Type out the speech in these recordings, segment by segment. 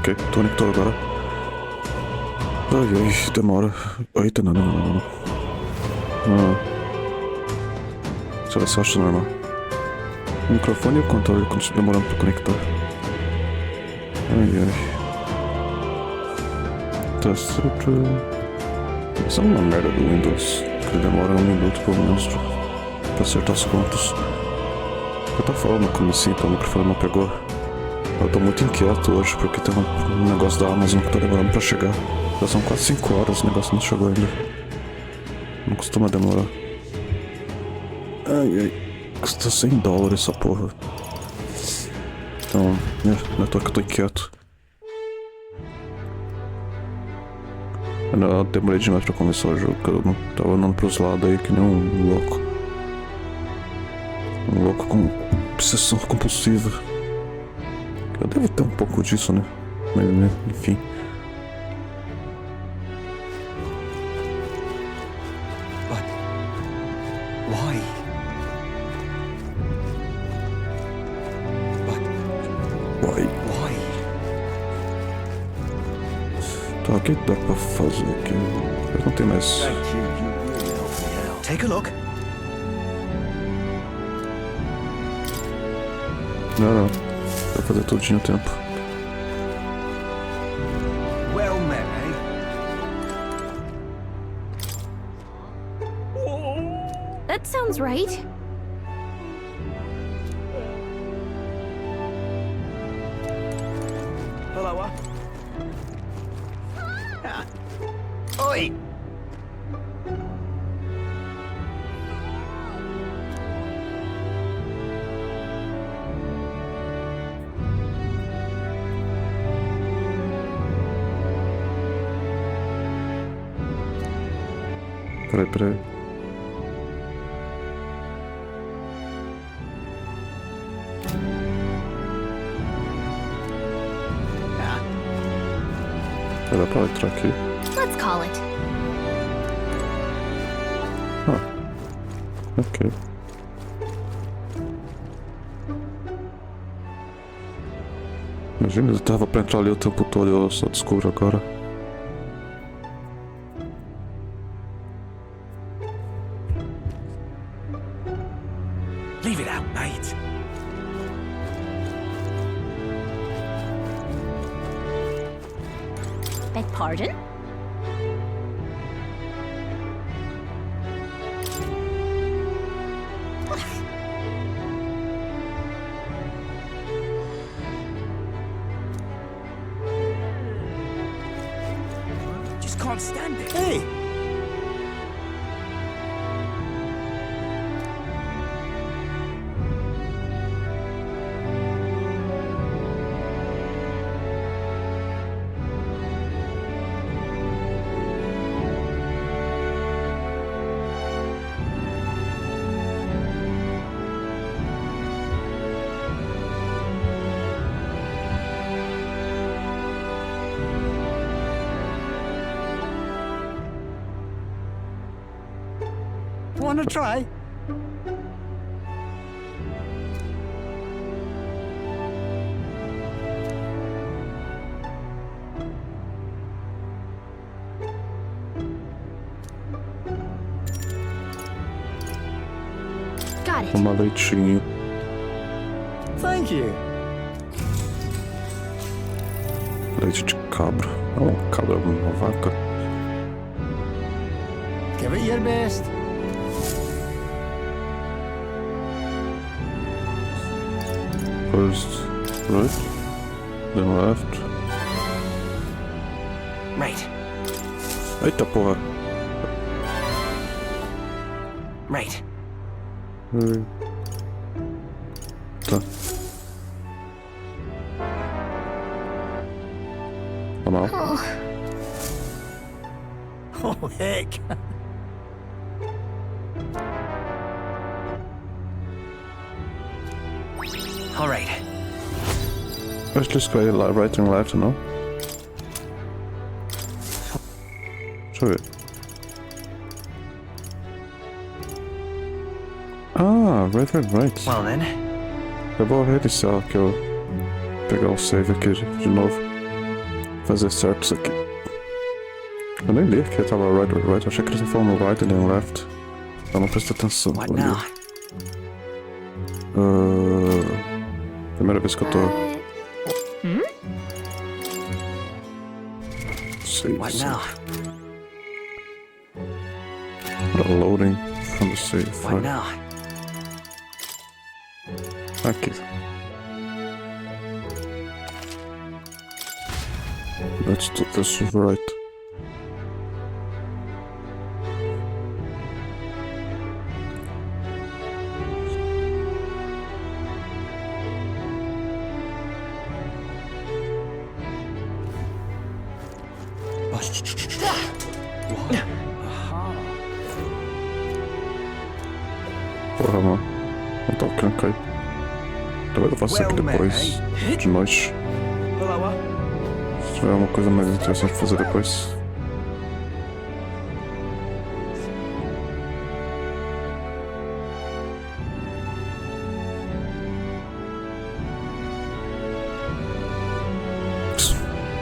Ok, tô conectado agora. Ai, ai, demora. Eita, não. Deixa eu ver se eu acho normal. O microfone e o controle continuam demorando pra conectar. Ai. Tá certo. Isso é uma merda do Windows. Que demora 1 minuto pelo menos pra acertar as contas. Eu tava falando no comecinho, então o microfone não pegou. Eu tô muito inquieto hoje porque tem um negócio da Amazon que tá demorando pra chegar. Já são quase 5 horas, o negócio não chegou ainda. Não costuma demorar. Ai. Custa $100 essa porra. Então, não é que eu tô inquieto. Eu demorei demais pra começar o jogo, porque eu não tava andando pros lados aí que nem um louco. Um louco com obsessão compulsiva. Eu devo ter um pouco disso, né? Mas, enfim. But why? Uai. Why? Tá, o que dá pra fazer aqui? Eu não tenho mais. Thank you. You really helped me out. Take a look. Não. Vai fazer tudinho o tempo. Well met, eh? That sounds right. Hello. Oi! Peraí. Dá pra entrar aqui. Let's call it. Ok. Imagina, eu tava pra entrar ali o tempo todo e eu só descubro agora. Leave it out, mate. Beg pardon? Just can't stand it. Hey! Wanna try? Got it. Tomar leitinho. Thank you. Leite de cabra. Não, cabra é uma vaca. Give it your best. First right, then left. Right. Eita porra. Right. Tá. Normal. Oh, heck. All right. Acho que isso vai right and left, não? Deixa eu ver. Ah, right. Well then. Eu vou reiniciar que eu pegar o save aqui de novo. fazer certo isso aqui. Eu nem li que tava right or right. Eu achei que eles estavam falando right e nem left. Eu não prestei atenção. What now? Primeira vez que eu tô. Save. What now? Loading from the save. What now? Aqui. Let's do this right. Porra, mano. Não tá querendo cair. Talvez eu faça isso aqui depois. De noite. Se tiver uma coisa mais interessante pra fazer depois.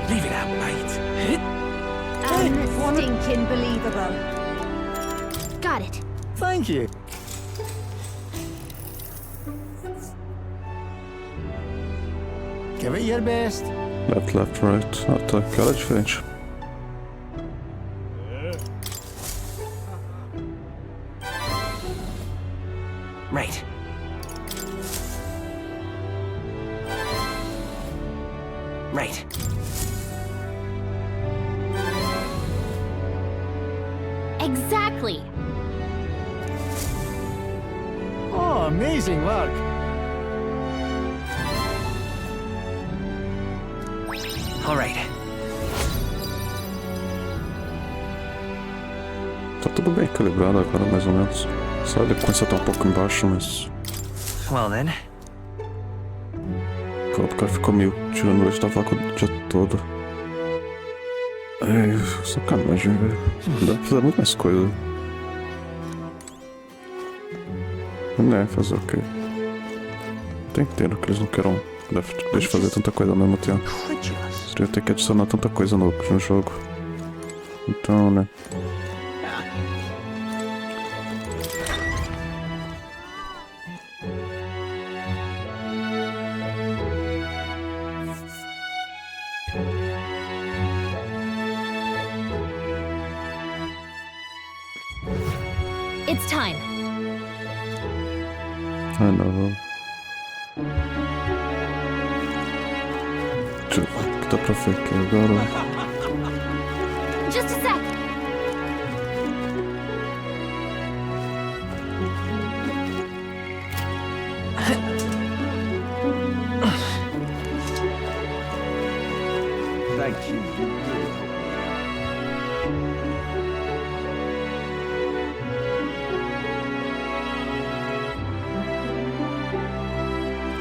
Leave it out, mate. Unstinking believable. Got it. Thank you. Give it your best. Left, left, right. Ah, tá. Que hora diferente. Right. Right. Exactly. Oh, amazing work. All right. Tá tudo bem calibrado agora, mais ou menos. Só ele começa a estar um pouco embaixo, mas. Well then. Pô, o cara ficou meio tirando leite da vaca o dia todo. Ai, sacanagem, velho. Dá pra fazer muito mais coisa. Né, fazer o quê? Tem que entender que eles não queiram deixar fazer tanta coisa ao mesmo tempo. Eu ter que adicionar tanta coisa no jogo. Então, né. It's time. Ah, não. Deixa eu ver o que dá pra ver aqui agora. Just a sec. Thank you.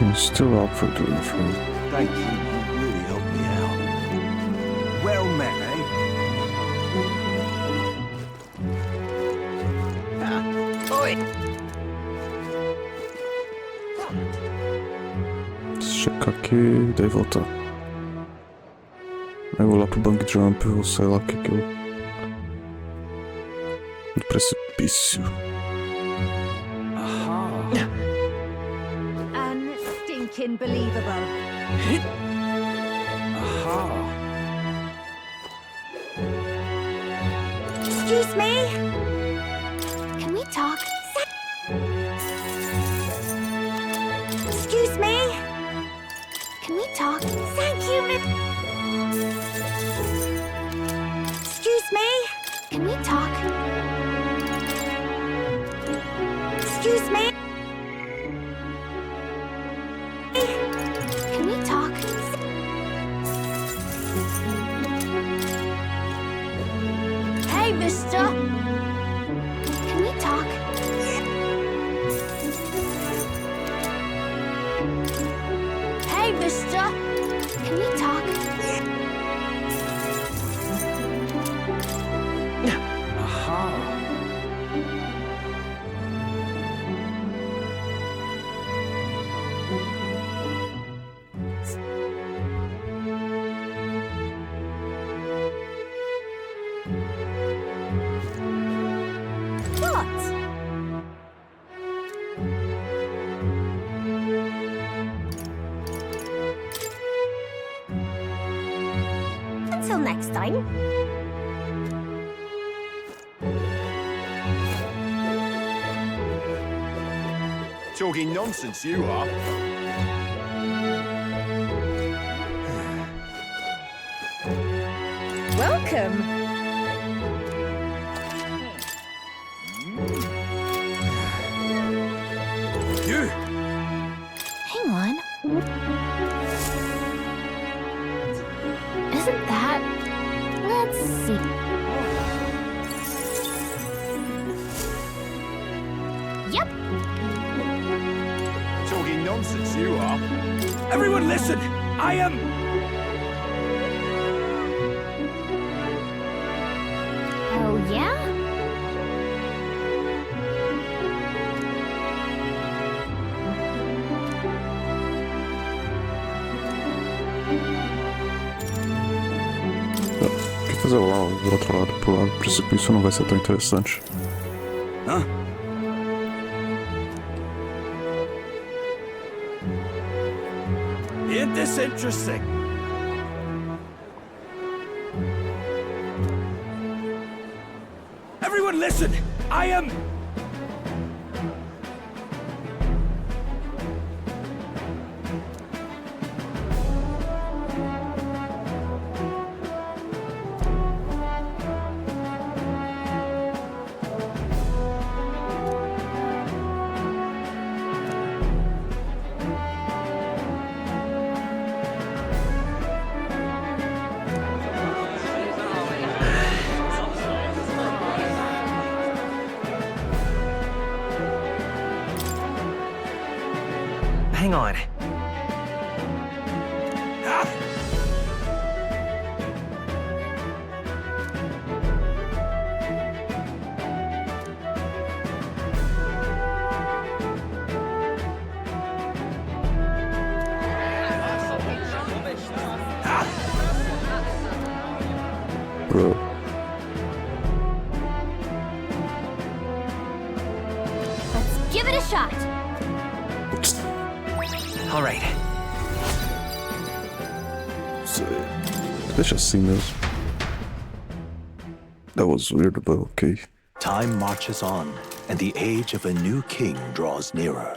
I'm still up for doing it for you. Thank you. You really helped me out. Well met, eh? Oi! Checar aqui, daí voltar. Aí eu vou lá pro bang jump, ou sei lá o que que eu... Do precipício. Unstinking believable. Excuse me? Can we talk? Excuse me? Can we talk? Thank you, Excuse me? Can we talk? Excuse me? Can we talk? Hey, mister! Can we talk? Hey, mister! Can we talk? Talking nonsense, you are. Welcome. You! Hang on. Isn't that... Let's see. Yep. Talking nonsense, you are. Everyone listen! I am... Oh, yeah? Quer fazer lá do outro lado, pro lado do precipício não vai ser tão interessante. Huh? Isn't this interesting? Everyone listen! I am... Hang on. Bro. Let's give it a shot. All right. Deixa assim mesmo. That was weird, but okay. Time marches on, and the age of a new king draws nearer.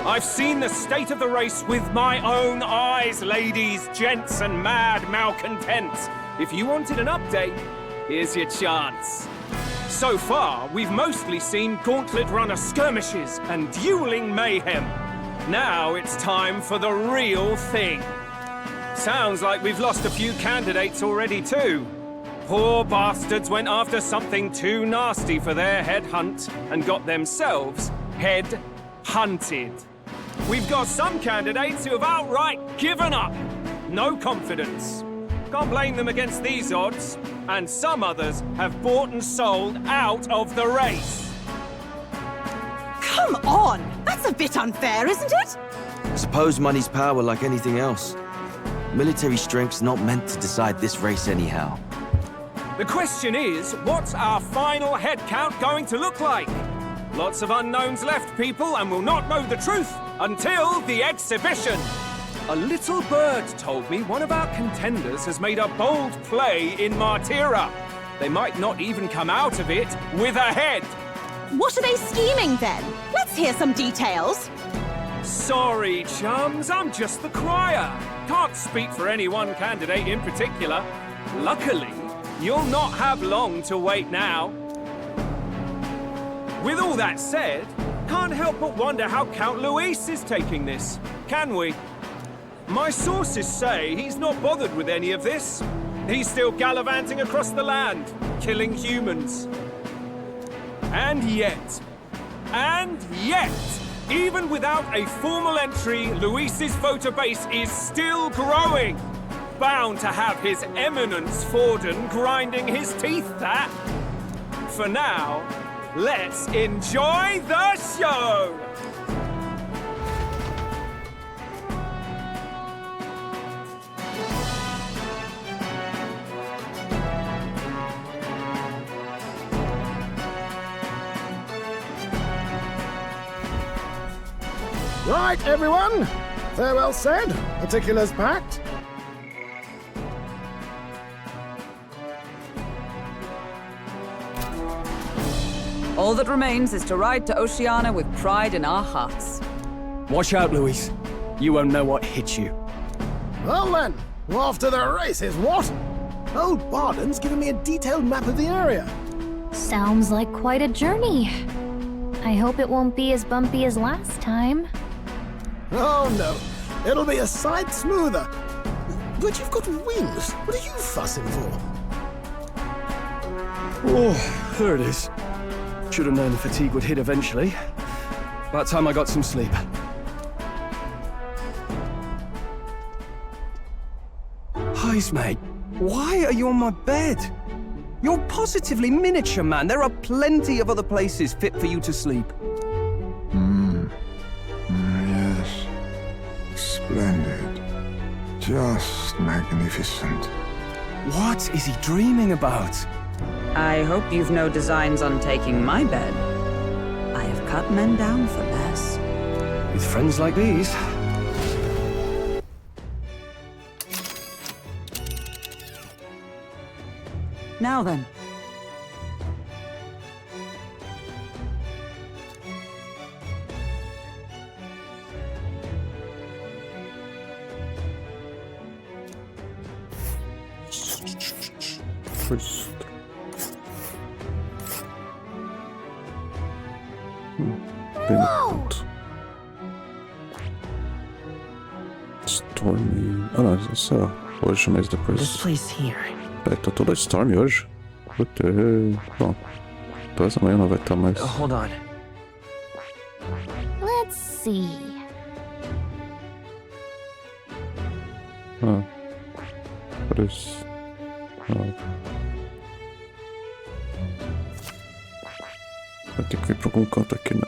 I've seen the state of the race with my own eyes, ladies, gents, and mad malcontents. If you wanted an update, here's your chance. So far, we've mostly seen gauntlet runner skirmishes and dueling mayhem. Now it's time for the real thing. Sounds like we've lost a few candidates already too. Poor bastards went after something too nasty for their head hunt and got themselves head hunted. We've got some candidates who have outright given up. No confidence. Can't blame them against these odds. And some others have bought and sold out of the race. Come on! That's a bit unfair, isn't it? I suppose money's power like anything else. Military strength's not meant to decide this race anyhow. The question is, what's our final head count going to look like? Lots of unknowns left, people, and we'll not know the truth until the exhibition. A little bird told me one of our contenders has made a bold play in Martira. They might not even come out of it with a head. What are they scheming then? Let's hear some details. Sorry, chums, I'm just the choir. Can't speak for any one candidate in particular. Luckily, you'll not have long to wait now. With all that said, can't help but wonder how Count Luis is taking this, can we? My sources say he's not bothered with any of this. He's still gallivanting across the land, killing humans. And yet, even without a formal entry, Luis's voter base is still growing. Bound to have His Eminence Forden grinding his teeth, that. For now, let's enjoy the show! Right, everyone. Farewell said. Particulars packed. All that remains is to ride to Oceania with pride in our hearts. Watch out, Louise. You won't know what hit you. Well then, off to the races, what? Old Barden's given me a detailed map of the area. Sounds like quite a journey. I hope it won't be as bumpy as last time. Oh no, it'll be a sight smoother. But you've got wings. What are you fussing for? Oh, there it is. Should have known the fatigue would hit eventually. About time I got some sleep. Heis, mate. Why are you on my bed? You're positively miniature, man. There are plenty of other places fit for you to sleep. Yes. Splendid. Just magnificent. What is he dreaming about? I hope you've no designs on taking my bed. I have cut men down for less. With friends like these. Now then. First. Benefit. Stormy. Ah não, é só hoje, mas depois. Peraí, tá toda Stormy hoje? Puta. Bom. Talvez amanhã não vai estar mais. Hold on. Let's see. Ah. Parece. Ah. Vai ter que vir pra algum canto aqui, né?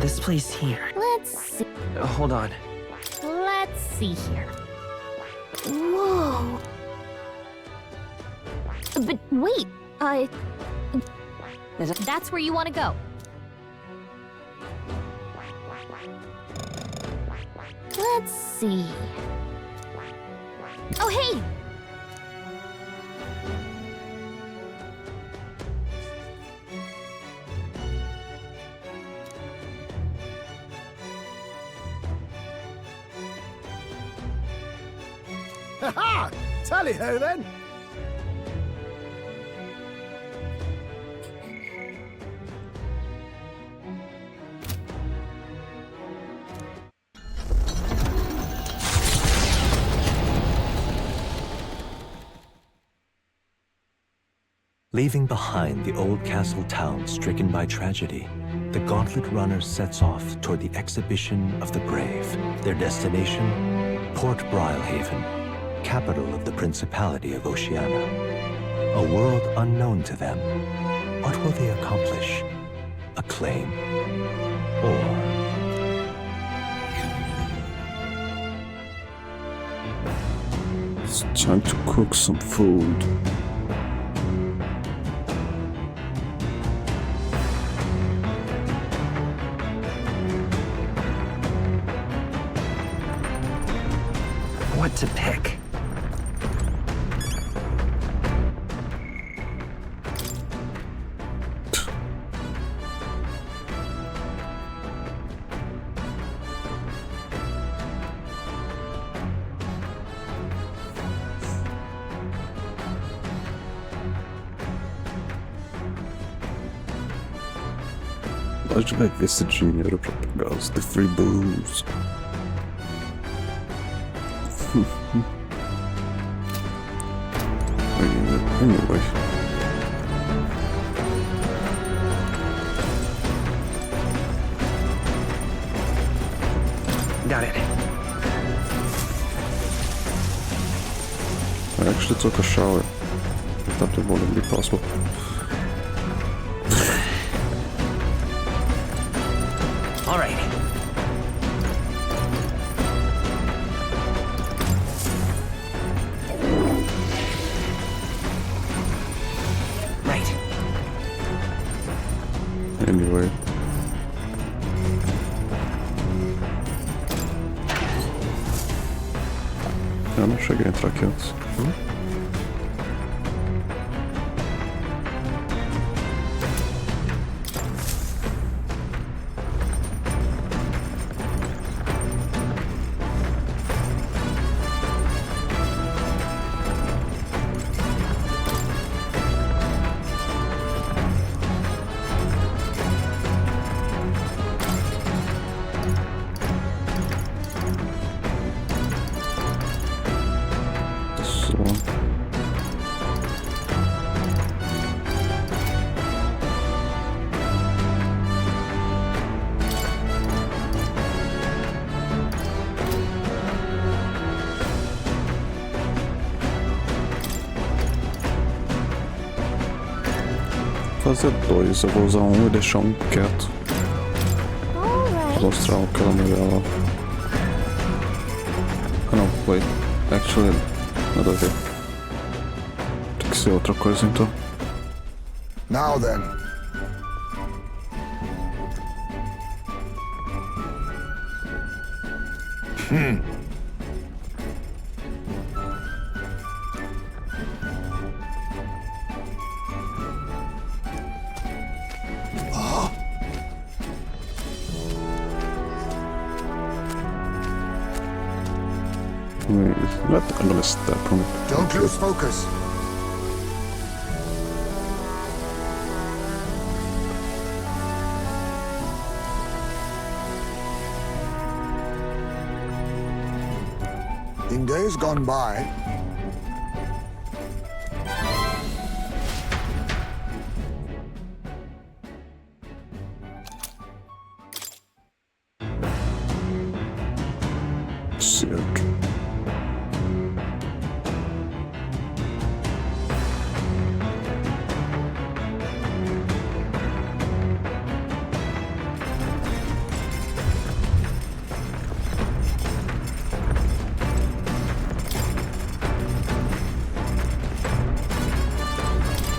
This place here. Let's see. Hold on. Let's see here. Whoa. But wait, that's where you want to go. Let's see. Oh, hey! Ha-ha! Tally-ho then. Leaving behind the old castle town stricken by tragedy, the Gauntlet Runner sets off toward the Exhibition of the Brave. Their destination, Port Brilehaven, capital of the Principality of Oceania. A world unknown to them. What will they accomplish? Acclaim? Or... It's time to cook some food. What to pick? Onde vai ver esse dinheiro pra pegar os The Free Booze? Anyway. Got it. I actually took a shower. I thought it wouldn't be possible. All right. Eu não cheguei a entrar aqui antes. Fazer dois, eu vou usar um e deixar um quieto. Pra mostrar aquela mulher lá. Ah não, wait. Actually, nada a ver. Tem que ser outra coisa então. Now then. I'm gonna step on it. Don't lose focus. In days gone by, Certo.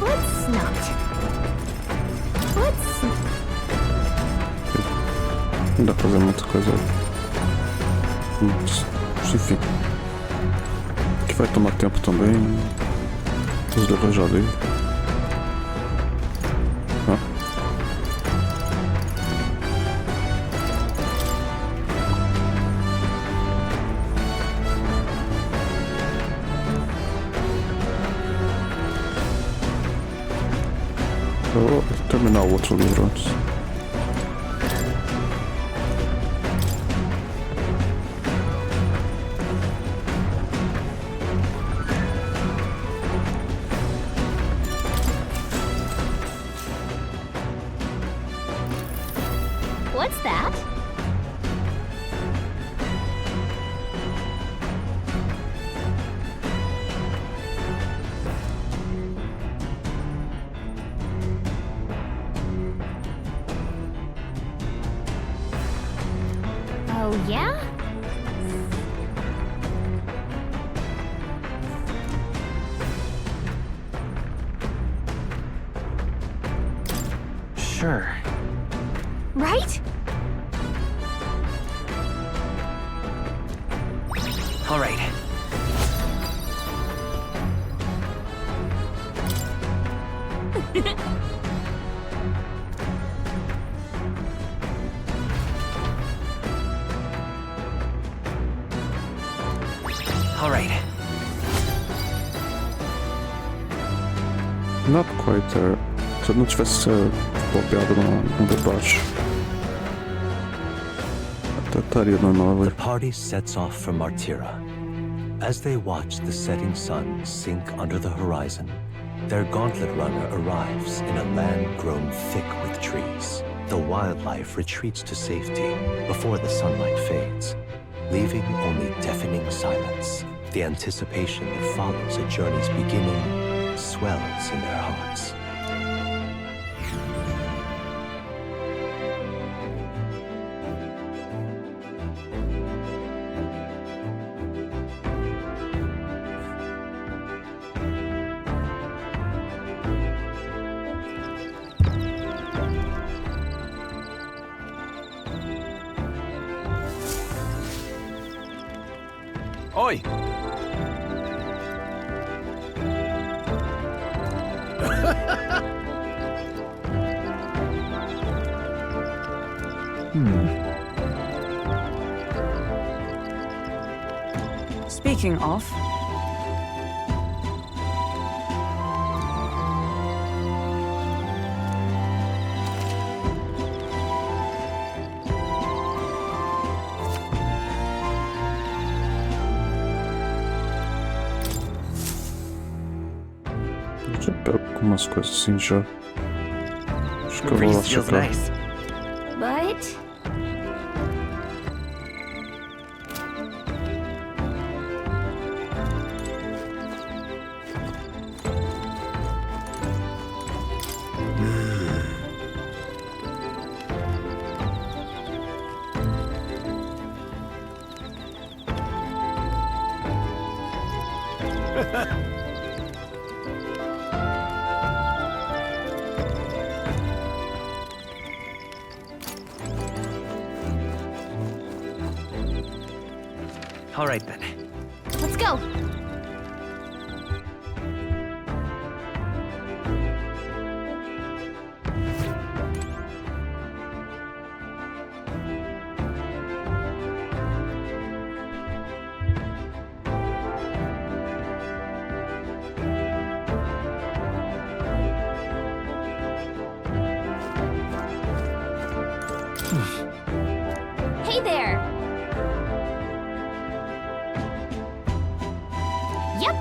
Let's not. Let's. Não dá pra fazer muita coisa. Enfim. Que vai tomar tempo também. Os levas já ali. Eu vou terminar o outro livro antes. What's that? Oh, yeah? Sure. Right? All right. All right. Not quite there. Se eu não tivesse golpeado no debate, até estaria normal. The party sets off for Martira. As they watch the setting sun sink under the horizon, their gauntlet runner arrives in a land grown thick with trees. The wildlife retreats to safety before the sunlight fades, leaving only deafening silence. The anticipation that follows a journey's beginning swells in their hearts. Oi! Speaking of, Eu já pego algumas coisas assim já. Acho que eu vou lá Reese feels checar. nice. But All right then. let's go. Hey there. Yep.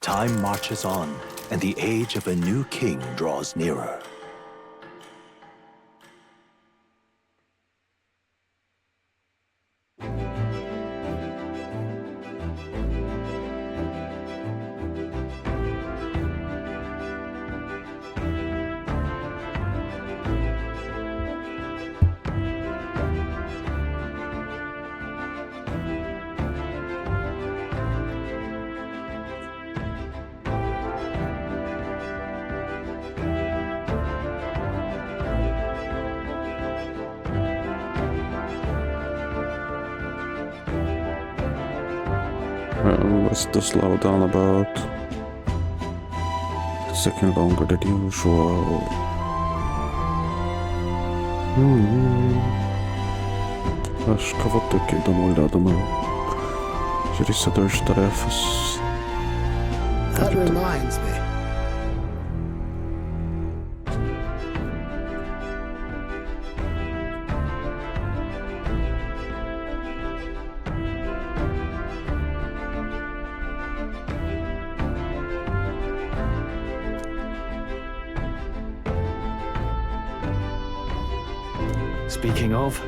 Time marches on, and the age of a new king draws nearer. What's the slowdown about? It's taking longer than usual. Acho que eu vou ter que dar uma olhada no gerenciador de tarefas. That reminds me. Speaking of,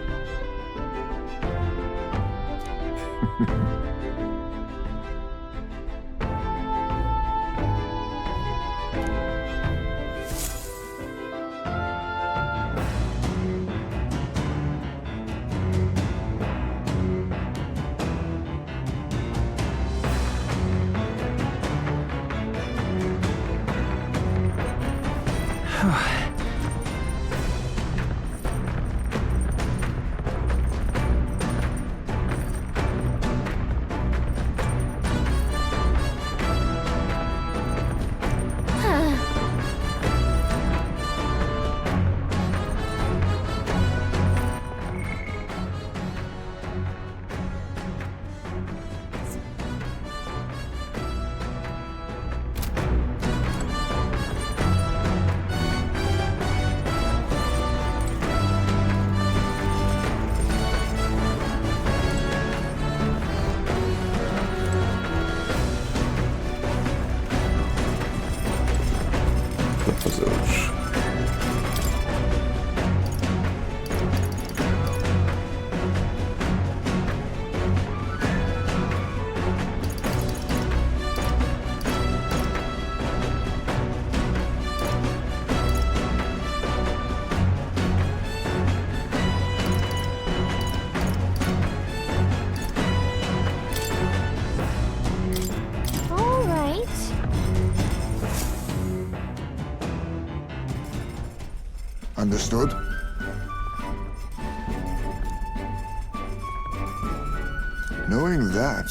Knowing that,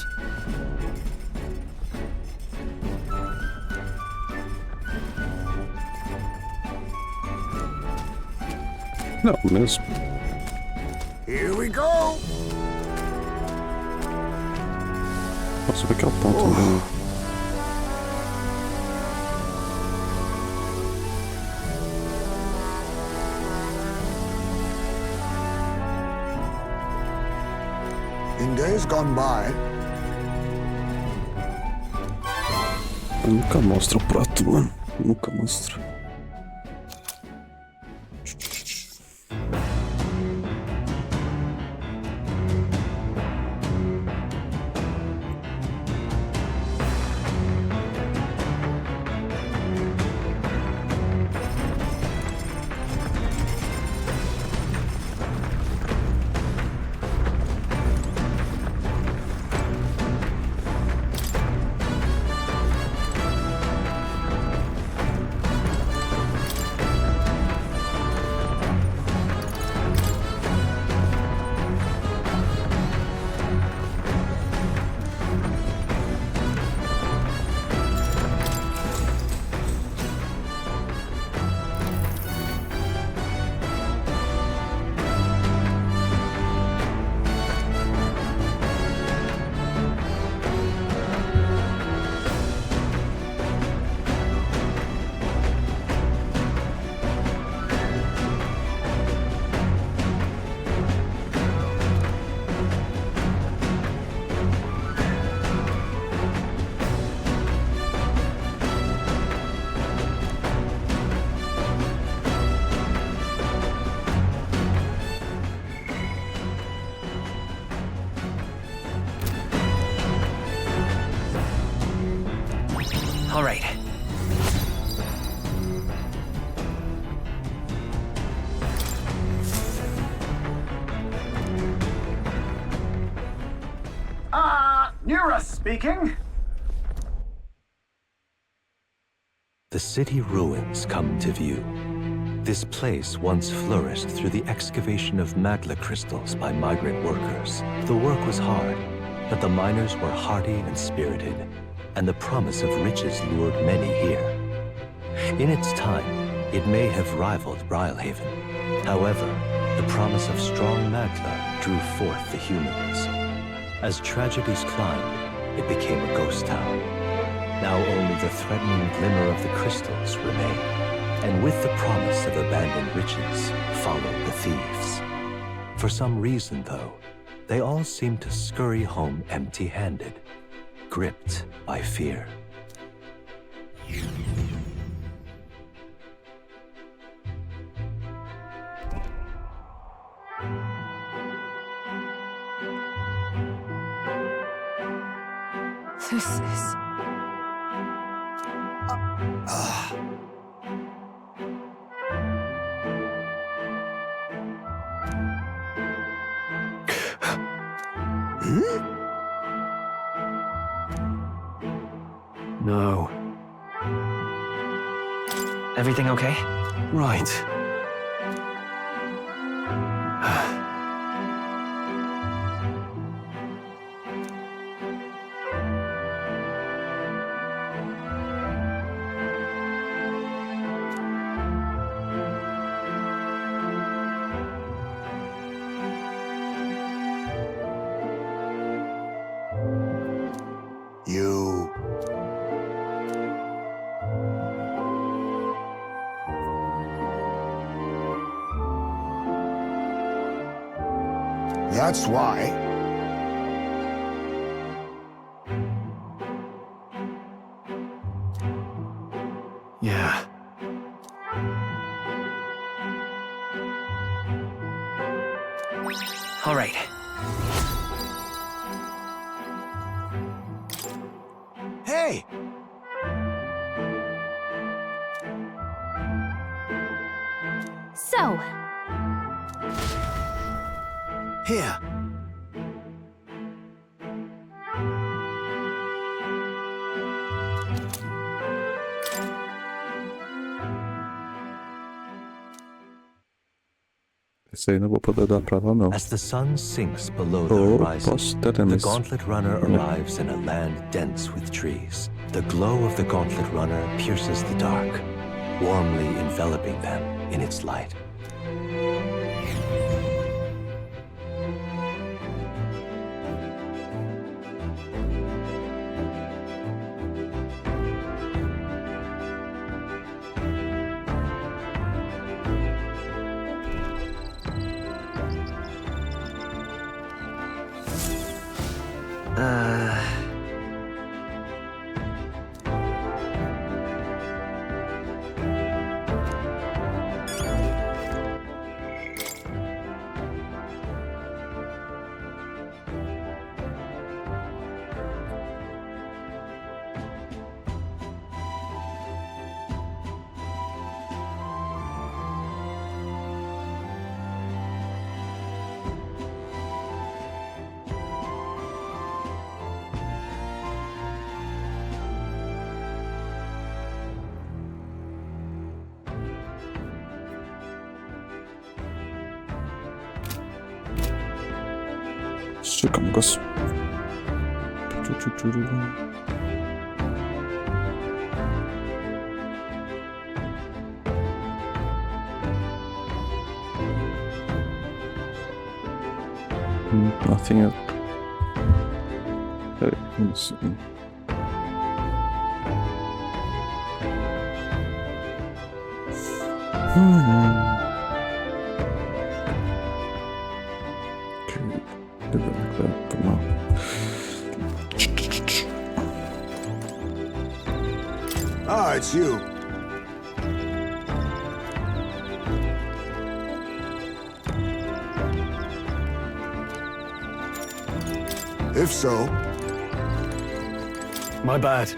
Não, mesmo. here we go! Posso ver que é o ponto mesmo. In days gone by, Nunca mostra o prato, mano. Nunca mostra. All right. Nura speaking. The city ruins come to view. This place once flourished through the excavation of magla crystals by migrant workers. The work was hard, but the miners were hardy and spirited, and the promise of riches lured many here. In its time, it may have rivaled Brylehaven. However, the promise of strong magla drew forth the humans. As tragedies climbed, it became a ghost town. Now only the threatening glimmer of the crystals remain, and with the promise of abandoned riches followed the thieves. For some reason, though, they all seem to scurry home empty-handed, gripped by fear. This is... No. Everything okay? Right. you... That's why. Yeah. All right. Hey! So, Here. sei, não vou poder dar pra lá não. As the sun sinks below the Oh, horizon, posso ter the emis. Gauntlet Runner arrives in a land dense with trees. The glow of the Gauntlet Runner pierces the dark, warmly enveloping them in its light. Czekam, Nothing yet. Hey, let me see. Okay, leave it like that for now. Ah, it's you. If so, My bad.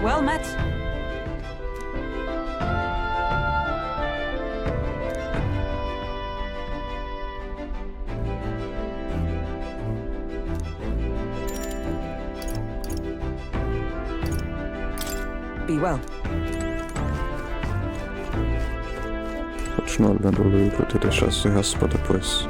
Well met. Be well. Continua olhando o livro e deixar esse resto pra depois.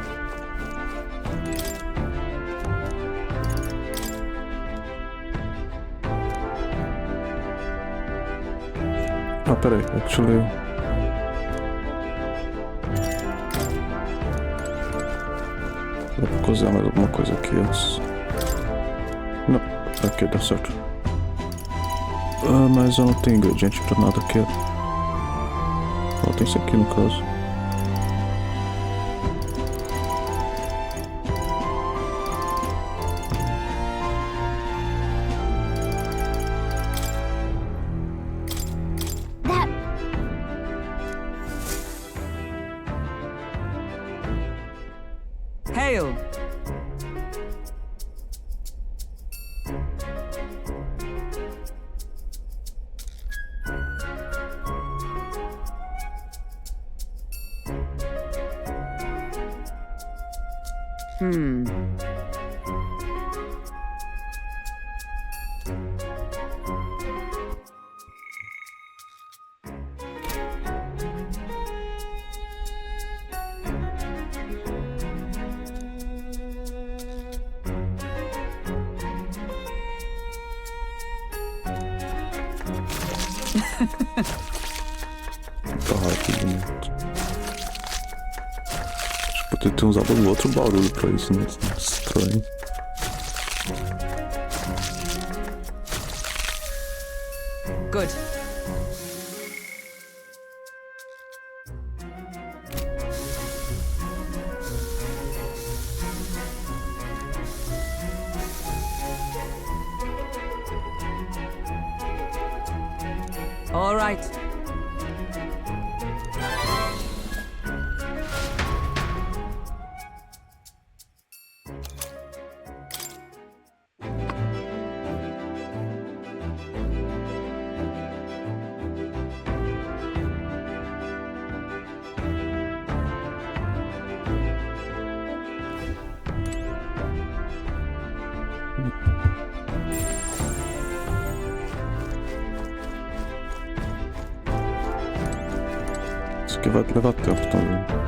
Ah, peraí, actually... Dá pra cozinhar mais alguma coisa aqui antes. Não, aqui dá certo. Ah, mas eu não tenho ingrediente pra nada aqui. Falta isso aqui no caso. Hail! Tá rápido, bonito. Podia ter usado um outro barulho pra isso, né? Estranho. Good. All right. Isso aqui vai levar tempo também.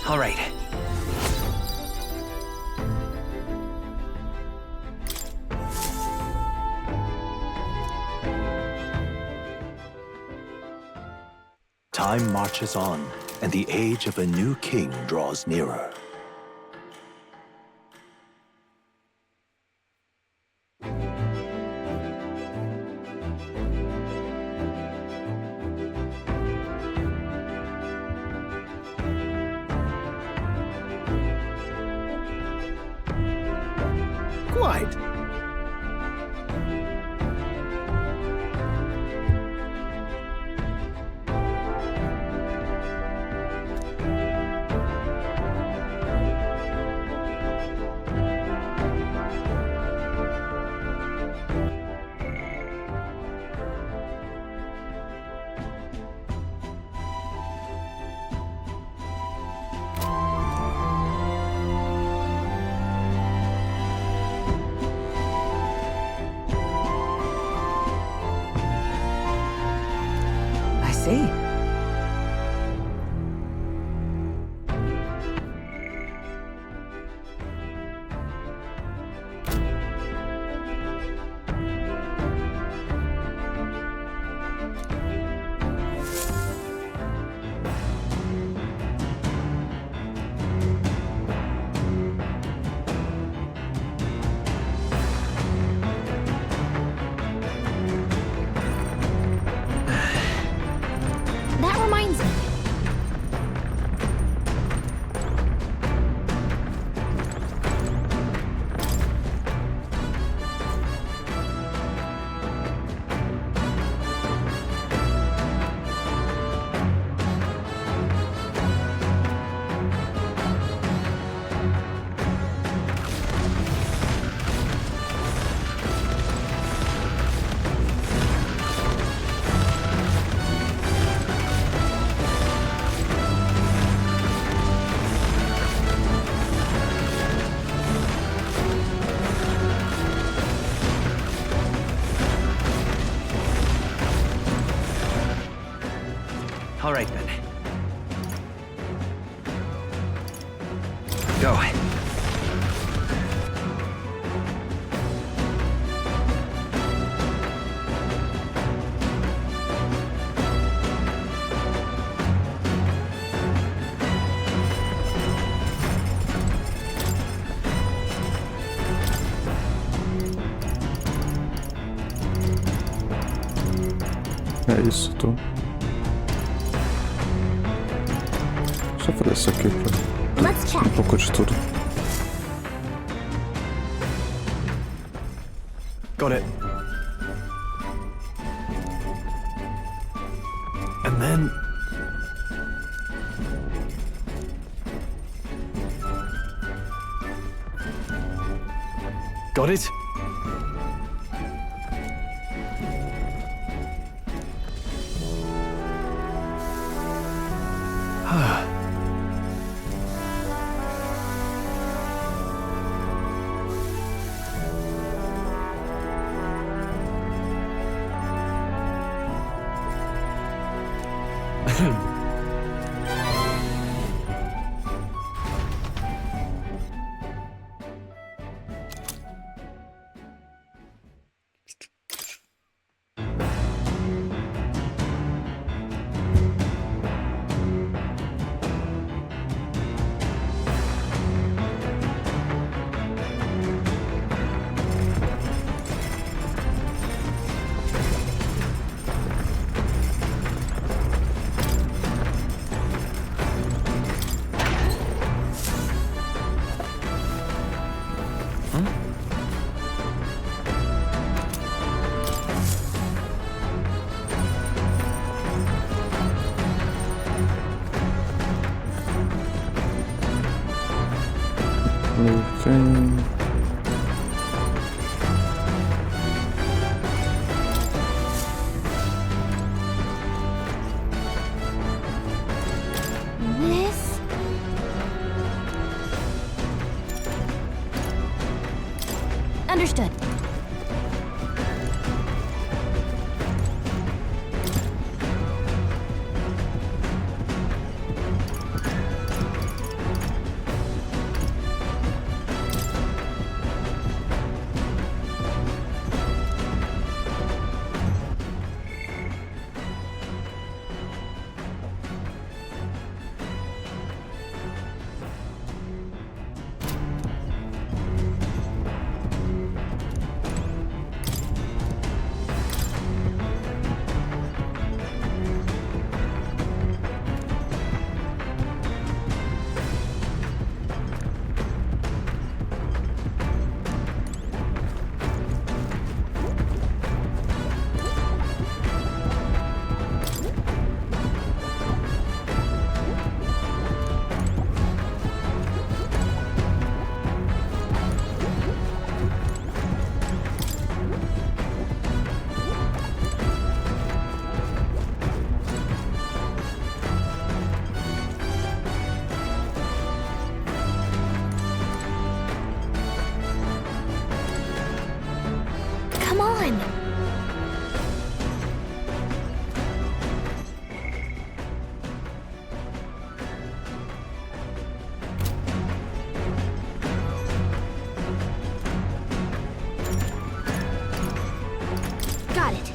All right. Time marches on, and the age of a new king draws nearer. Quite. I see. That reminds me. All right, then. Go. É isso, tô. Só fazer isso aqui pra Let's check. um pouco de tudo. Got it. And then Got it? Moving. This? Understood. Come on! Got it.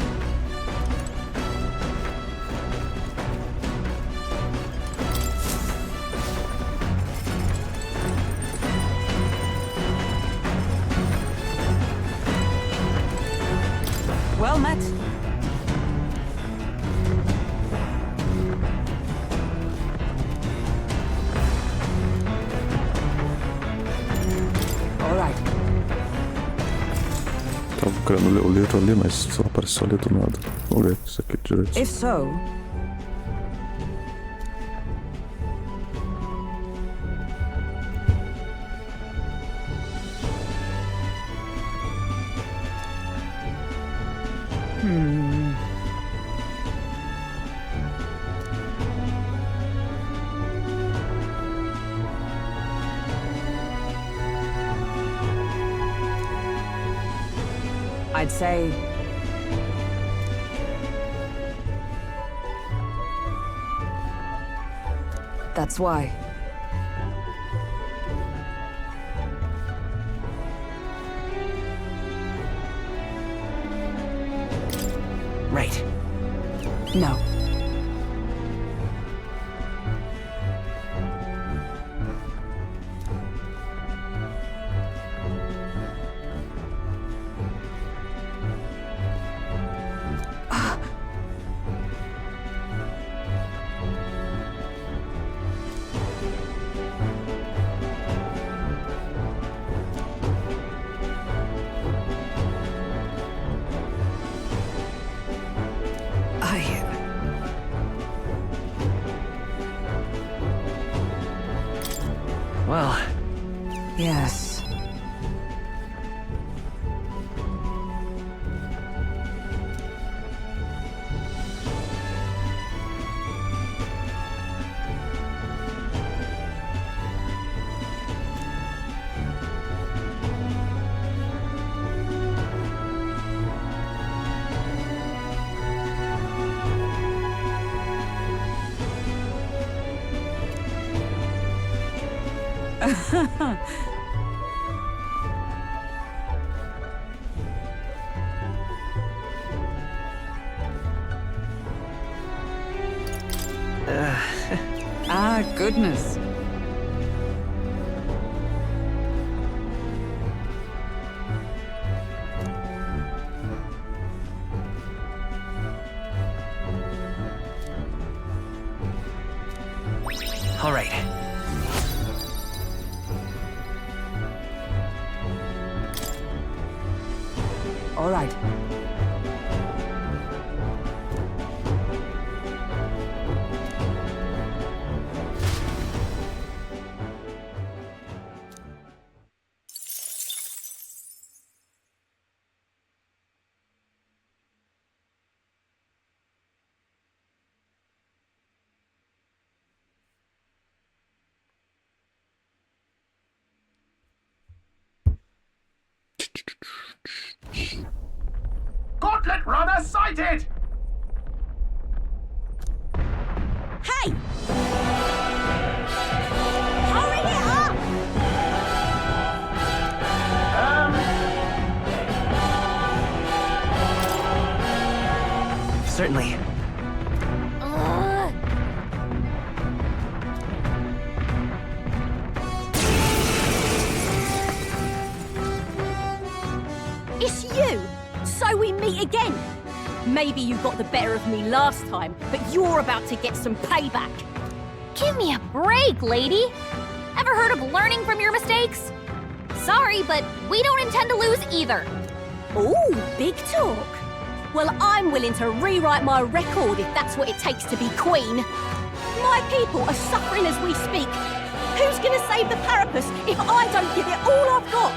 Well met. All right. Tava procurando ler o livro ali, mas só apareceu ali do nada. Vamos ler isso aqui direito. If so, I'd say that's why. Right. No. Well, Yes. Ah, goodness. All right. All right. Gauntlet runner sighted! Hey! Hurry it up! Certainly. It's you! So we meet again! Maybe you got the better of me last time, but you're about to get some payback! Give me a break, lady! Ever heard of learning from your mistakes? Sorry, but we don't intend to lose either. Ooh, big talk! Well, I'm willing to rewrite my record if that's what it takes to be queen. My people are suffering as we speak. Who's gonna save the Parapus if I don't give it all I've got?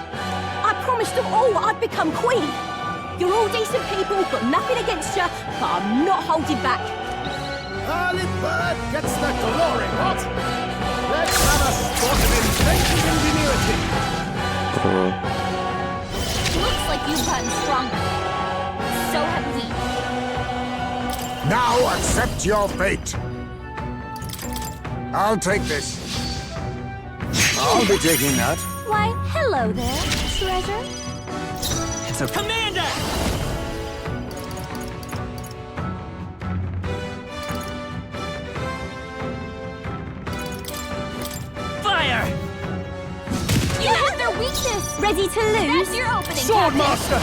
I promised them all I'd become queen. You're all decent people, got nothing against you, but I'm not holding back. Early bird gets the glory, what? Let's have a spot of inventive ingenuity. Looks like you've gotten stronger. So have we. Now accept your fate. I'll take this. I'll be taking that. Why, hello there, treasure. It's a commander! Fire! You hit their weakness. Ready to lose? That's your opening, Captain. Swordmaster!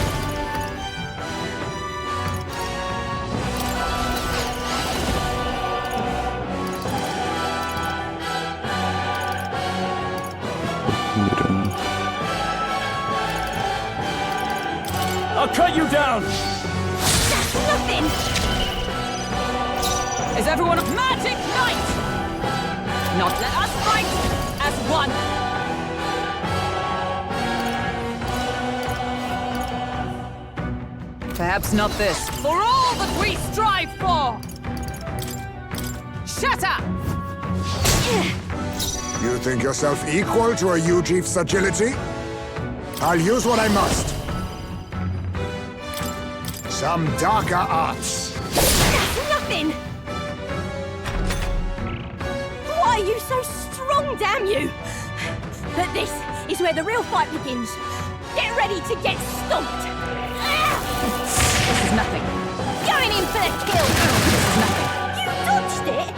I'll cut you down! That's nothing! Is everyone magic knight? Not let us fight as one. Perhaps not this. For all that we strive for! Shatter! You think yourself equal to a Ujief's agility? I'll use what I must. Some darker arts. That's nothing! Why are you so strong, damn you? But this is where the real fight begins. Get ready to get stomped! This is nothing. Going in for the kill! This is nothing. You dodged it!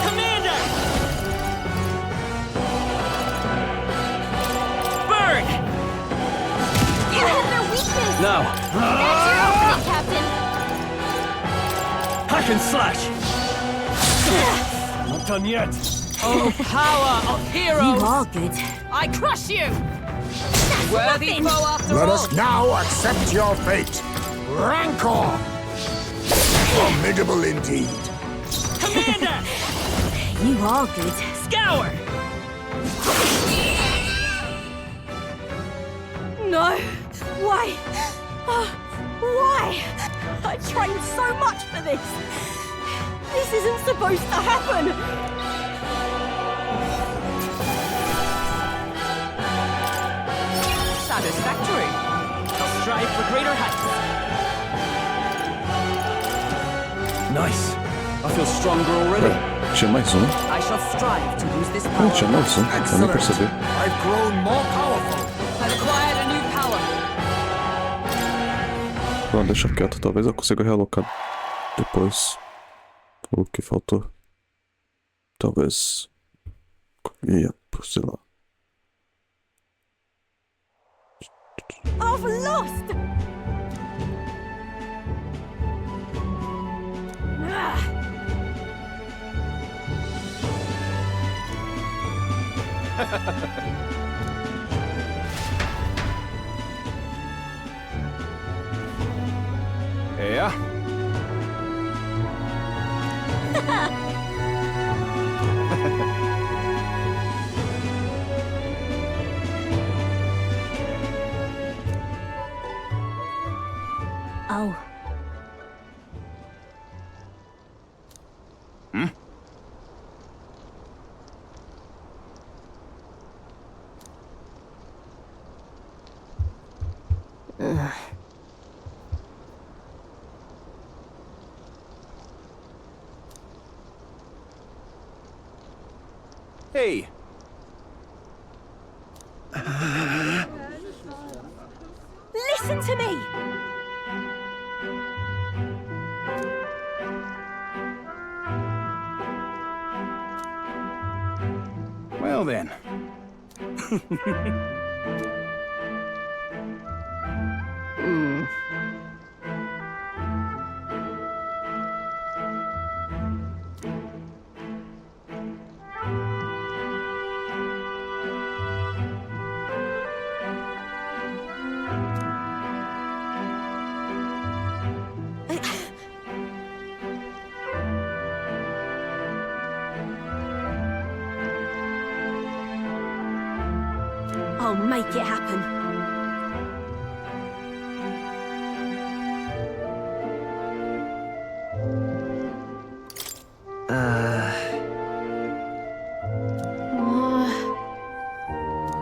Commander! Burn! You hit their weakness. No. That's your opening, Captain. Hack and slash! Not done yet. Oh, power of heroes! You are good. I crush you! That's Worthy nothing! foe after Let all! us now accept your fate. Rancor! Formidable indeed. Commander! You are good. Scour! No! Why? Why? I trained so much for this! This isn't supposed to happen! Satisfactory. I'll strive for greater heights. Nice. I feel stronger already. Tinha mais um? I shall strive to use this Ah, power. tinha mais um. Eu nem Excellent. percebi. I've grown more powerful. I've acquired a new power. Bom, deixa quieto. Talvez eu consiga realocar depois. O que faltou. Talvez. Ia, sei lá. I've lost! Ah. Yeah? Oh. Hey, Listen to me! well then. I'll make it happen.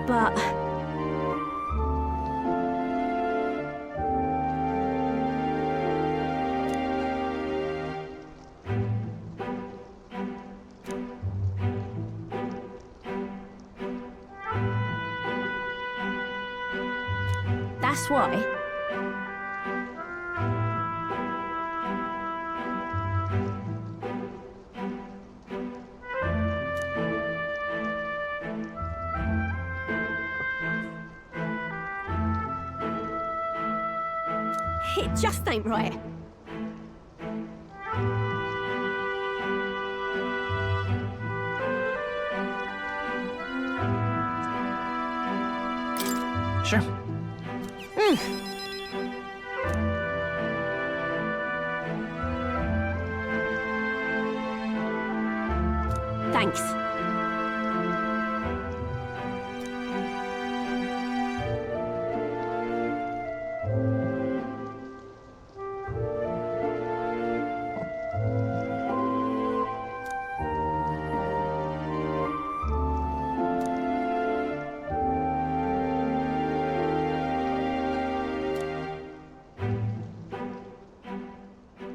But... That's why. It just ain't right. Sure. Thanks.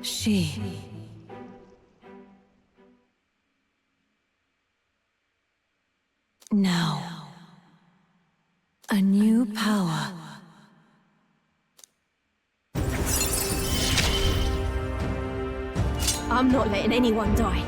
She... Now, a new power. I'm not letting anyone die.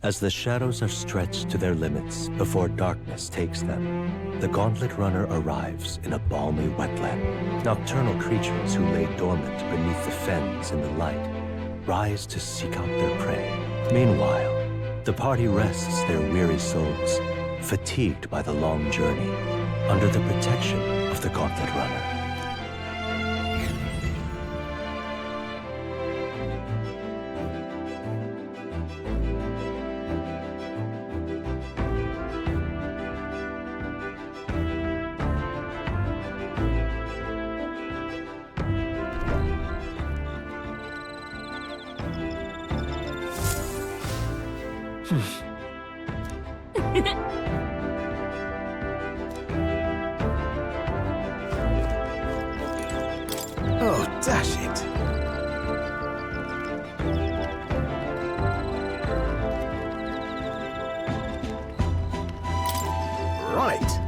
As the shadows are stretched to their limits before darkness takes them, the Gauntlet Runner arrives in a balmy wetland. Nocturnal creatures who lay dormant beneath the fens in the light rise to seek out their prey. Meanwhile, the party rests their weary souls, fatigued by the long journey, under the protection of the Gauntlet Runner. Oh, dash it. Right.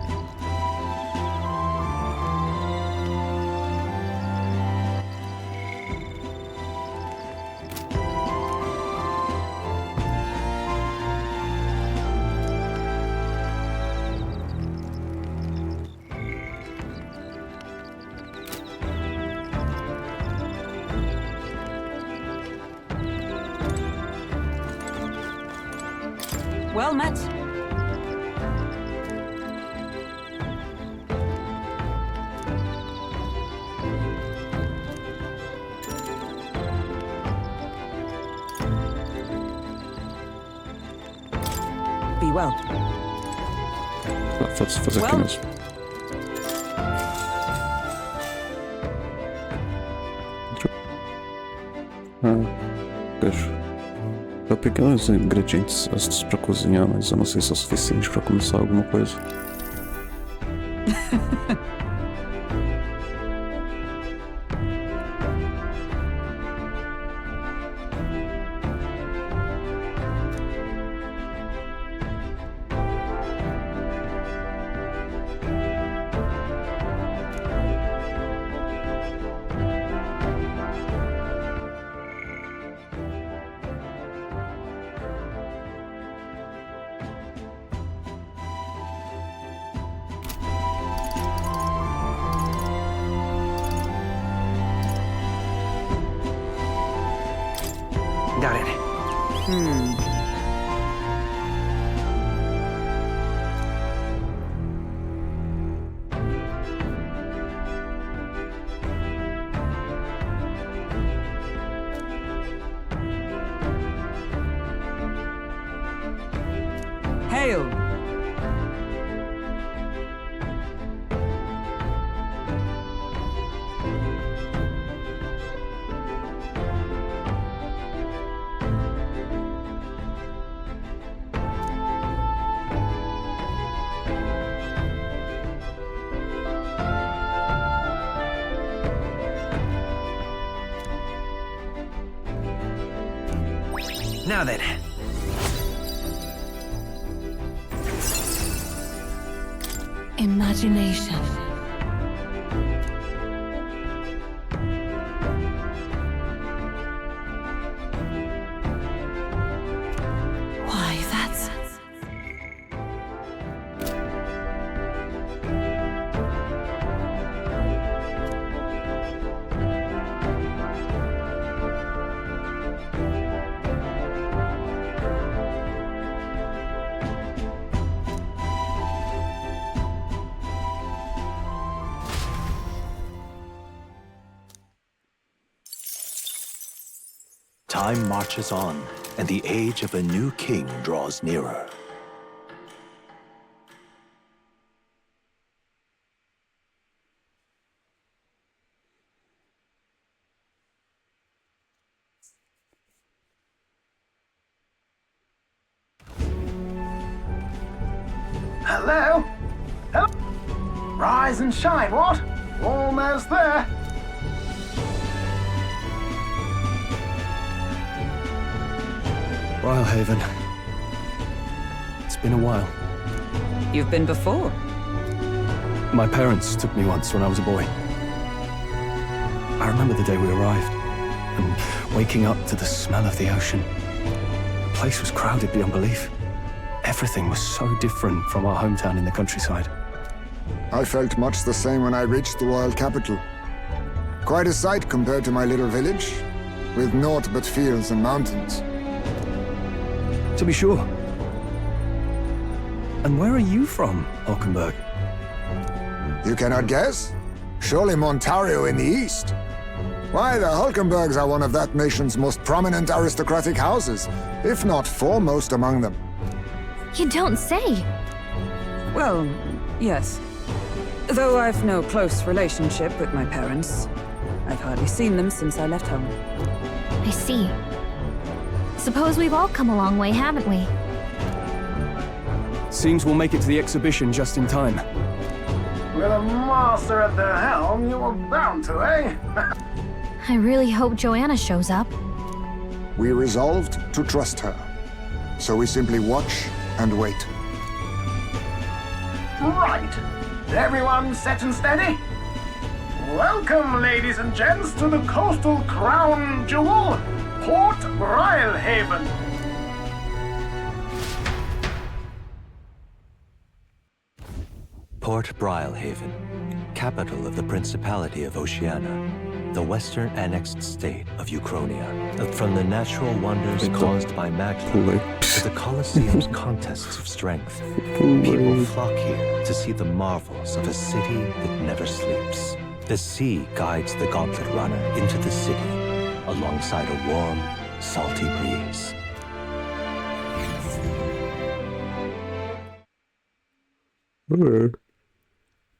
Well met. Be well. Fazer aqui Well. mesmo. Deixa. Eu peguei uns ingredientes extras pra cozinhar, mas eu não sei se é o suficiente pra começar alguma coisa. Got it. Hail! Now then. Imagination. Why, that's... Time marches on, and the age of a new king draws nearer. Hello? Hello? Rise and shine, what? Almost there. Rylehaven. It's been a while. You've been before. My parents took me once when I was a boy. I remember the day we arrived, and waking up to the smell of the ocean. The place was crowded beyond belief. Everything was so different from our hometown in the countryside. I felt much the same when I reached the royal capital. Quite a sight compared to my little village, with naught but fields and mountains. To be sure. And where are you from, Hulkenberg? You cannot guess? Surely Montario in the east. Why, the Hulkenbergs are one of that nation's most prominent aristocratic houses, if not foremost among them. You don't say. Well, yes. Though I've no close relationship with my parents. I've hardly seen them since I left home. I see. Suppose we've all come a long way, haven't we? Seems we'll make it to the exhibition just in time. With a master at the helm, you were bound to, eh? I really hope Joanna shows up. We resolved to trust her. So we simply watch and wait. Right. Everyone set and steady? Welcome, ladies and gents, to the coastal crown jewel, Port Brialhaven. Port Brialhaven, capital of the Principality of Oceania, the western annexed state of Euchronia. From the natural wonders caused by magma to the Colosseum's contests of strength, people flock here to see the marvels of a city that never sleeps. The sea guides the Gauntlet Runner into the city alongside a warm, salty breeze.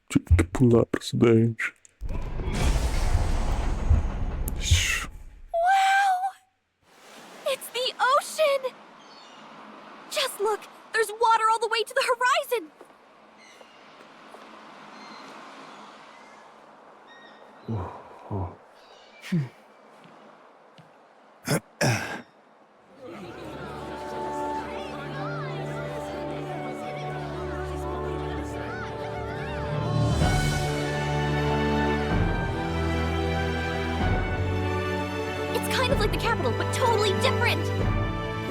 Tive que pular pro acidente. Wow! It's the ocean! Just look, there's water all the way to the horizon! It's kind of like the capital, but totally different.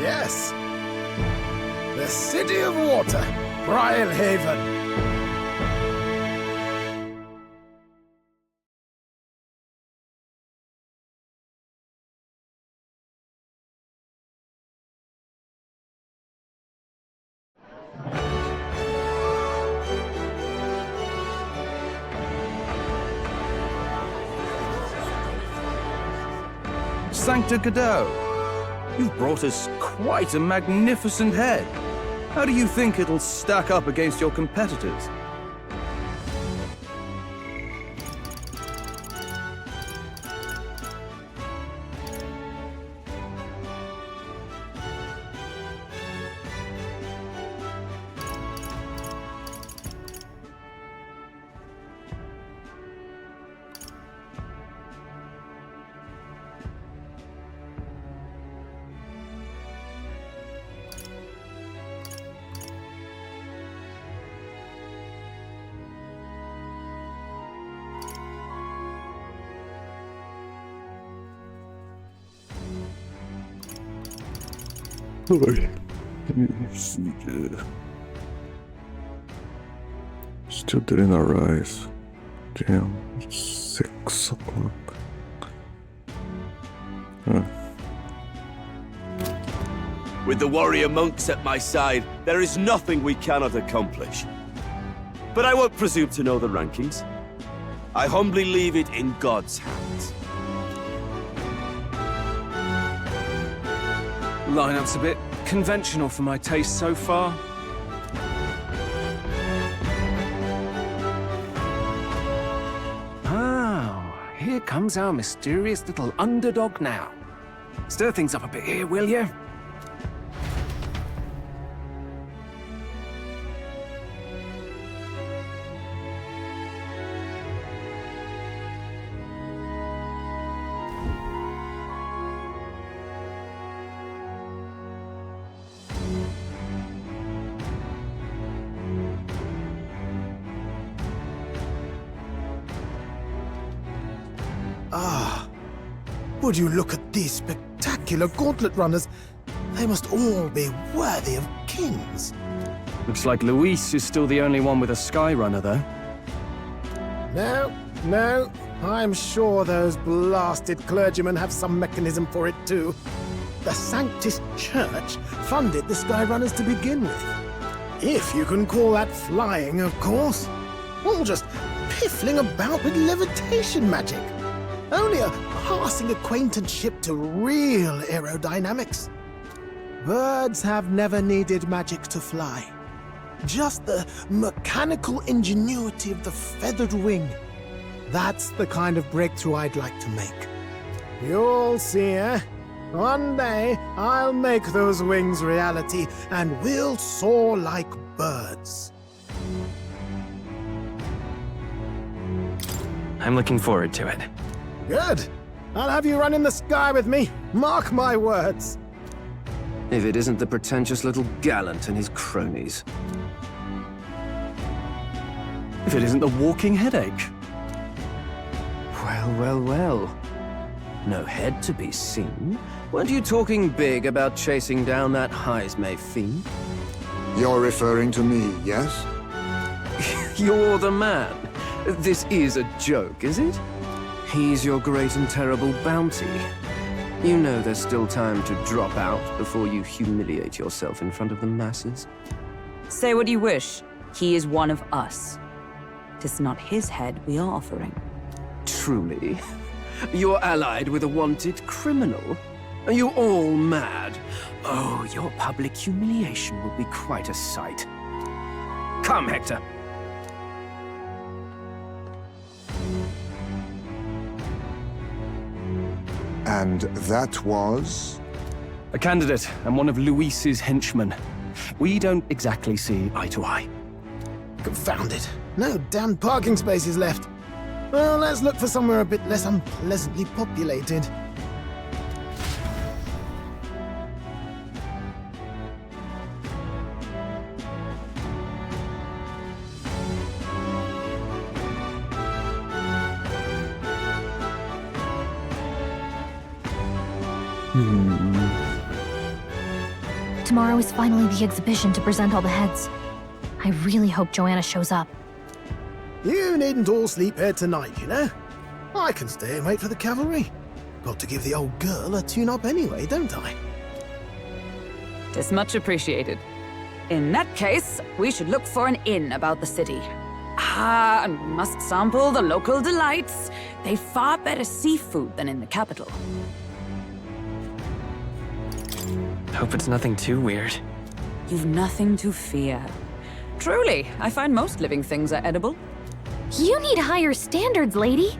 Yes. The City of Water, Brialhaven. Sancta Godot, you've brought us quite a magnificent head. How do you think it'll stack up against your competitors? Still didn't arise. Damn, it's 6 o'clock. With the warrior monks at my side, there is nothing we cannot accomplish. But I won't presume to know the rankings. I humbly leave it in God's hands. Lineup's a bit conventional for my taste so far. Oh, here comes our mysterious little underdog now. Stir things up a bit here, will you? Ah, would you look at these spectacular gauntlet runners? They must all be worthy of kings. Looks like Luis is still the only one with a Skyrunner, though. No, I'm sure those blasted clergymen have some mechanism for it too. The Sanctus Church funded the Skyrunners to begin with. If you can call that flying, of course. All just piffling about with levitation magic. Only a passing acquaintanceship to real aerodynamics. Birds have never needed magic to fly. Just the mechanical ingenuity of the feathered wing. That's the kind of breakthrough I'd like to make. You'll see, eh? One day, I'll make those wings reality, and we'll soar like birds. I'm looking forward to it. Good. I'll have you run in the sky with me. Mark my words. If it isn't the pretentious little gallant and his cronies. If it isn't the walking headache. Well, well, well. No head to be seen. Weren't you talking big about chasing down that Heismay fiend? You're referring to me, yes? You're the man. This is a joke, is it? He's your great and terrible bounty. You know there's still time to drop out before you humiliate yourself in front of the masses. Say what you wish. He is one of us. 'Tis not his head we are offering. Truly? You're allied with a wanted criminal? Are you all mad? Oh, your public humiliation will be quite a sight. Come, Hector. And that was? A candidate and one of Luis's henchmen. We don't exactly see eye to eye. Confound it. No damn parking spaces left. Well, let's look for somewhere a bit less unpleasantly populated. Tomorrow is finally the exhibition to present all the heads. I really hope Joanna shows up. You needn't all sleep here tonight, you know? I can stay and wait for the cavalry. Got to give the old girl a tune-up anyway, don't I? 'Tis much appreciated. In that case, we should look for an inn about the city. Ah, and we must sample the local delights. They've far better seafood than in the capital. Hope it's nothing too weird. You've nothing to fear. Truly, I find most living things are edible. You need higher standards, lady.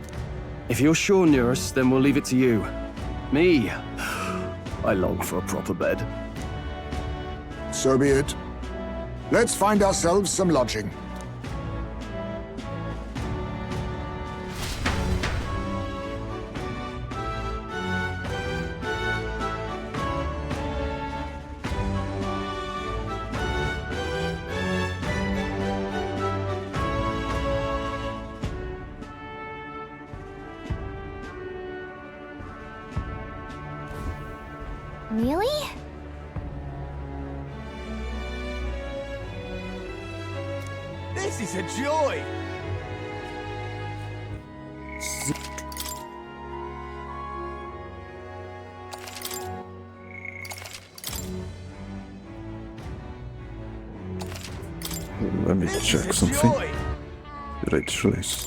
If you're sure, Nurse, then we'll leave it to you. Me, I long for a proper bed. So be it. Let's find ourselves some lodging. Really? This is a joy! Let me This check is a something. joy! Great choice.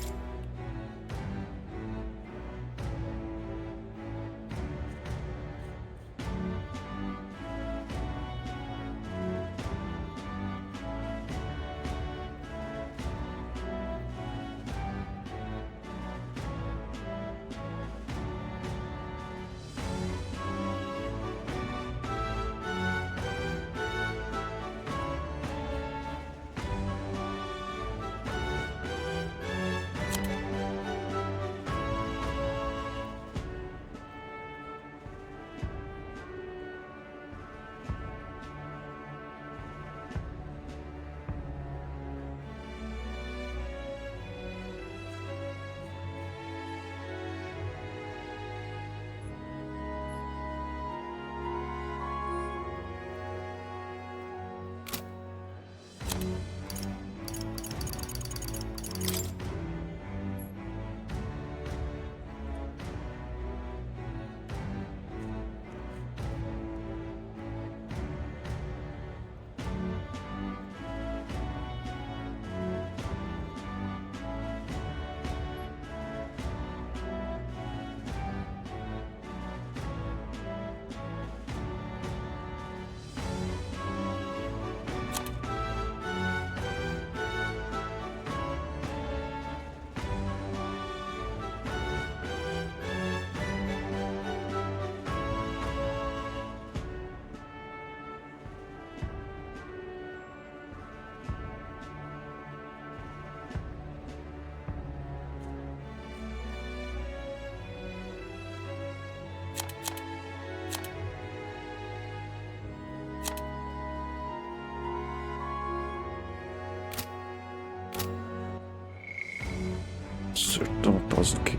casa aqui.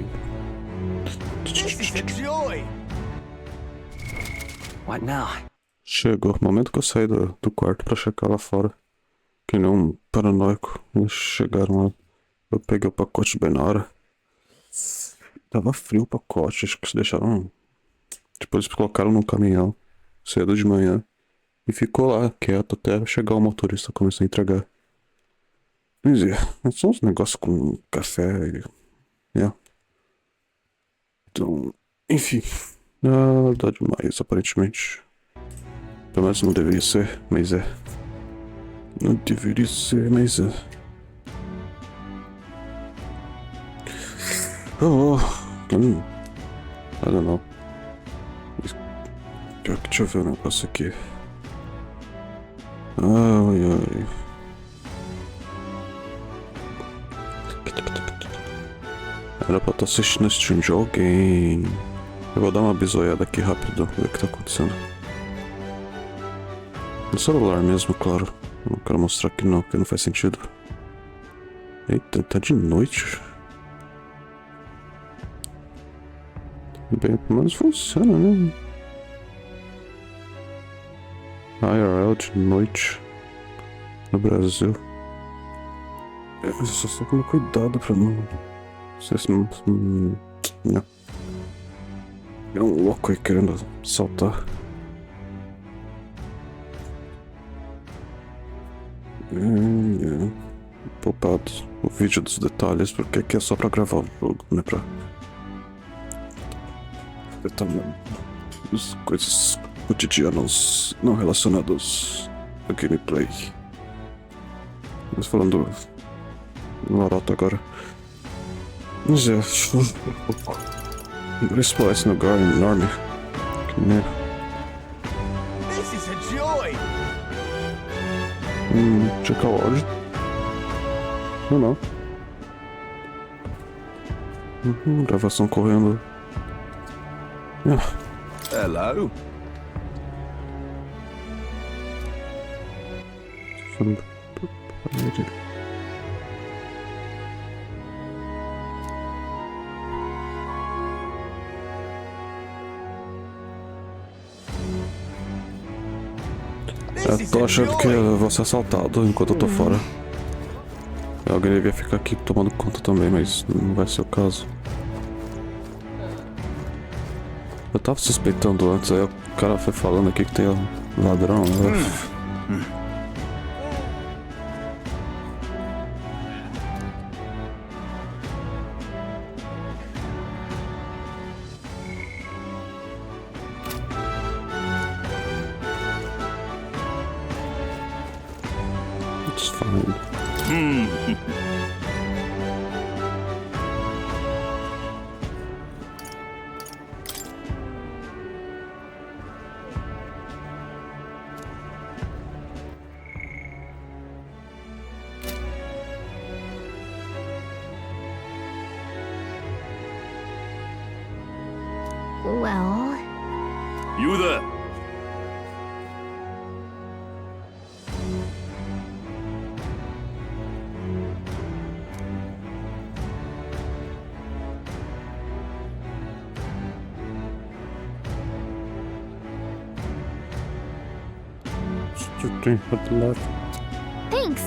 What now? Chegou o momento que eu saí do quarto pra checar lá fora. Que nem um paranoico. Eles chegaram lá. Eu peguei o pacote bem na hora. Tava frio o pacote, acho que eles deixaram. Tipo, eles colocaram num caminhão cedo de manhã. E ficou lá, quieto, até chegar o motorista começar a entregar. Mas são uns negócios com café e. Então, enfim. Nada demais, aparentemente. Pelo menos não deveria ser, mas é. Não deveria ser, mas é. I don't know. Deixa eu ver o negócio aqui. Ai. Era pra estar assistindo a stream de alguém. Eu vou dar uma bisoiada aqui rápido, ver o que tá acontecendo. No celular mesmo, claro. Eu não quero mostrar aqui não, porque não faz sentido. Eita, tá de noite. Bem, pelo menos funciona, né? IRL de noite no Brasil. Eu só estou tomando cuidado pra não sei se não. É um louco aí querendo saltar. Poupado o vídeo dos detalhes, porque aqui é só pra gravar o jogo, não é pra detalhar as coisas cotidianas não relacionadas a gameplay. Mas falando Naruto agora. Mas é. Vou explorar esse lugar enorme. Que merda. Checar o áudio. Não. Gravação correndo. Hello? Eu tô achando que eu vou ser assaltado enquanto eu tô fora. Alguém devia ficar aqui tomando conta também, mas não vai ser o caso. Eu tava suspeitando antes, aí o cara foi falando aqui que tem ladrão. It's fine. Well... You there? At the left. Thanks!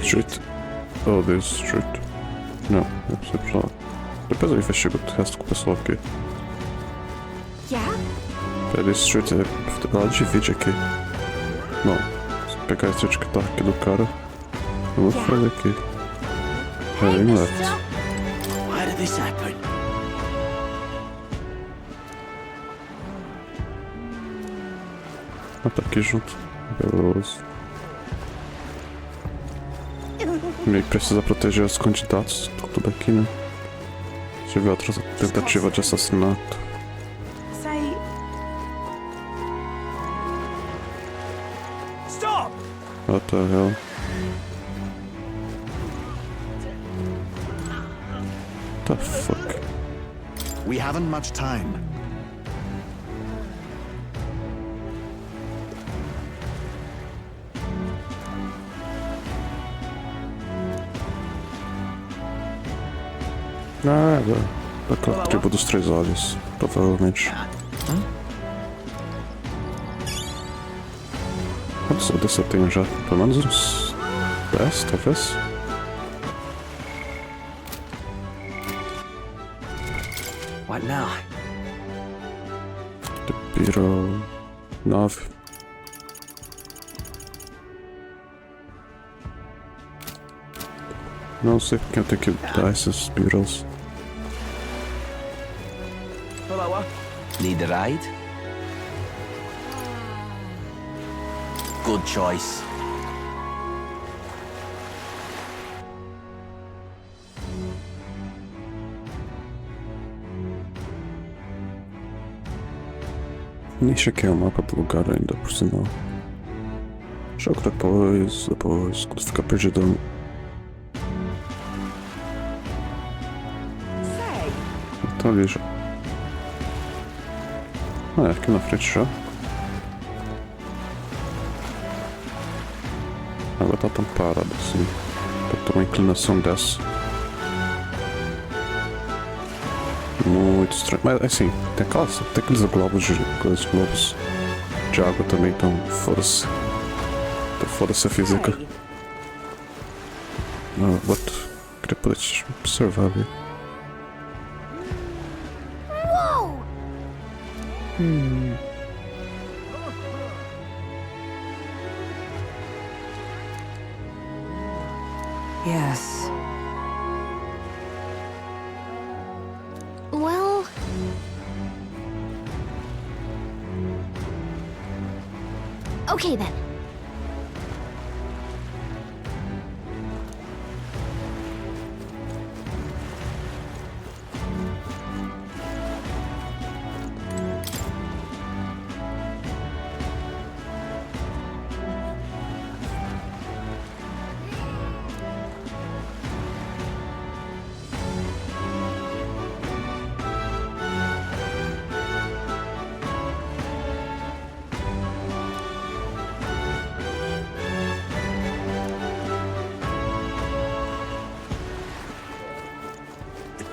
Street. Oh, this street. Não, é só. Depois eu investigo o resto com o pessoal aqui. Yeah? This street ela divide aqui. Não, se pegar a street que tá aqui do cara, eu vou fazer aqui. Heading left. Why did this happen? Ah, tá aqui junto. Beleza. Meio que precisa proteger os candidatos. Tudo aqui, né? Se tiver outra tentativa de assassinato. Say... Stop! What the hell? The fuck? We haven't much time. Ah, daquela tribo dos Três Olhos, provavelmente. Quantos desse eu tenho já? Pelo menos uns 10, talvez? What now? The Beetle 9. Não sei porque eu tenho que dar esses Beetles. Need a ride? Good choice. Nem chequei o mapa do lugar ainda, por sinal. Jogo depois, quando ficar perdido. Tá ali já. Ah, é aqui na frente já. Agora tá tão parado assim. Pra ter uma inclinação dessa. Muito estranho. Mas assim, tem aqueles globos de água também, então foda-se. Então foda-se a física. Queria poder te observar ali. Yes. Well... Okay then.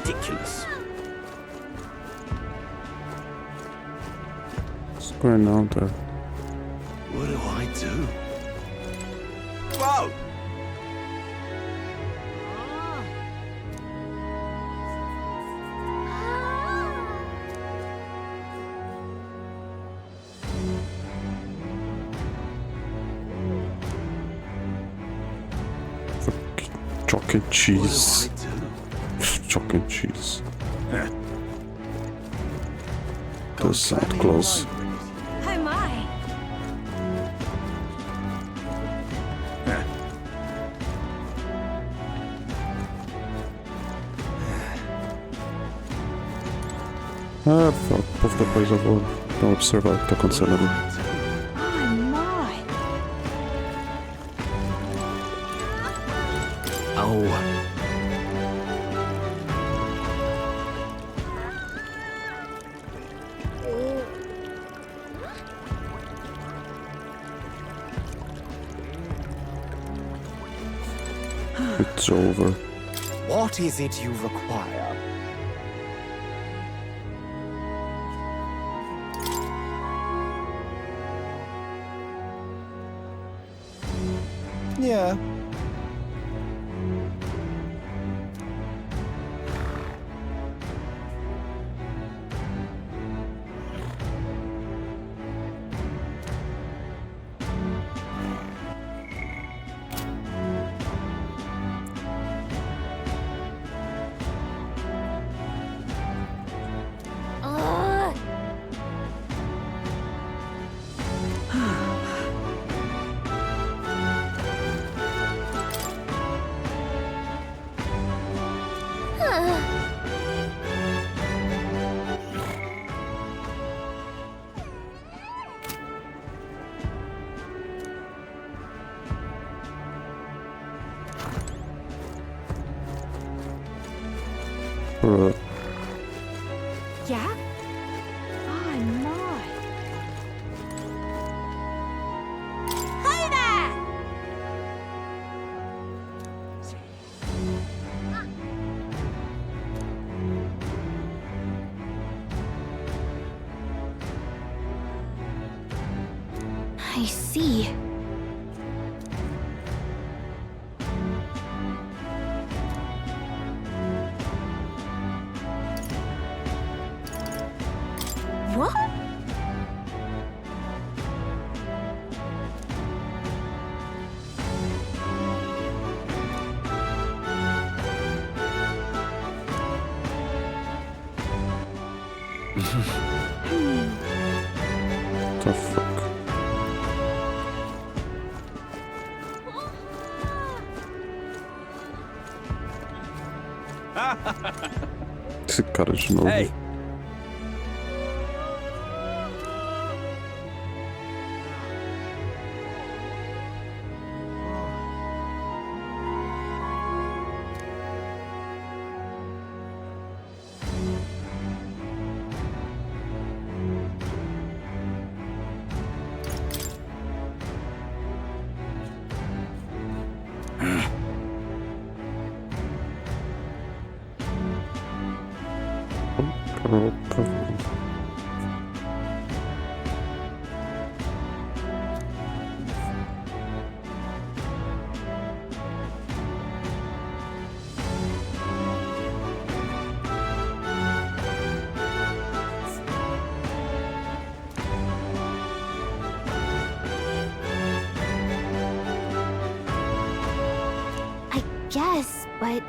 Ridiculous. What's going on there? What do I do? Whoa! Chalk and cheese. Chalk and cheese. Does sound close. Oh my. Ah, pouco depois eu vou dar uma observar o que tá acontecendo ali. Oh my. Oh. It's over. What is it you require? Yeah. Yeah? Oh my. Hey there! I see. What? The fuck? Esse cara de novo. Hey. I guess, but...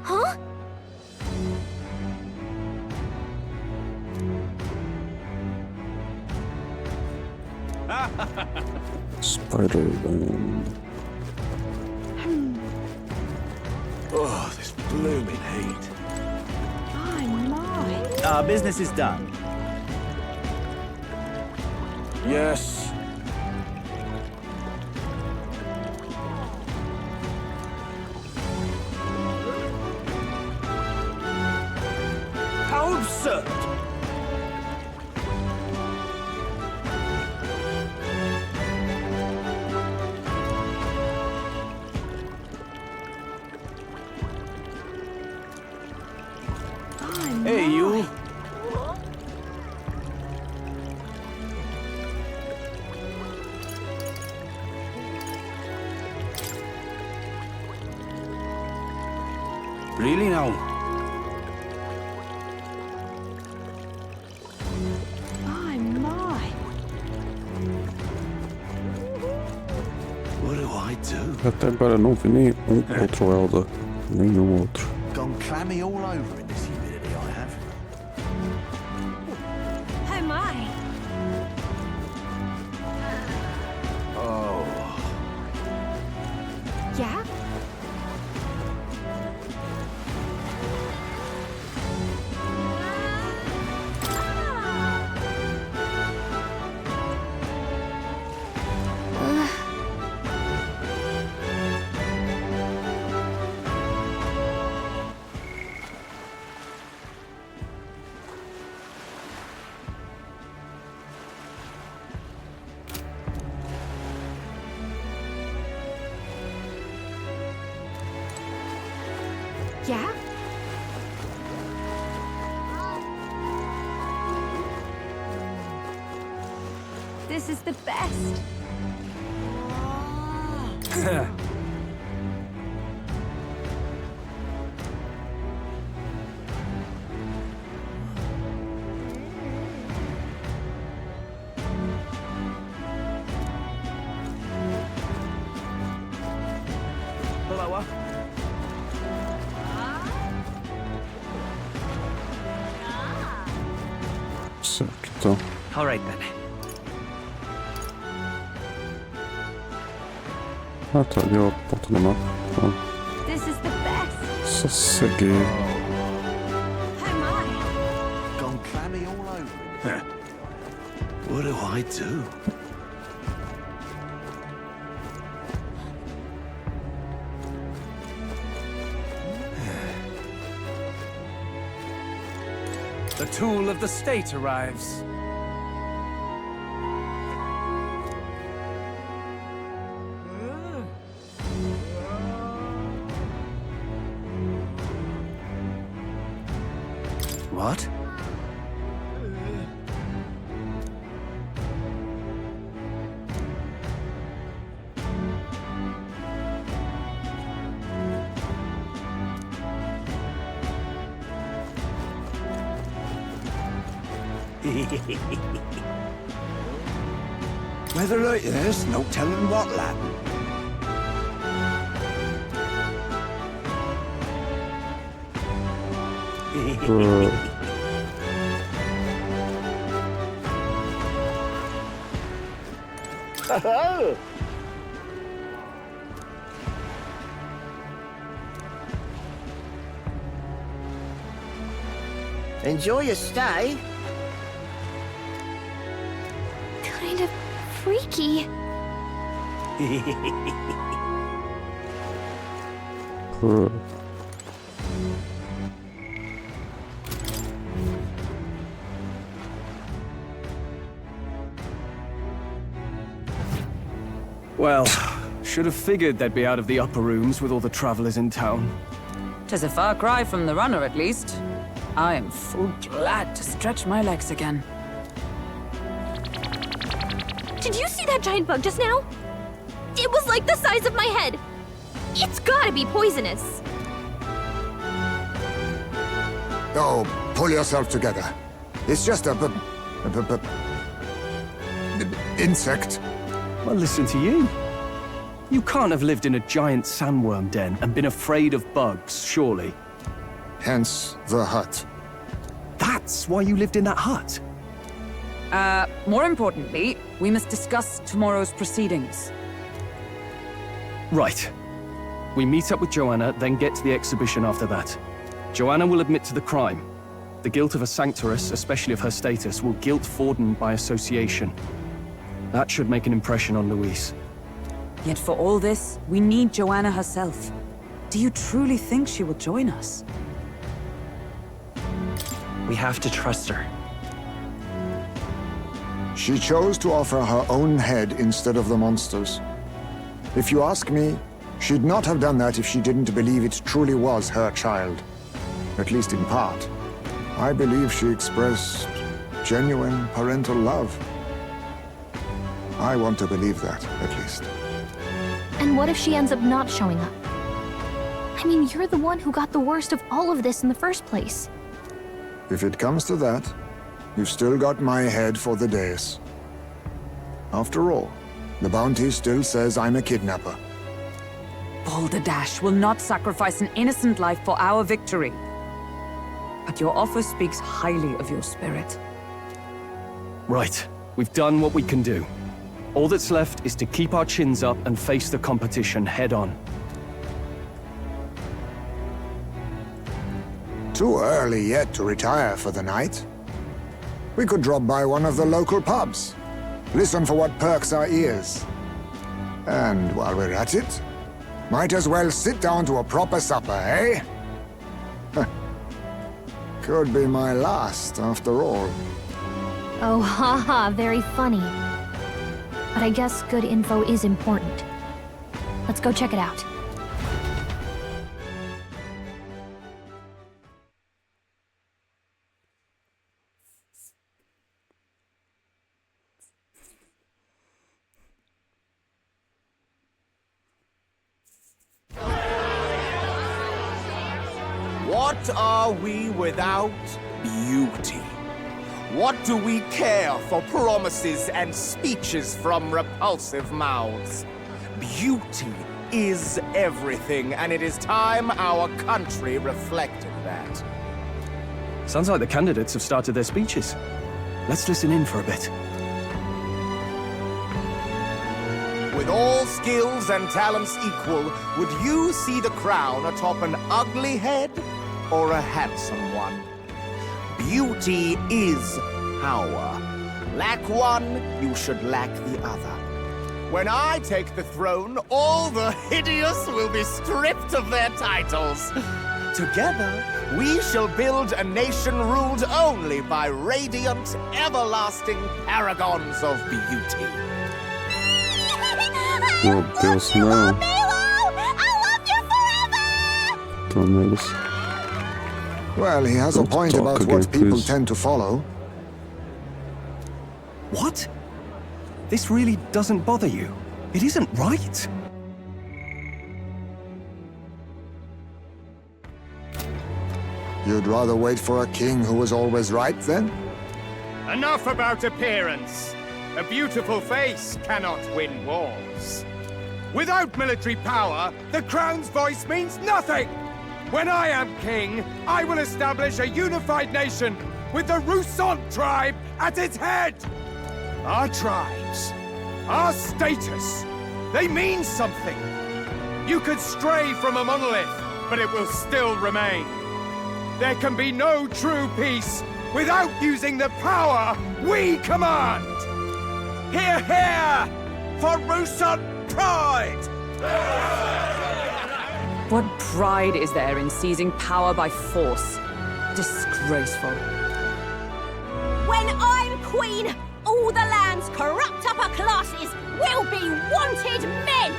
Huh? Spider-Man. Oh, this blooming heat. Our business is done. Yes. How absurd! Hey, you. Really now? What do I do? Até agora não vi nenhum outro Elder. Nenhum outro. Gone clammy all over in this humidity I have. Oh my. Oh. Yeah? Yeah? This is the best. Blower. Certo, então. All right then. Ah, tá ali ó, a porta do mapa. Então, This is the best. só seguir. Oh my. Gone clammy all over in What do I do? The tool of the state arrives. What? Weather like this, no telling what'll happen. Enjoy your stay. Kind of freaky. Well, should have figured they'd be out of the upper rooms with all the travelers in town. 'Tis a far cry from the runner, at least. I am full glad to stretch my legs again. Did you see that giant bug just now? It was like the size of my head. It's gotta be poisonous. Oh, pull yourself together. It's just a insect. Well, listen to you. You can't have lived in a giant sandworm den and been afraid of bugs, surely. Hence the hut. That's why you lived in that hut? More importantly, we must discuss tomorrow's proceedings. Right. We meet up with Joanna, then get to the exhibition after that. Joanna will admit to the crime. The guilt of a sanctoress, especially of her status, will guilt Forden by association. That should make an impression on Louise. Yet for all this, we need Joanna herself. Do you truly think she will join us? We have to trust her. She chose to offer her own head instead of the monster's. If you ask me, she'd not have done that if she didn't believe it truly was her child. At least in part. I believe she expressed genuine parental love. I want to believe that, at least. And what if she ends up not showing up? I mean, you're the one who got the worst of all of this in the first place. If it comes to that, you've still got my head for the dais. After all, the bounty still says I'm a kidnapper. Balderdash will not sacrifice an innocent life for our victory. But your offer speaks highly of your spirit. Right. We've done what we can do. All that's left is to keep our chins up and face the competition head on. Too early yet to retire for the night. We could drop by one of the local pubs. Listen for what perks our ears. And while we're at it, might as well sit down to a proper supper, eh? Could be my last, after all. Oh, haha, very funny. But I guess good info is important. Let's go check it out. What are we without beauty? What do we care for promises and speeches from repulsive mouths? Beauty is everything, and it is time our country reflected that. Sounds like the candidates have started their speeches. Let's listen in for a bit. With all skills and talents equal, would you see the crown atop an ugly head or a handsome one? Beauty is power. Lack one, you should lack the other. When I take the throne, all the hideous will be stripped of their titles. Together, we shall build a nation ruled only by radiant, everlasting paragons of beauty. Meu Deus, não. Torneios. Well, he has a point talk about again, what people please. tend to follow. What? This really doesn't bother you? It isn't right. You'd rather wait for a king who was always right, then? Enough about appearance. A beautiful face cannot win wars. Without military power, the crown's voice means nothing! When I am king, I will establish a unified nation with the Rousant tribe at its head! Our tribes, our status, they mean something. You could stray from a monolith, but it will still remain. There can be no true peace without using the power we command! Hear, hear! For Rousant pride! What pride is there in seizing power by force? Disgraceful. When I'm queen, all the land's corrupt upper classes will be wanted men!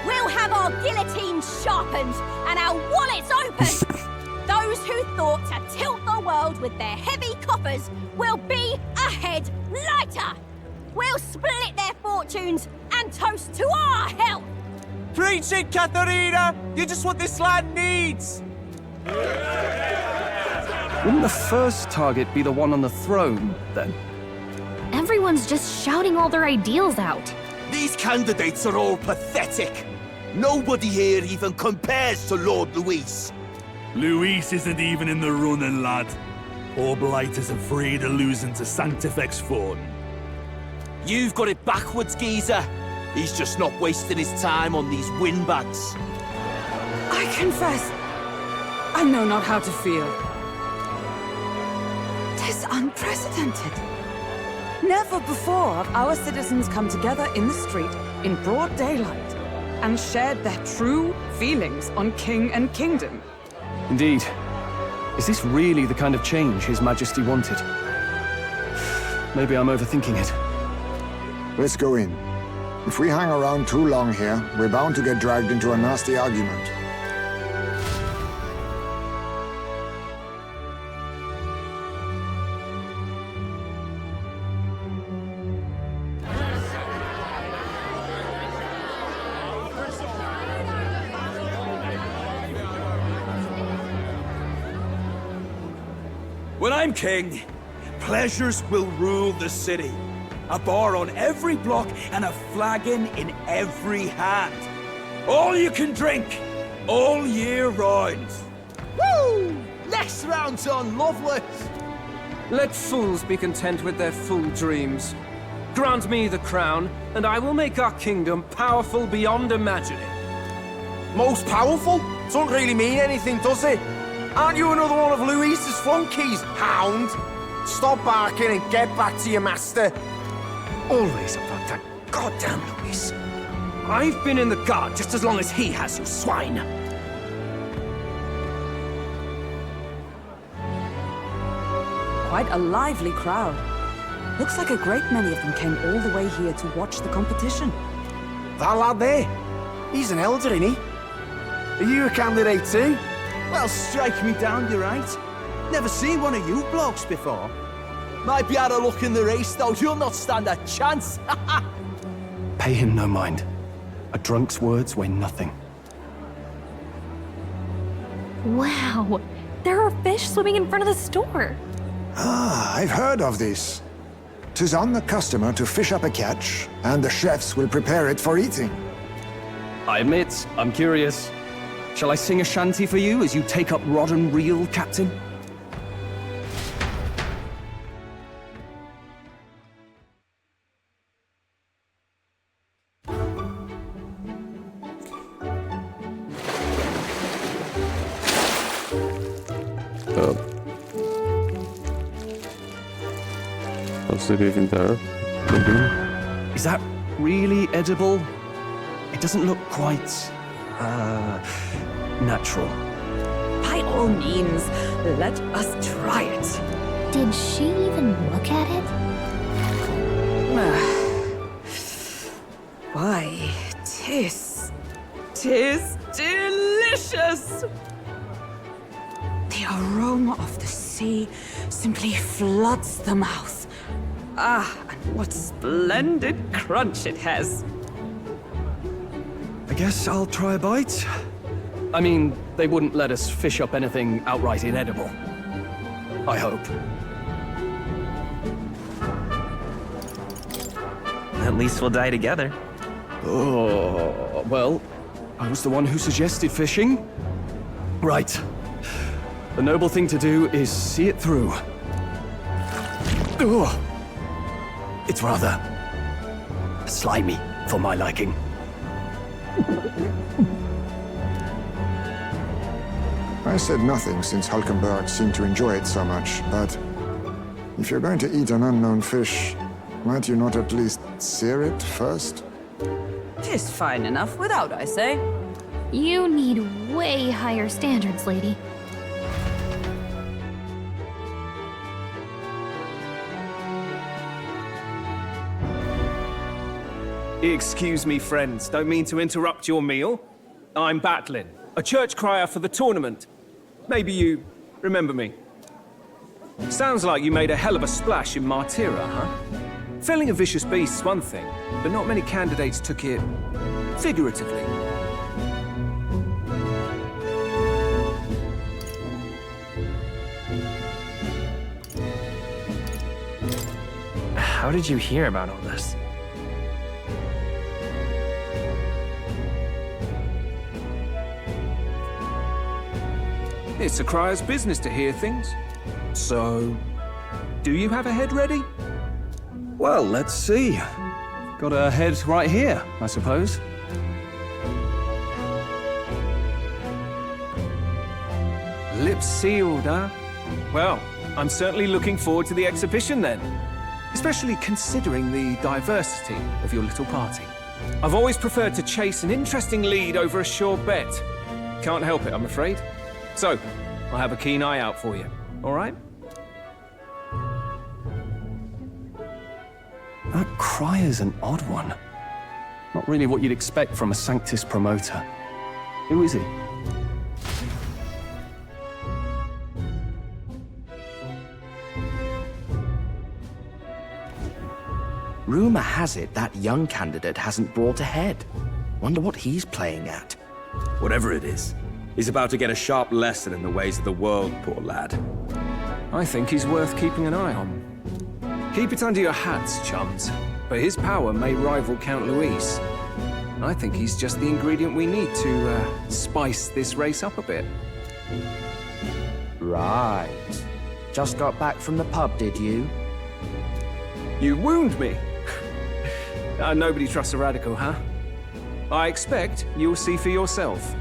We'll have our guillotines sharpened and our wallets opened! Those who thought to tilt the world with their heavy coffers will be a head lighter! We'll split their fortunes and toast to our health! Preach it, Katharina! You're just what this land needs! Wouldn't the first target be the one on the throne, then? Everyone's just shouting all their ideals out. These candidates are all pathetic. Nobody here even compares to Lord Luis. Luis isn't even in the running, lad. Poor Blight is afraid of losing to Sanctifex Fawn. You've got it backwards, geezer. He's just not wasting his time on these windbags. I confess, I know not how to feel. 'Tis unprecedented. Never before have our citizens come together in the street in broad daylight and shared their true feelings on king and kingdom. Indeed. Is this really the kind of change His Majesty wanted? Maybe I'm overthinking it. Let's go in. If we hang around too long here, we're bound to get dragged into a nasty argument. When I'm king, pleasures will rule the city. A bar on every block and a flagon in every hand. All you can drink, all year round. Woo! Next round's on, lovely! Let fools be content with their fool dreams. Grant me the crown, and I will make our kingdom powerful beyond imagining. Most powerful? Doesn't really mean anything, does it? Aren't you another one of Luis's flunkies, hound? Stop barking and get back to your master. Always about that goddamn Luis. I've been in the guard just as long as he has, you swine. Quite a lively crowd. Looks like a great many of them came all the way here to watch the competition. That lad there, he's an elder, isn't he? Are you a candidate too? Well, strike me down, you're right. Never seen one of you blokes before. Might be out of luck in the race, though. You'll not stand a chance. Pay him no mind. A drunk's words weigh nothing. Wow, there are fish swimming in front of the store. Ah, I've heard of this. 'Tis on the customer to fish up a catch, and the chefs will prepare it for eating. I admit, I'm curious. Shall I sing a shanty for you as you take up rod and reel, Captain? How's it even there? Is that really edible? It doesn't look quite... natural. by all means, let us try it. Did she even look at it? Why, tis delicious! The aroma of the sea simply floods the mouth. Ah, and what splendid crunch it has. I guess I'll try a bite. I mean, they wouldn't let us fish up anything outright inedible. I hope. At least we'll die together. Oh, well, I was the one who suggested fishing. Right. The noble thing to do is see it through. Oh, it's rather slimy for my liking. I said nothing since Hulkenberg seemed to enjoy it so much, but if you're going to eat an unknown fish, might you not at least sear it first? 'Tis fine enough without, I say. You need way higher standards, lady. Excuse me, friends. Don't mean to interrupt your meal. I'm Batlin, a church crier for the tournament. Maybe you remember me. Sounds like you made a hell of a splash in Martira, huh? Felling a vicious beast's one thing, but not many candidates took it figuratively. How did you hear about all this? It's a crier's business to hear things. So, do you have a head ready? Well, let's see. Got a head right here, I suppose. Lips sealed, huh? Well, I'm certainly looking forward to the exhibition then. Especially considering the diversity of your little party. I've always preferred to chase an interesting lead over a sure bet. Can't help it, I'm afraid. So, I'll have a keen eye out for you, all right? That crier's an odd one. Not really what you'd expect from a Sanctus promoter. Who is he? Rumor has it that young candidate hasn't brought a head. Wonder what he's playing at. Whatever it is, he's about to get a sharp lesson in the ways of the world, poor lad. I think he's worth keeping an eye on. Keep it under your hats, chums, but his power may rival Count Luis. I think he's just the ingredient we need to spice this race up a bit. Right. Just got back from the pub, did you? You wound me. Nobody trusts a radical, huh? I expect you'll see for yourself.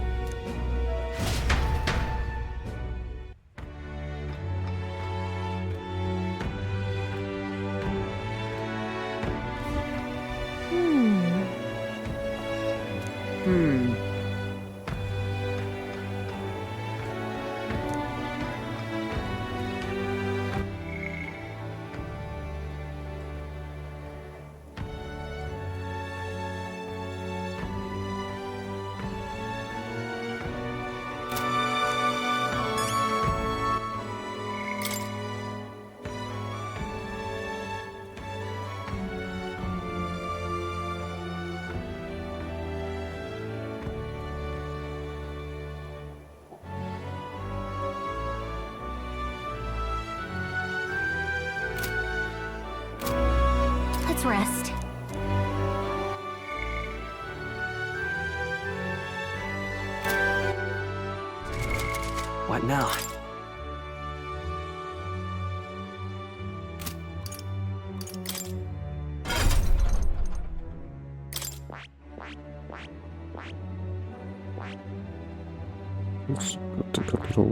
Let's rest. What now? Oops, got the capital.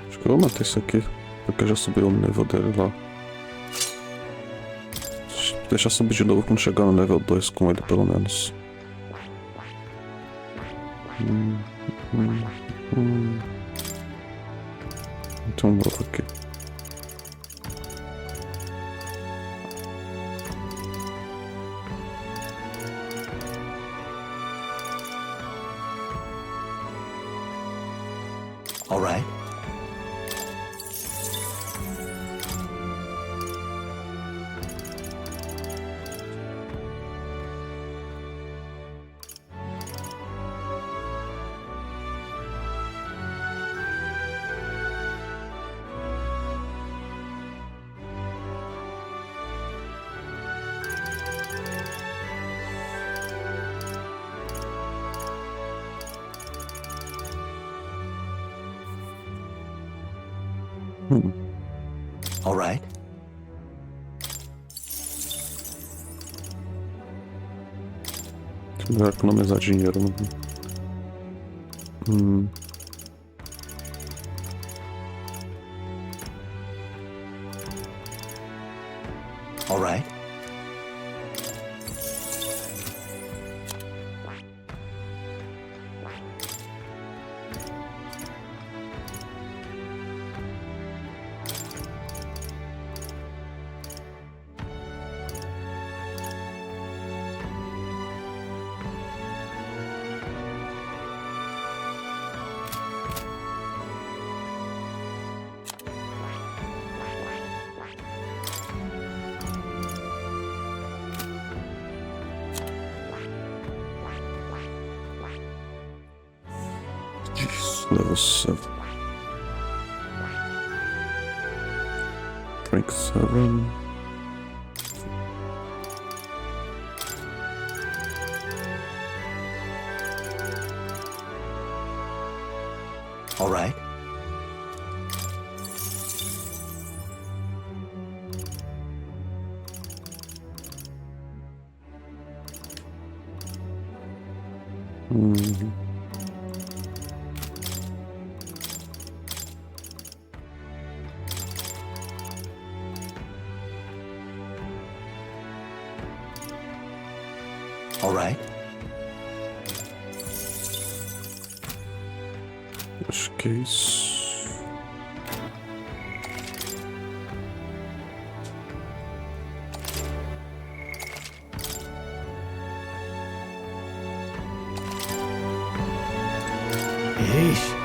Acho que eu vou matar isso aqui, porque já subiu o nível dele lá. Deixa subir de novo quando chegar no nível 2 com ele, pelo menos. Então volta aqui. All right. All right. Melhor economizar dinheiro, né? All right. Level 7. Rank 7. All right. All right. Acho que é isso. Yeesh.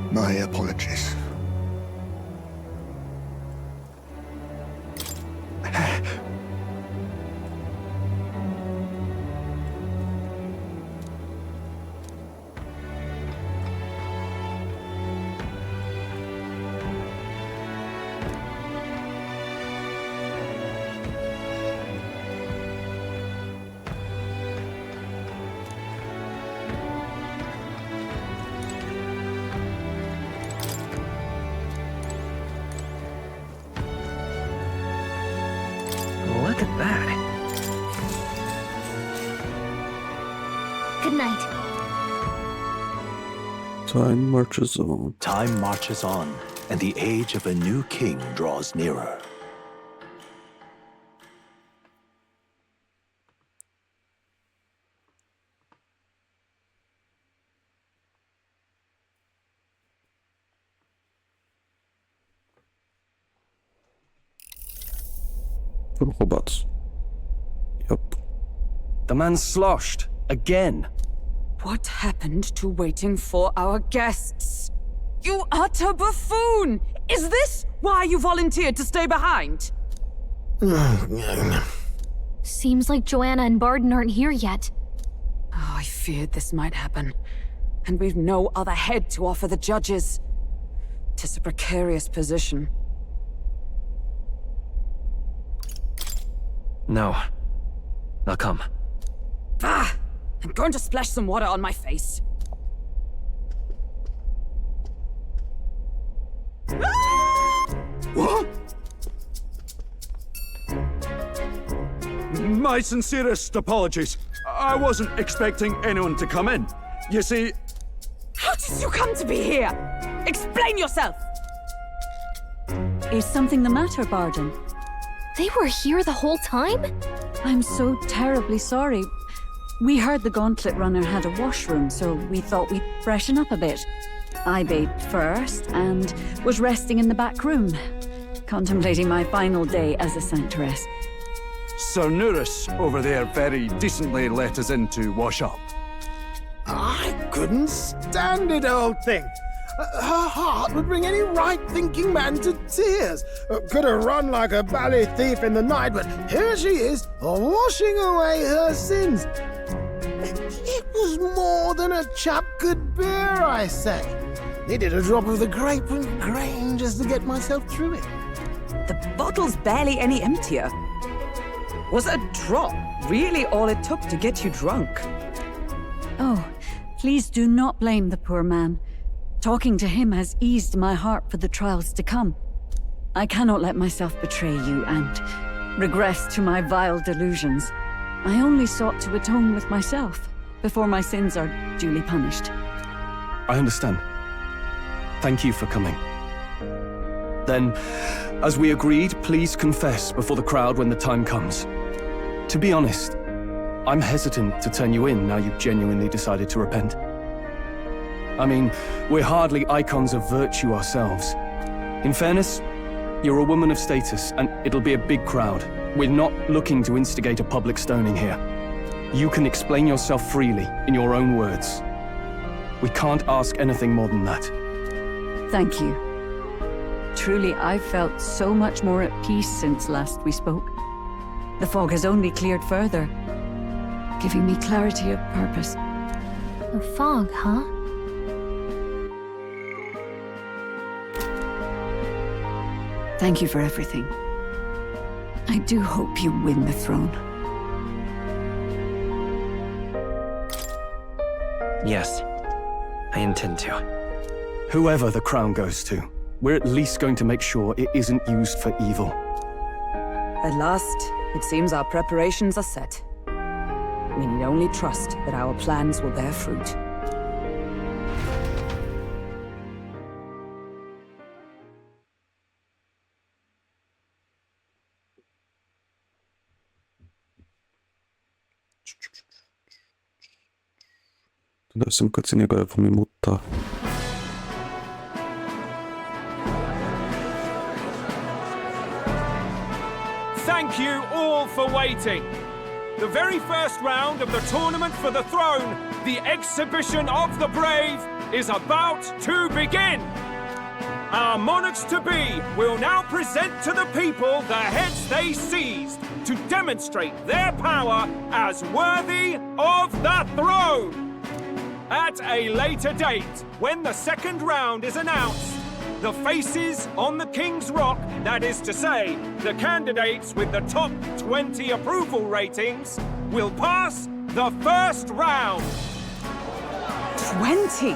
My apologies. Look at that. Good night. Time marches on. Time marches on, and the age of a new king draws nearer. Foram roubados. Yup. The man's sloshed. Again. What happened to waiting for our guests? You utter buffoon! Is this why you volunteered to stay behind? Seems like Joanna and Barden aren't here yet. Oh, I feared this might happen. And we've no other head to offer the judges. 'Tis a precarious position. No. I'll come. Ah! I'm going to splash some water on my face. What? My sincerest apologies. I wasn't expecting anyone to come in. You see... How did you come to be here? Explain yourself! Is something the matter, Barden? They were here the whole time? I'm so terribly sorry. We heard the Gauntlet Runner had a washroom, so we thought we'd freshen up a bit. I bathed first and was resting in the back room, contemplating my final day as a Sanctress. Sir Nuris over there very decently let us in to wash up. I couldn't stand it, old thing. Her heart would bring any right-thinking man to tears. Could have run like a bally thief in the night, but here she is, washing away her sins. It was more than a chap could bear, I say. Needed a drop of the grape and grain just to get myself through it. The bottle's barely any emptier. Was a drop really all it took to get you drunk? Oh, please do not blame the poor man. Talking to him has eased my heart for the trials to come. I cannot let myself betray you and regress to my vile delusions. I only sought to atone with myself before my sins are duly punished. I understand. Thank you for coming. Then, as we agreed, please confess before the crowd when the time comes. To be honest, I'm hesitant to turn you in now you've genuinely decided to repent. I mean, we're hardly icons of virtue ourselves. In fairness, you're a woman of status, and it'll be a big crowd. We're not looking to instigate a public stoning here. You can explain yourself freely, in your own words. We can't ask anything more than that. Thank you. Truly, I've felt so much more at peace since last we spoke. The fog has only cleared further, giving me clarity of purpose. The fog, huh? Thank you for everything. I do hope you win the throne. Yes, I intend to. Whoever the crown goes to, we're at least going to make sure it isn't used for evil. At last, it seems our preparations are set. We need only trust that our plans will bear fruit. Adesso un cazzino che fammi muta. Thank you all for waiting. The very first round of the tournament for the throne, the exhibition of the brave, is about to begin. Our monarchs-to-be will now present to the people the heads they seized to demonstrate their power as worthy of the throne. At a later date, when the second round is announced, the faces on the King's Rock, that is to say, the candidates with the top 20 approval ratings, will pass the first round. 20?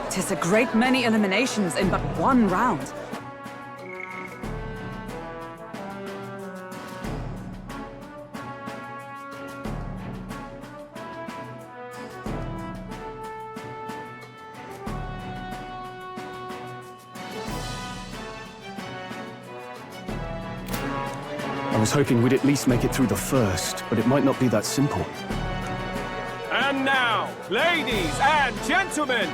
'Tis a great many eliminations in but one round. I was hoping we'd at least make it through the first, but it might not be that simple. And now, ladies and gentlemen,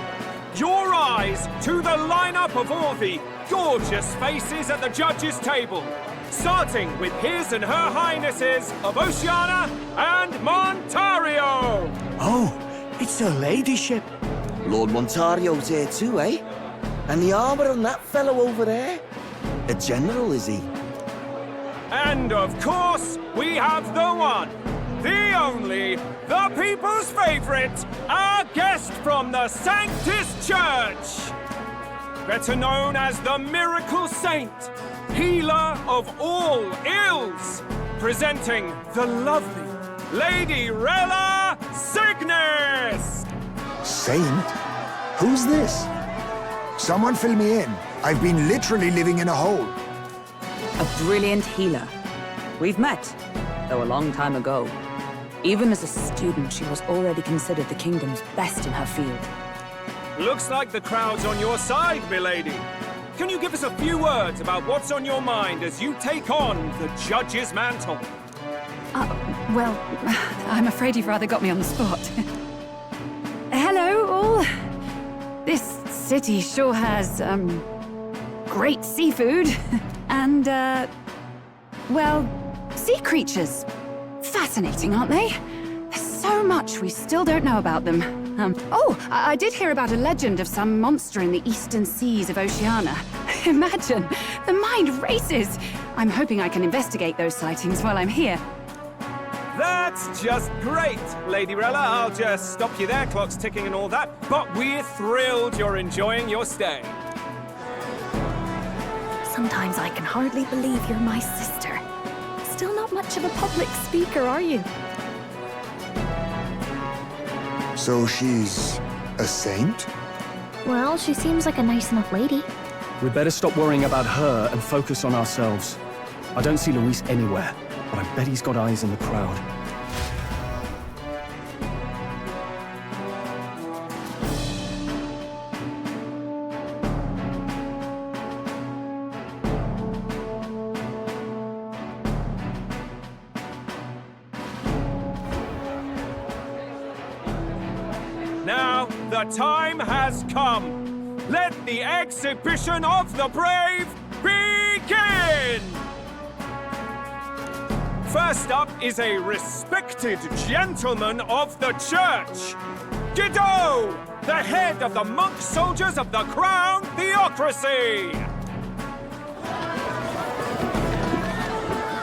your eyes to the lineup of all the gorgeous faces at the judges' table, starting with his and her highnesses of Oceania and Montario. Oh, it's her ladyship. Lord Montario's here too, eh? And the armor on that fellow over there? A general, is he? And of course, we have the one, the only, the people's favorite, our guest from the Sanctus Church. Better known as the Miracle Saint, healer of all ills, Presenting the lovely Lady Rella Cygnus! Saint? Who's this? Someone fill me in. I've been literally living in a hole. A brilliant healer. We've met, though a long time ago. Even as a student, she was already considered the kingdom's best in her field. Looks like the crowd's on your side, milady. Can you give us a few words about what's on your mind as you take on the judge's mantle? Well, I'm afraid you've rather got me on the spot. Hello, all. This city sure has, great seafood. And, well, sea creatures. Fascinating, aren't they? There's so much we still don't know about them. I did hear about a legend of some monster in the eastern seas of Oceania. Imagine, the mind races. I'm hoping I can investigate those sightings while I'm here. That's just great, Lady Rella. I'll just stop you there, clock's ticking and all that. But we're thrilled you're enjoying your stay. Sometimes I can hardly believe you're my sister. Still not much of a public speaker, are you? So she's a saint? Well, she seems like a nice enough lady. We'd better stop worrying about her and focus on ourselves. I don't see Luis anywhere, but I bet he's got eyes in the crowd. Now, the time has come. Let the exhibition of the brave begin! First up is a respected gentleman of the church. Guido, the head of the monk soldiers of the Crown Theocracy!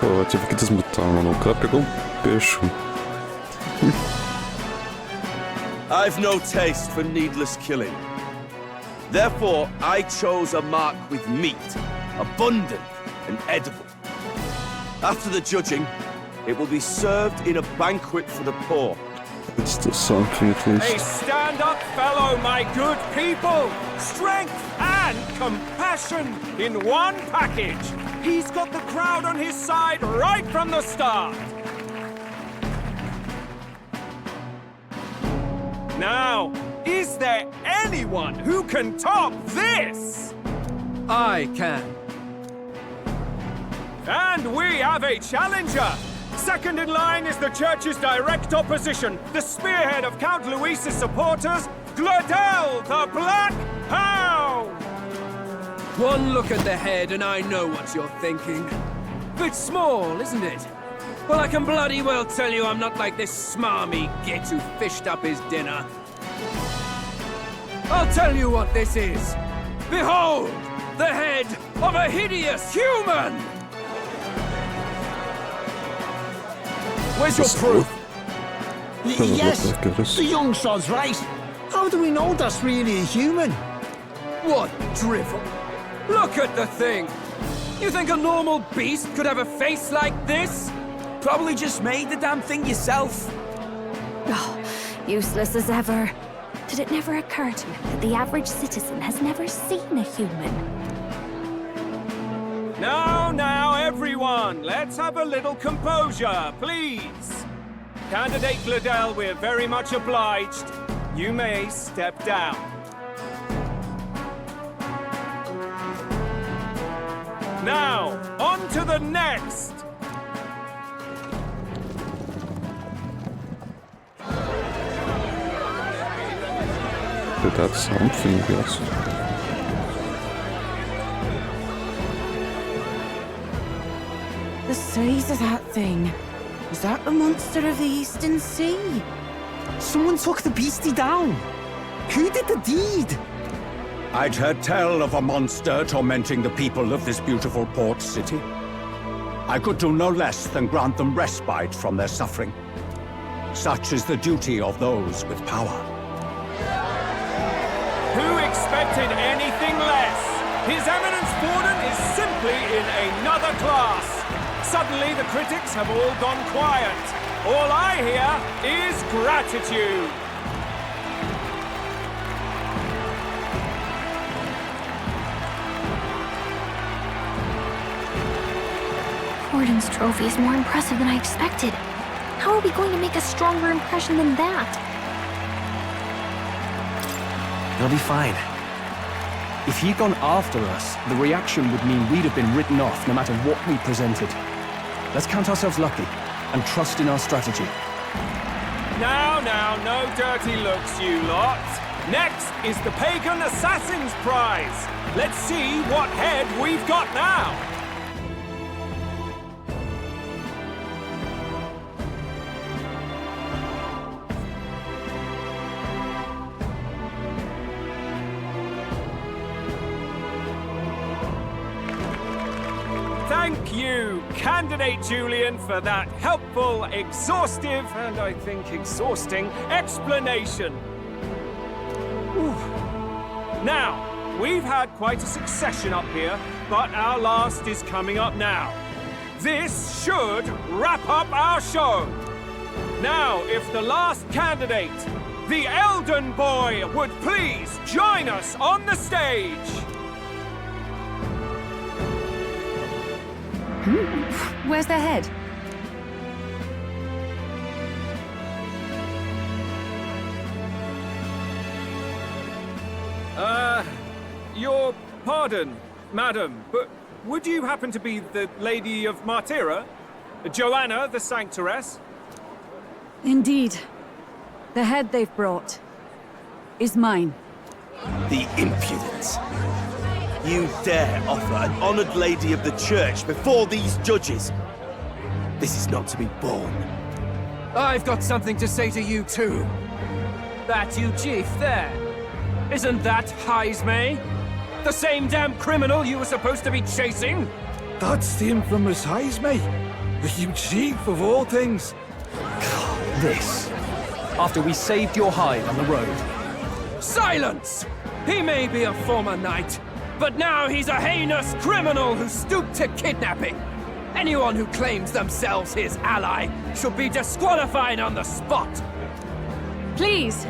Pô, eu tive que desmutar, mano. O cara pegou um peixe. I've no taste for needless killing. Therefore, I chose a mark with meat, abundant and edible. After the judging, it will be served in a banquet for the poor. It's still something at A least. stand-up fellow, my good people! Strength and compassion in one package! He's got the crowd on his side right from the start! Now, is there anyone who can top this? I can. And we have a challenger! Second in line is the church's direct opposition, the spearhead of Count Luis's supporters, Glodel the Black Hound! One look at the head and I know what you're thinking. Bit small, isn't it? Well, I can bloody well tell you I'm not like this smarmy git who fished up his dinner. I'll tell you what this is. Behold, the head of a hideous human! Where's your proof? Yes, the young sod's right. How do we know that's really a human? What drivel? Look at the thing! You think a normal beast could have a face like this? Probably just made the damn thing yourself. Oh, useless as ever. Did it never occur to you that the average citizen has never seen a human? Now, everyone, let's have a little composure, please. Candidate Glodel, we're very much obliged. You may step down. Now, on to the next! But that's something, yes. The size of that thing. Is that the monster of the Eastern Sea? Someone took the beastie down. Who did the deed? I'd heard tell of a monster tormenting the people of this beautiful port city. I could do no less than grant them respite from their suffering. Such is the duty of those with power. Who expected anything less? His Eminence Borden is simply in another class. Suddenly, the critics have all gone quiet. All I hear is gratitude. Gordon's trophy is more impressive than I expected. How are we going to make a stronger impression than that? You'll be fine. If he'd gone after us, the reaction would mean we'd have been written off no matter what we presented. Let's count ourselves lucky and trust in our strategy. Now, no dirty looks, you lot. Next is the Pagan Assassin's Prize. Let's see what head we've got now. Thank you, Candidate Julian, for that helpful, exhaustive, and I think exhausting explanation. Whew. Now, we've had quite a succession up here, but our last is coming up now. This should wrap up our show. Now, if the last candidate, the Elden Boy, would please join us on the stage. Where's their head? Your pardon, madam, but would you happen to be the Lady of Martira? Joanna the Sanctoress? Indeed. The head they've brought is mine. The impudence. You dare offer an honored lady of the church before these judges? This is not to be borne. I've got something to say to you too. That you chief there. Isn't that Heismay? The same damn criminal you were supposed to be chasing? That's the infamous Heismay. You chief of all things. This. After we saved your hide on the road. Silence! He may be a former knight, but now he's a heinous criminal who stooped to kidnapping. Anyone who claims themselves his ally should be disqualified on the spot. Please,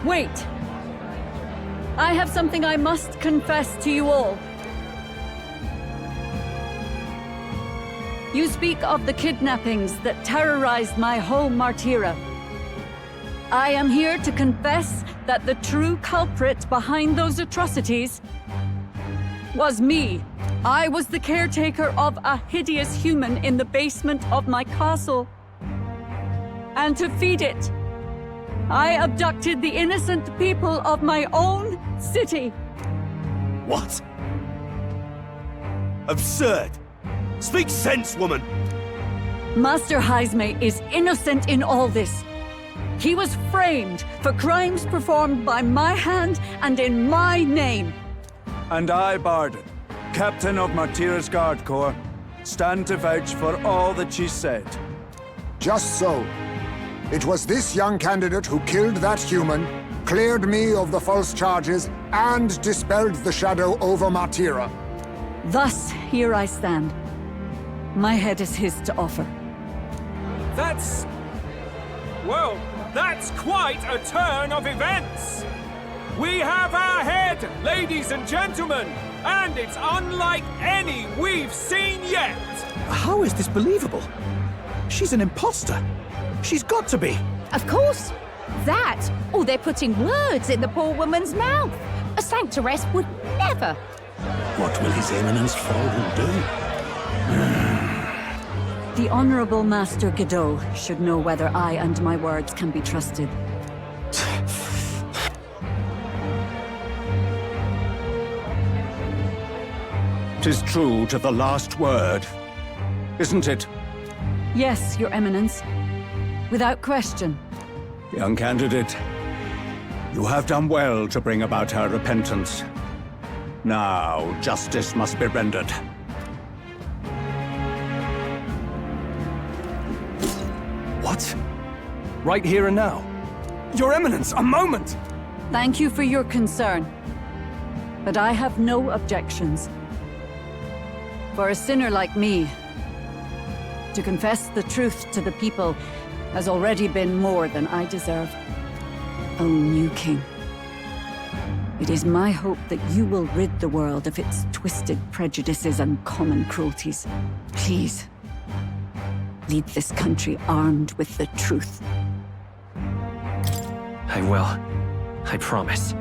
wait. I have something I must confess to you all. You speak of the kidnappings that terrorized my home, Martira. I am here to confess that the true culprit behind those atrocities was me. I was the caretaker of a hideous human in the basement of my castle. And to feed it, I abducted the innocent people of my own city. What? Absurd! Speak sense, woman! Master Heismay is innocent in all this. He was framed for crimes performed by my hand and in my name. And I, Bardon, Captain of Martira's Guard Corps, stand to vouch for all that she said. Just so. It was this young candidate who killed that human, cleared me of the false charges, and dispelled the shadow over Martira. Thus, here I stand. My head is his to offer. That's... well, that's quite a turn of events. We have our head, ladies and gentlemen, and it's unlike any we've seen yet. How is this believable? She's an imposter. She's got to be. Of course. That, or they're putting words in the poor woman's mouth. A sanctoress would never. What will His Eminence Falden do? The Honorable Master Godot should know whether I and my words can be trusted. 'Tis true to the last word, isn't it? Yes, Your Eminence. Without question. Young candidate, you have done well to bring about her repentance. Now, justice must be rendered. What? Right here and now? Your Eminence, a moment! Thank you for your concern. But I have no objections. For a sinner like me, To confess the truth to the people has already been more than I deserve. O new king, it is my hope that you will rid the world of its twisted prejudices and common cruelties. Please, lead this country armed with the truth. I will. I promise.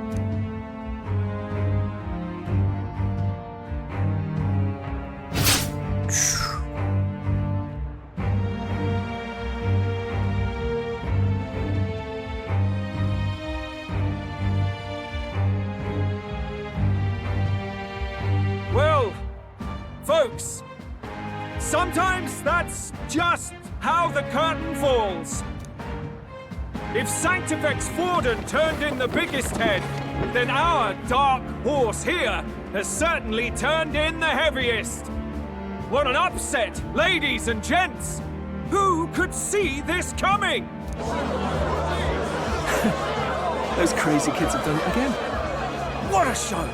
Well, folks, sometimes that's just how the curtain falls. If Sanctifex Forden turned in the biggest head, then our dark horse here has certainly turned in the heaviest. What an upset, ladies and gents! Who could see this coming? Those crazy kids have done it again. What a show!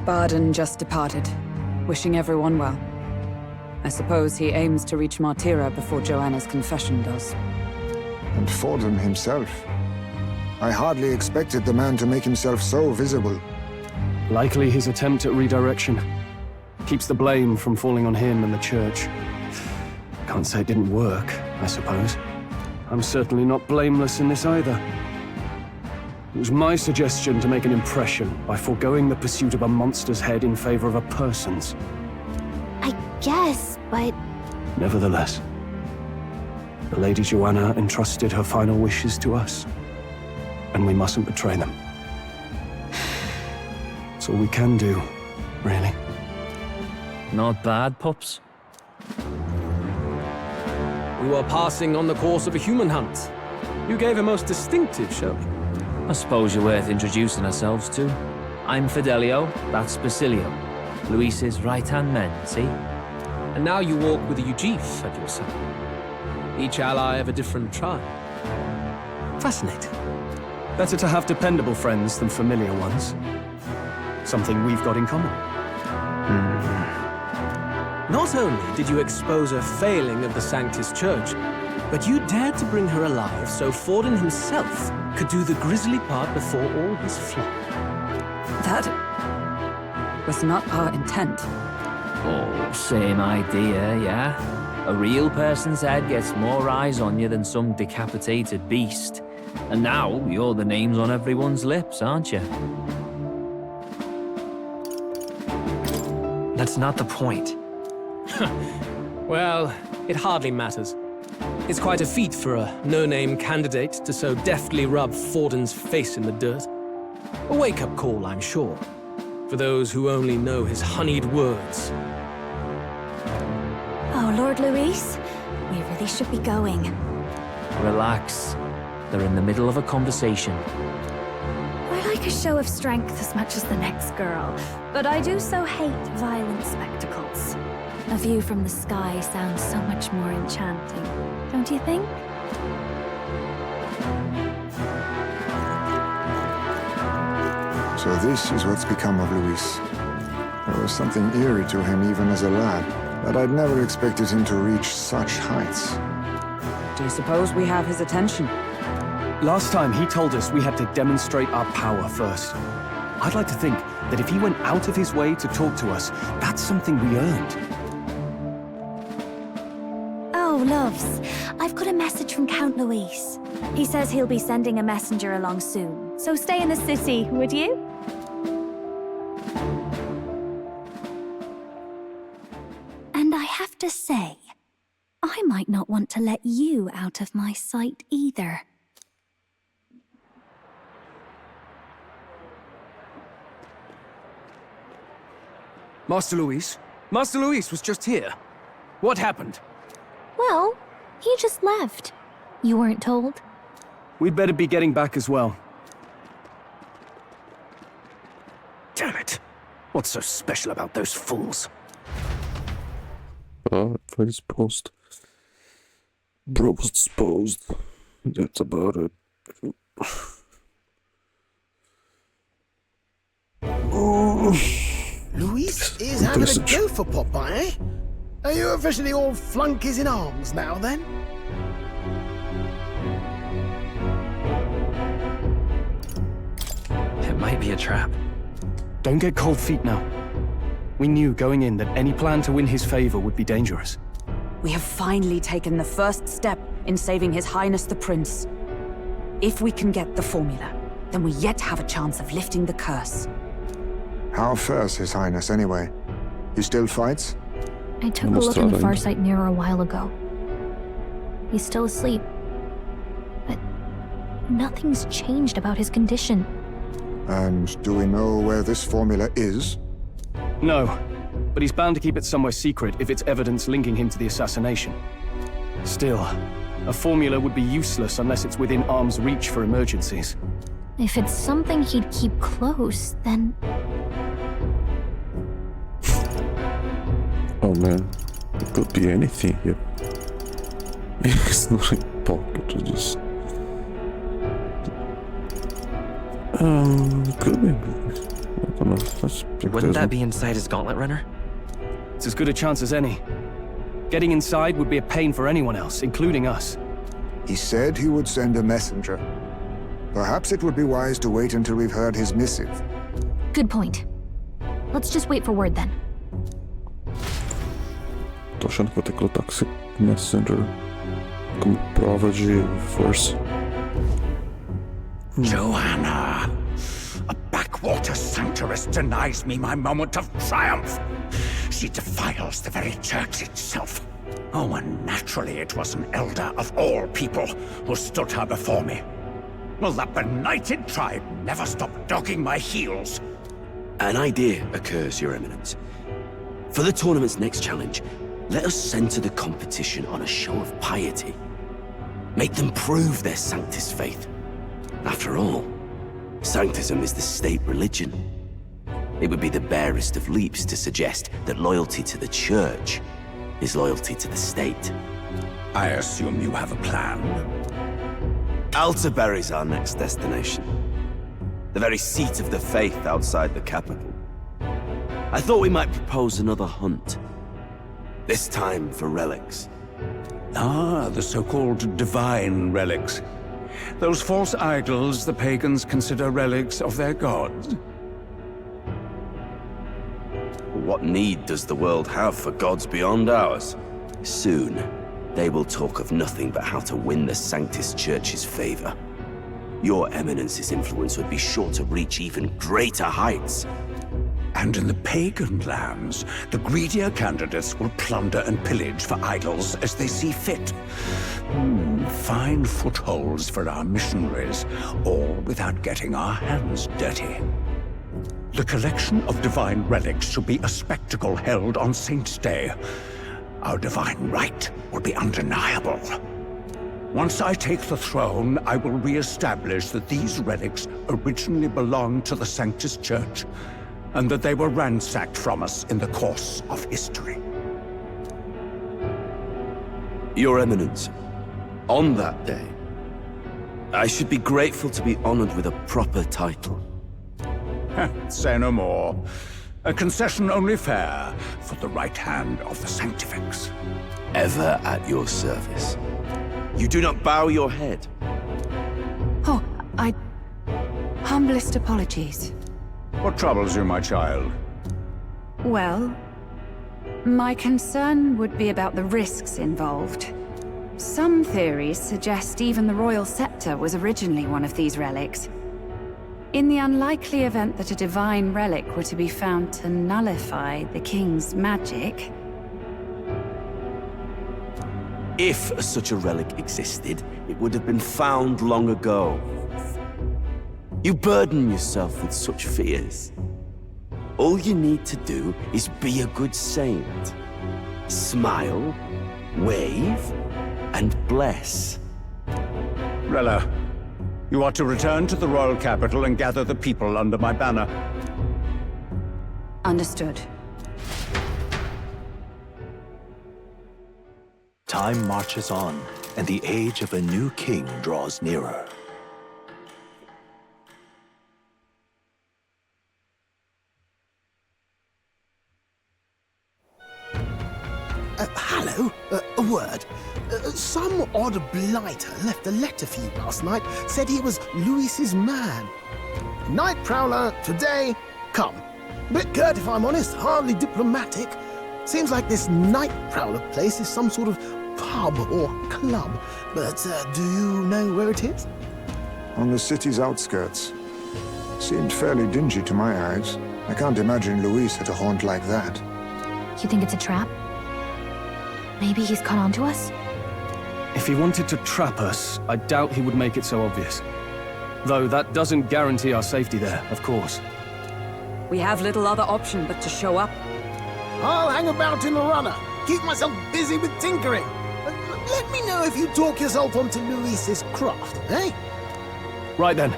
Barden just departed, wishing everyone well. I suppose he aims to reach Martira before Joanna's confession does. And Forden himself. I hardly expected the man to make himself so visible. Likely his attempt at redirection. Keeps the blame from falling on him and the church. Can't say it didn't work, I suppose. I'm certainly not blameless in this either. It was my suggestion to make an impression by foregoing the pursuit of a monster's head in favor of a person's. I guess, but... Nevertheless, the Lady Joanna entrusted her final wishes to us, and we mustn't betray them. That's all we can do, really. Not bad, pups. We were passing on the course of a human hunt. You gave a most distinctive showing. I suppose you're worth introducing ourselves to. I'm Fidelio, that's Basilio. Luis's right-hand men, see? And now you walk with a Ujif at your side. Each ally of a different tribe. Fascinating. Better to have dependable friends than familiar ones. Something we've got in common. Not only did you expose a failing of the Sanctus Church, but you dared to bring her alive so Forden himself could do the grisly part before all his flock. That was not our intent. Oh, same idea, yeah? A real person's head gets more eyes on you than some decapitated beast. And now you're the names on everyone's lips, aren't you? That's not the point. Well, it hardly matters. It's quite a feat for a no-name candidate to so deftly rub Forden's face in the dirt. A wake-up call, I'm sure, for those who only know his honeyed words. Oh, Lord Luis, we really should be going. Relax. They're in the middle of a conversation. I like a show of strength as much as the next girl, but I do so hate violent spectacles. A view from the sky sounds so much more enchanting, don't you think? So this is what's become of Luis. There was something eerie to him even as a lad, but I'd never expected him to reach such heights. Do you suppose we have his attention? Last time he told us we had to demonstrate our power first. I'd like to think that if he went out of his way to talk to us, that's something we earned. Oh, loves, I've got a message from Count Luis. He says he'll be sending a messenger along soon, so stay in the city, would you? And I have to say, I might not want to let you out of my sight either. Master Luis? Master Luis was just here. What happened? Well, he just left. You weren't told? We'd better be getting back as well. Damn it. What's so special about those fools? Foi disposed. Bro was disposed. That's about it. Luis is having a go for Popeye, eh? Are you officially all flunkies in arms now, then? It might be a trap. Don't get cold feet now. We knew going in that any plan to win his favor would be dangerous. We have finally taken the first step in saving His Highness the Prince. If we can get the formula, then we yet have a chance of lifting the curse. How fares His Highness, anyway? He still fights? I took a look in the Farsight mirror a while ago. He's still asleep. But nothing's changed about his condition. And do we know where this formula is? No, but he's bound to keep it somewhere secret if it's evidence linking him to the assassination. Still, a formula would be useless unless it's within arm's reach for emergencies. If it's something he'd keep close, then... Oh man, it could be anything here. It's not a pocket, it's just... it could be. I don't know. Let's pick Wouldn't that be inside his gauntlet runner? It's as good a chance as any. Getting inside would be a pain for anyone else, including us. He said he would send a messenger. Perhaps it would be wise to wait until we've heard his missive. Good point. Let's just wait for word then. Tô achando que vou ter que lutar com esse Messenger como prova de força. Joanna! A backwater sanctuarist denies me my moment of triumph! She defiles the very church itself. Oh, and naturally it was an elder of all people who stood her before me. Will that benighted tribe never stop dogging my heels? An idea occurs, Your Eminence. For the tournament's next challenge, let us center the competition on a show of piety. Make them prove their Sanctus faith. After all, Sanctism is the state religion. It would be the barest of leaps to suggest that loyalty to the Church is loyalty to the state. I assume you have a plan? Altaberry's our next destination. The very seat of the faith outside the capital. I thought we might propose another hunt. This time for relics. Ah, the so-called divine relics. Those false idols the pagans consider relics of their gods. What need does the world have for gods beyond ours? Soon, they will talk of nothing but how to win the Sanctus Church's favor. Your Eminence's influence would be sure to reach even greater heights. And in the pagan lands, the greedier candidates will plunder and pillage for idols as they see fit. Fine footholds for our missionaries, all without getting our hands dirty. The collection of divine relics should be a spectacle held on Saint's Day. Our divine right will be undeniable. Once I take the throne, I will re-establish that these relics originally belonged to the Sanctus Church, and that they were ransacked from us in the course of history. Your Eminence, on that day, I should be grateful to be honored with a proper title. Say no more. A concession only fair for the right hand of the Sanctifex. Ever at your service. You do not bow your head. Oh, humblest apologies. What troubles you, my child? Well, my concern would be about the risks involved. Some theories suggest even the royal scepter was originally one of these relics. In the unlikely event that a divine relic were to be found to nullify the king's magic... If such a relic existed, it would have been found long ago. You burden yourself with such fears. All you need to do is be a good saint. Smile, wave, and bless. Rella, you are to return to the royal capital and gather the people under my banner. Understood. Time marches on, and the age of a new king draws nearer. Hello? A word. Some odd blighter left a letter for you last night. Said he was Luis's man. Night Prowler, today, come. Bit curt if I'm honest, hardly diplomatic. Seems like this Night Prowler place is some sort of pub or club. But do you know where it is? On the city's outskirts. Seemed fairly dingy to my eyes. I can't imagine Luis had a haunt like that. You think it's a trap? Maybe he's caught on to us? If he wanted to trap us, I doubt he would make it so obvious. Though that doesn't guarantee our safety there, of course. We have little other option but to show up. I'll hang about in the runner. Keep myself busy with tinkering. Let me know if you talk yourself onto Luis's craft, eh? Right then.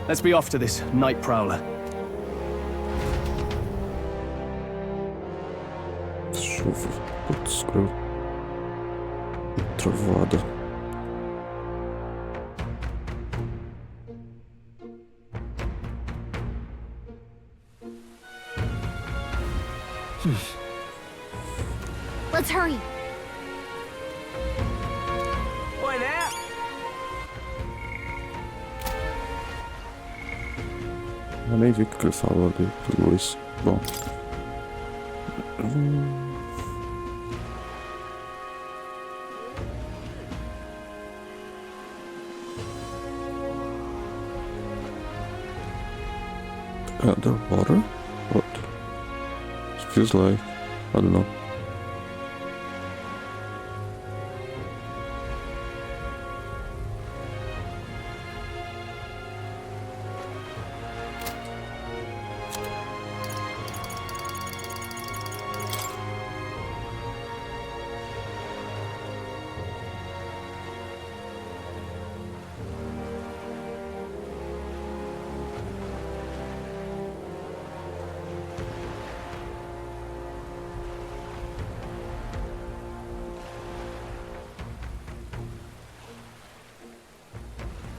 Let's be off to this Night Prowler. Chuva. Putz, creu. Trovada. Let's hurry. Boy there! Eu nem vi o que ele falou ali pro Luis. Bom. Underwater? What? It feels like, I don't know.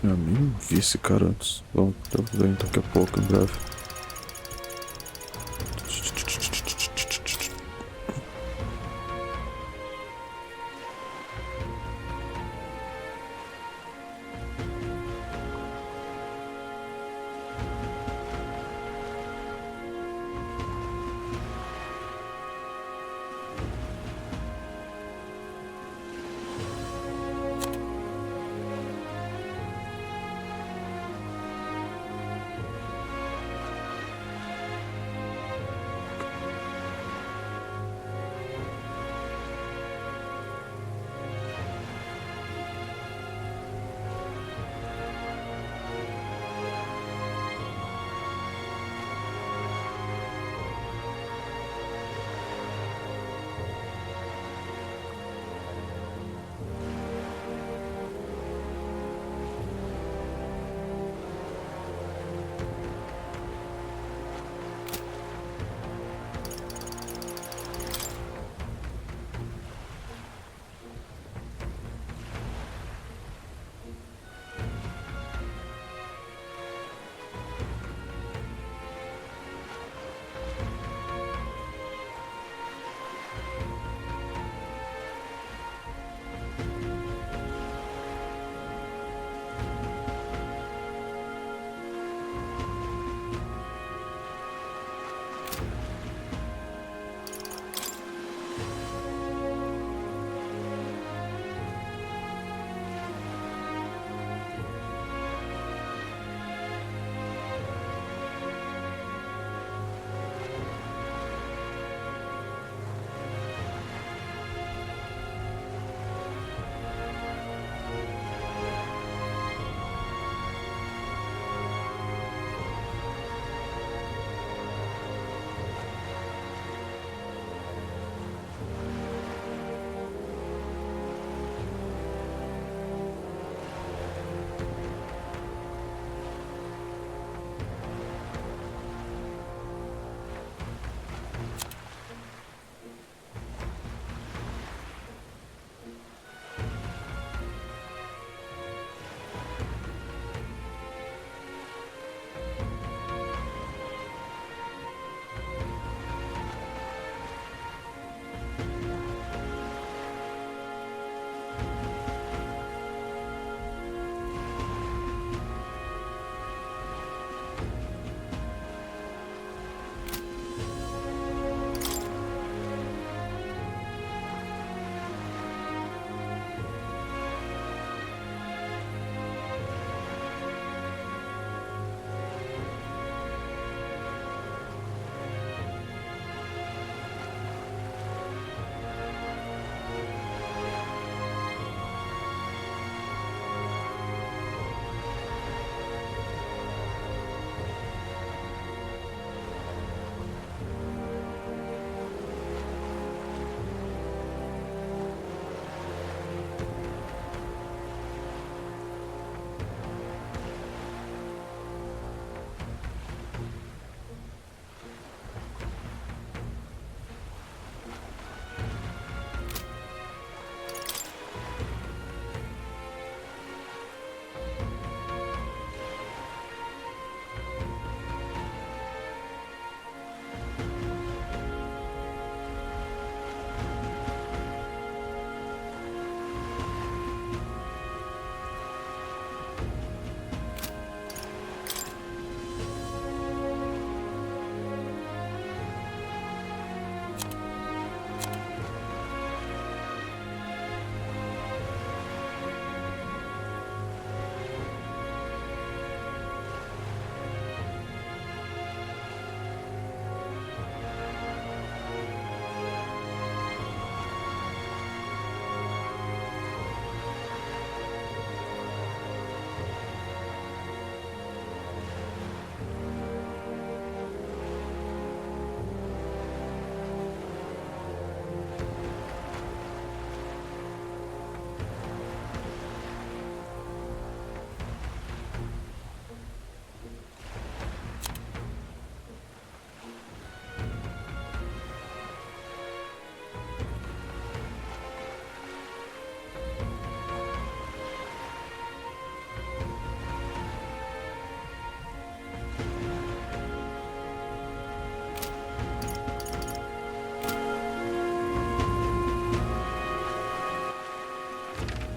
Eu nem vi esse cara antes. Bom, tô vendo daqui a pouco, em breve.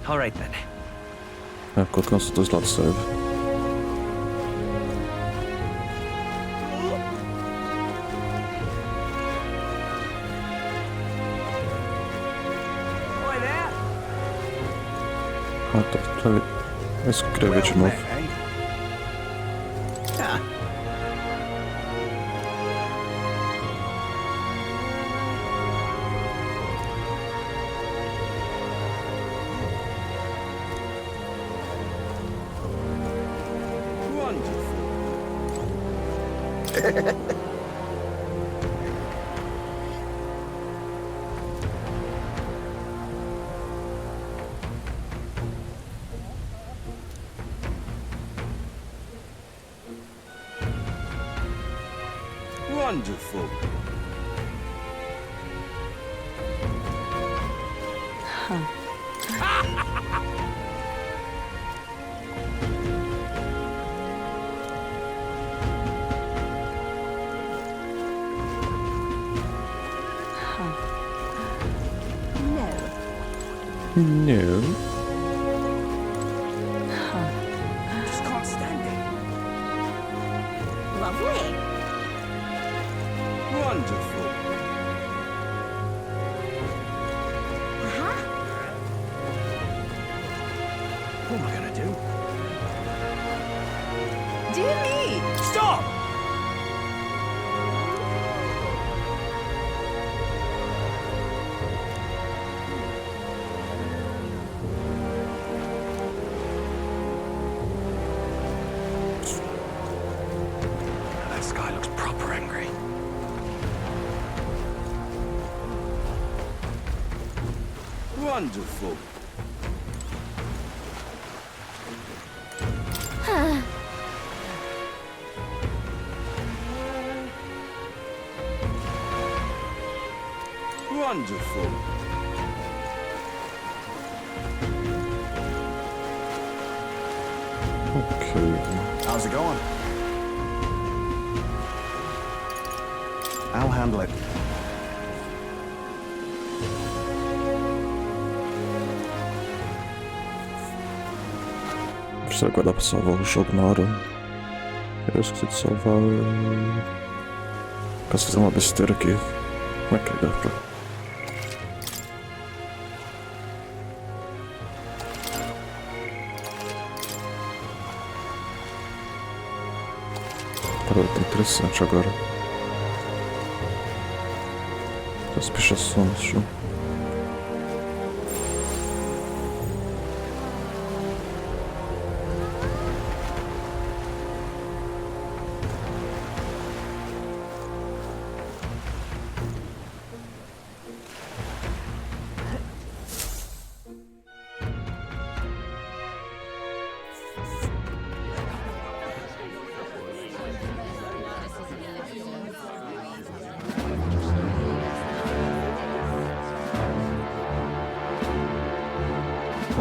All right then. Ecco, constant slot save. Vai escrever de novo. Wonderful. No. Just can't stand it. Lovely. Wonderful. What am I gonna do? Dear me! Stop! That sky looks proper angry. Wonderful. Wonderful. Okay. How's it going? I'll handle it. Será que vai dar pra salvar o jogo na hora? Eu esqueci de salvar. Posso fazer uma besteira aqui. Como é que dá pra. Tá interessante agora. As pichações, show.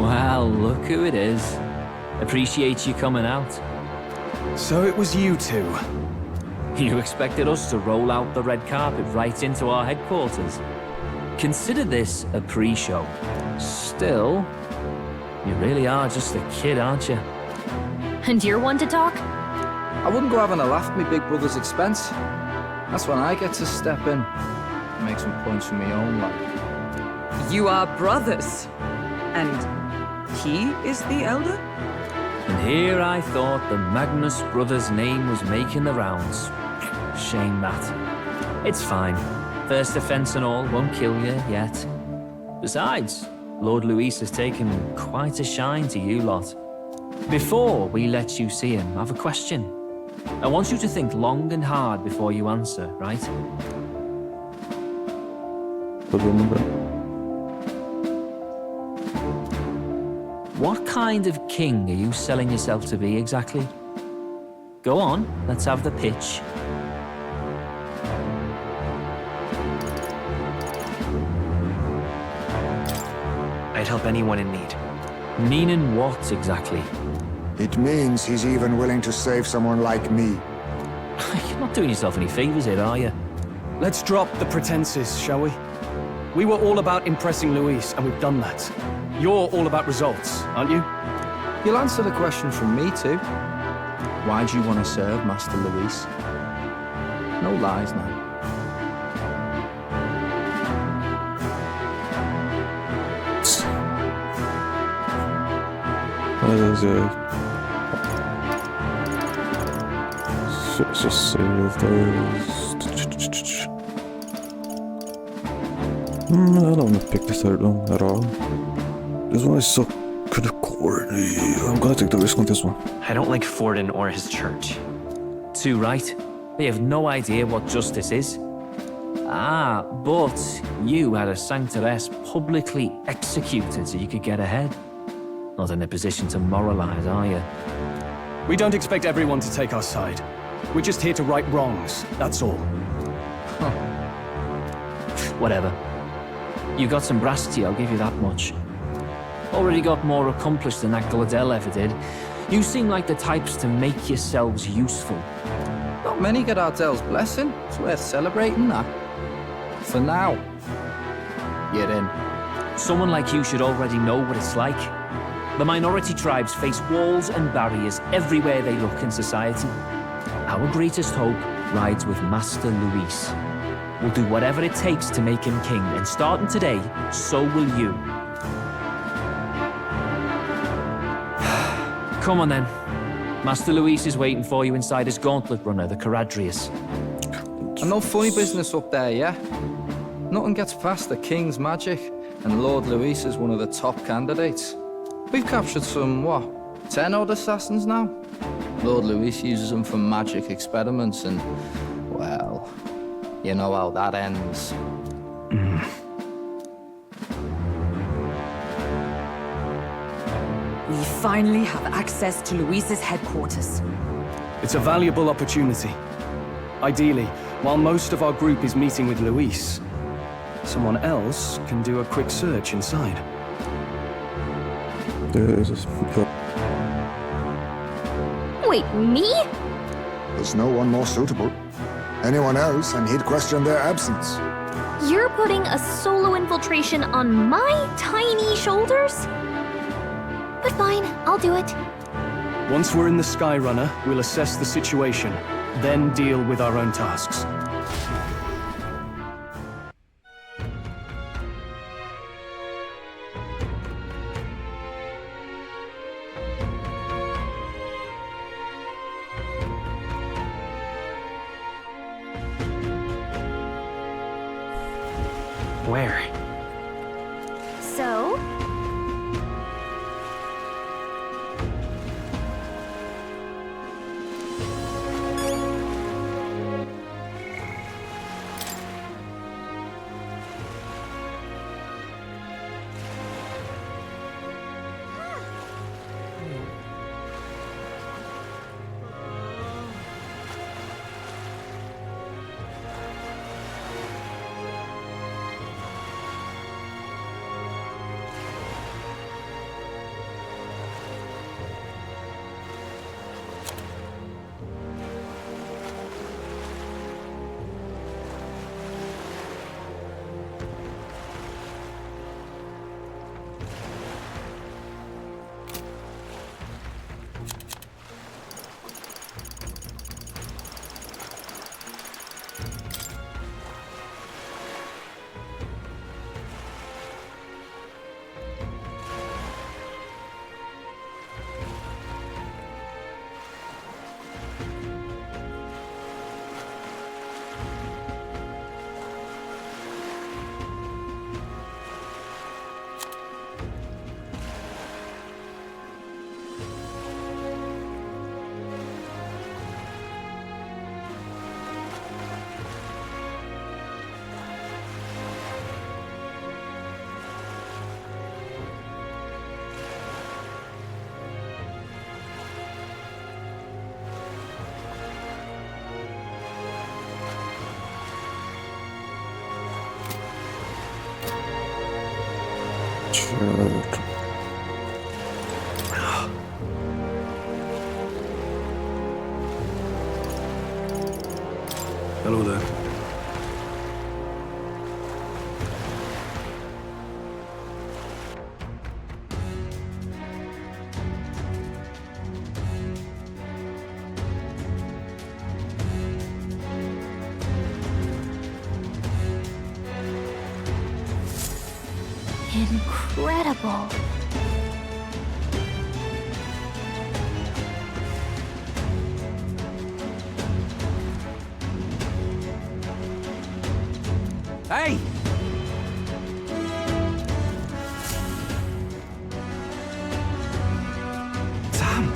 Well, look who it is. Appreciate you coming out. So it was you two. You expected us to roll out the red carpet right into our headquarters. Consider this a pre-show. Still, you really are just a kid, aren't you? And you're one to talk? I wouldn't go having a laugh at me big brother's expense. That's when I get to step in and make some points for my own life. You are brothers. And he is the elder? And here I thought the Magnus brothers' name was making the rounds. Shame that. It's fine. First offense and all won't kill you yet. Besides, Lord Luis has taken quite a shine to you lot. Before we let you see him, I have a question. I want you to think long and hard before you answer, right? What kind of king are you selling yourself to be exactly? Go on, let's have the pitch. I'd help anyone in need. Meaning what exactly? It means he's even willing to save someone like me. You're not doing yourself any favors here, are you? Let's drop the pretenses, shall we? We were all about impressing Luis, and we've done that. You're all about results, aren't you? You'll answer the question from me too. Why do you want to serve Master Luis? No lies now. Let's just save those. I don't want to pick the third one at all. This one is so kind of corny. I'm gonna take the risk on this one. I don't like Forden or his church. Too right. They have no idea what justice is. Ah, but you had a sanctoress publicly executed so you could get ahead. Not in a position to moralize, are you? We don't expect everyone to take our side. We're just here to right wrongs, that's all. Whatever. You got some brassity, I'll give you that much. Already got more accomplished than that Gladel ever did. You seem like the types to make yourselves useful. Not many get Ardel's blessing. It's worth celebrating that. For now, you're in. Someone like you should already know what it's like. The minority tribes face walls and barriers everywhere they look in society. Our greatest hope rides with Master Luis. We'll do whatever it takes to make him king, and starting today, so will you. Come on then. Master Luis is waiting for you inside his gauntlet runner, the Caradrius. And no funny business up there, yeah? Nothing gets past the king's magic, and Lord Luis is one of the top candidates. We've captured some, 10 odd assassins now? Lord Luis uses them for magic experiments and, well, you know how that ends. We finally have access to Luis's headquarters. It's a valuable opportunity. Ideally, while most of our group is meeting with Luis, someone else can do a quick search inside. Wait, me? There's no one more suitable. Anyone else, and he'd question their absence. You're putting a solo infiltration on my tiny shoulders? But fine, I'll do it. Once we're in the Skyrunner, we'll assess the situation, then deal with our own tasks. Where? So? Hello there. incredible. Hey! Sam!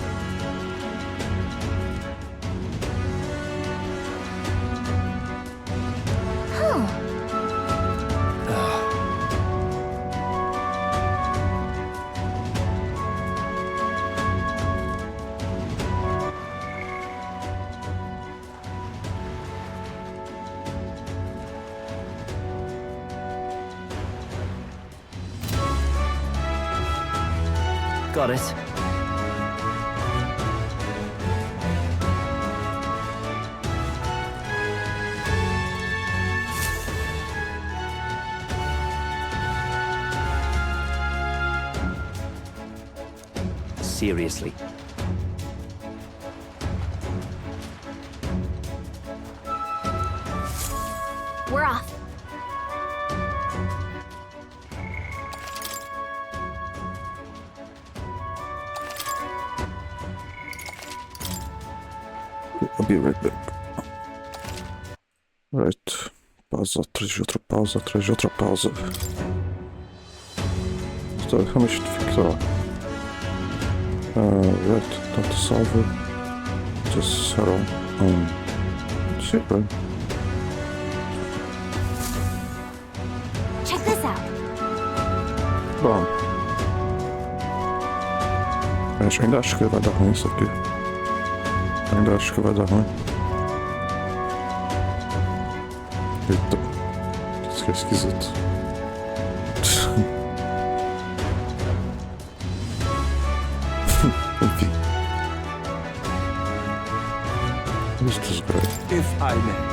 Got it. Seriously. We're off. I'll be right back. Right. Pausa, atrás de outra pausa, atrás de outra pausa. Estou realmente de fixar. Right, tanto salva. Just head on. Shit, right? Check this out. Bom. Eu ainda acho que vai dar ruim isso aqui. Ainda acho que vai dar ruim. Eita. Isso que é esquisito. Enfim. Isso desgraça. If I may.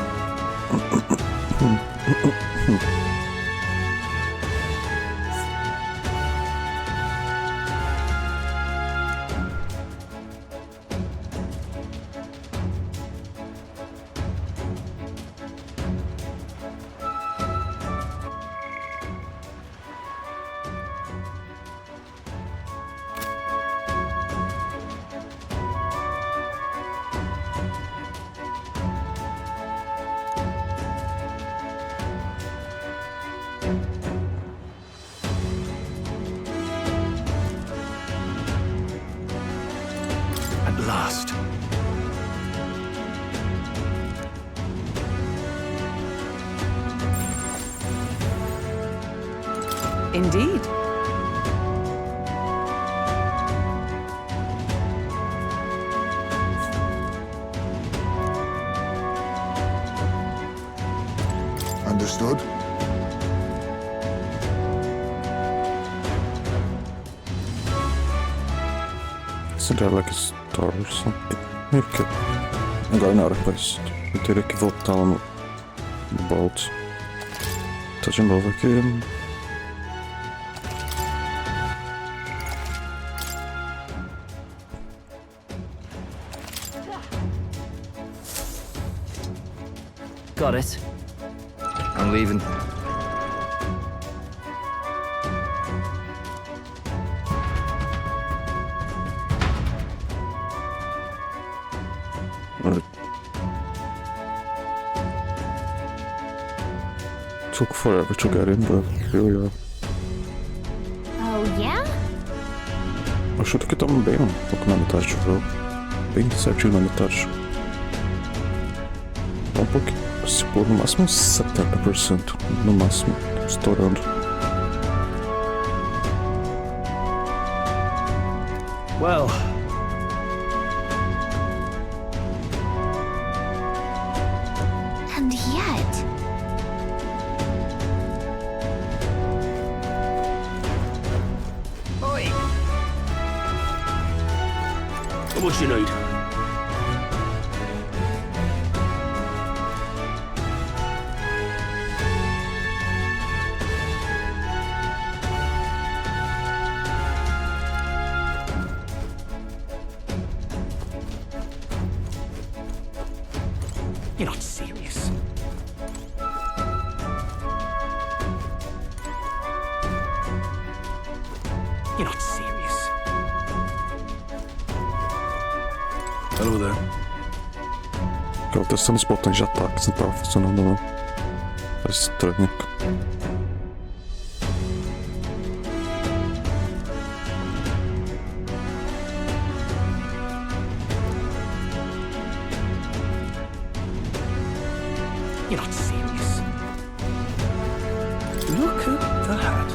At last. Indeed. Understood? Isn't there like a star or something? Ok. Agora na hora, rapaz. Eu teria que voltar lá no Bolt. Tá de novo aqui. Got it. I'm leaving. Alright. Took forever to get in, but here we are. Oh, yeah? Eu chuto que estamos bem um pouco na metade do jogo. Bem certinho na metade. Um pouquinho. Se pôr no máximo uns 70%. No máximo. Estourando. Well, And yet... How much you need? you're not serious. Hello there. Tava testando os botões de ataque, não tava funcionando não. É estranho. You're not serious. Look at that.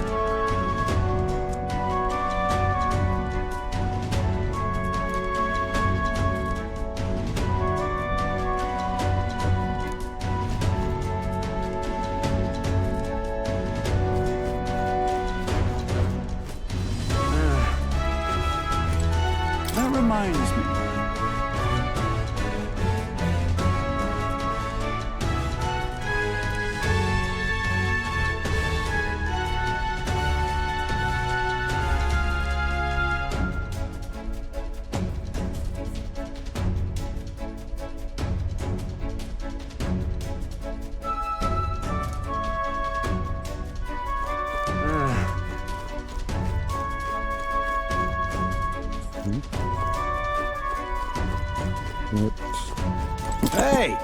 That reminds me. Hey!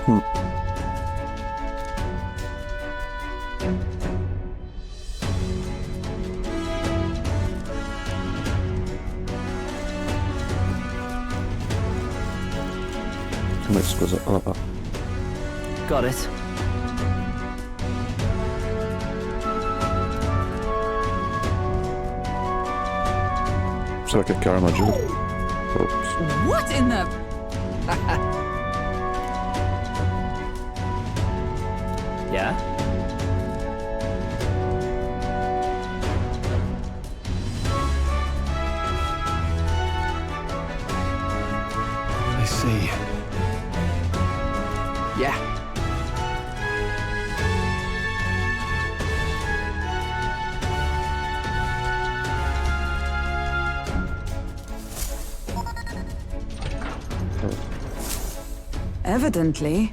Mas coisa. Got it. Será que aqui é a armadilha? Ops. What in the... Yeah? I see. Yeah. Evidently.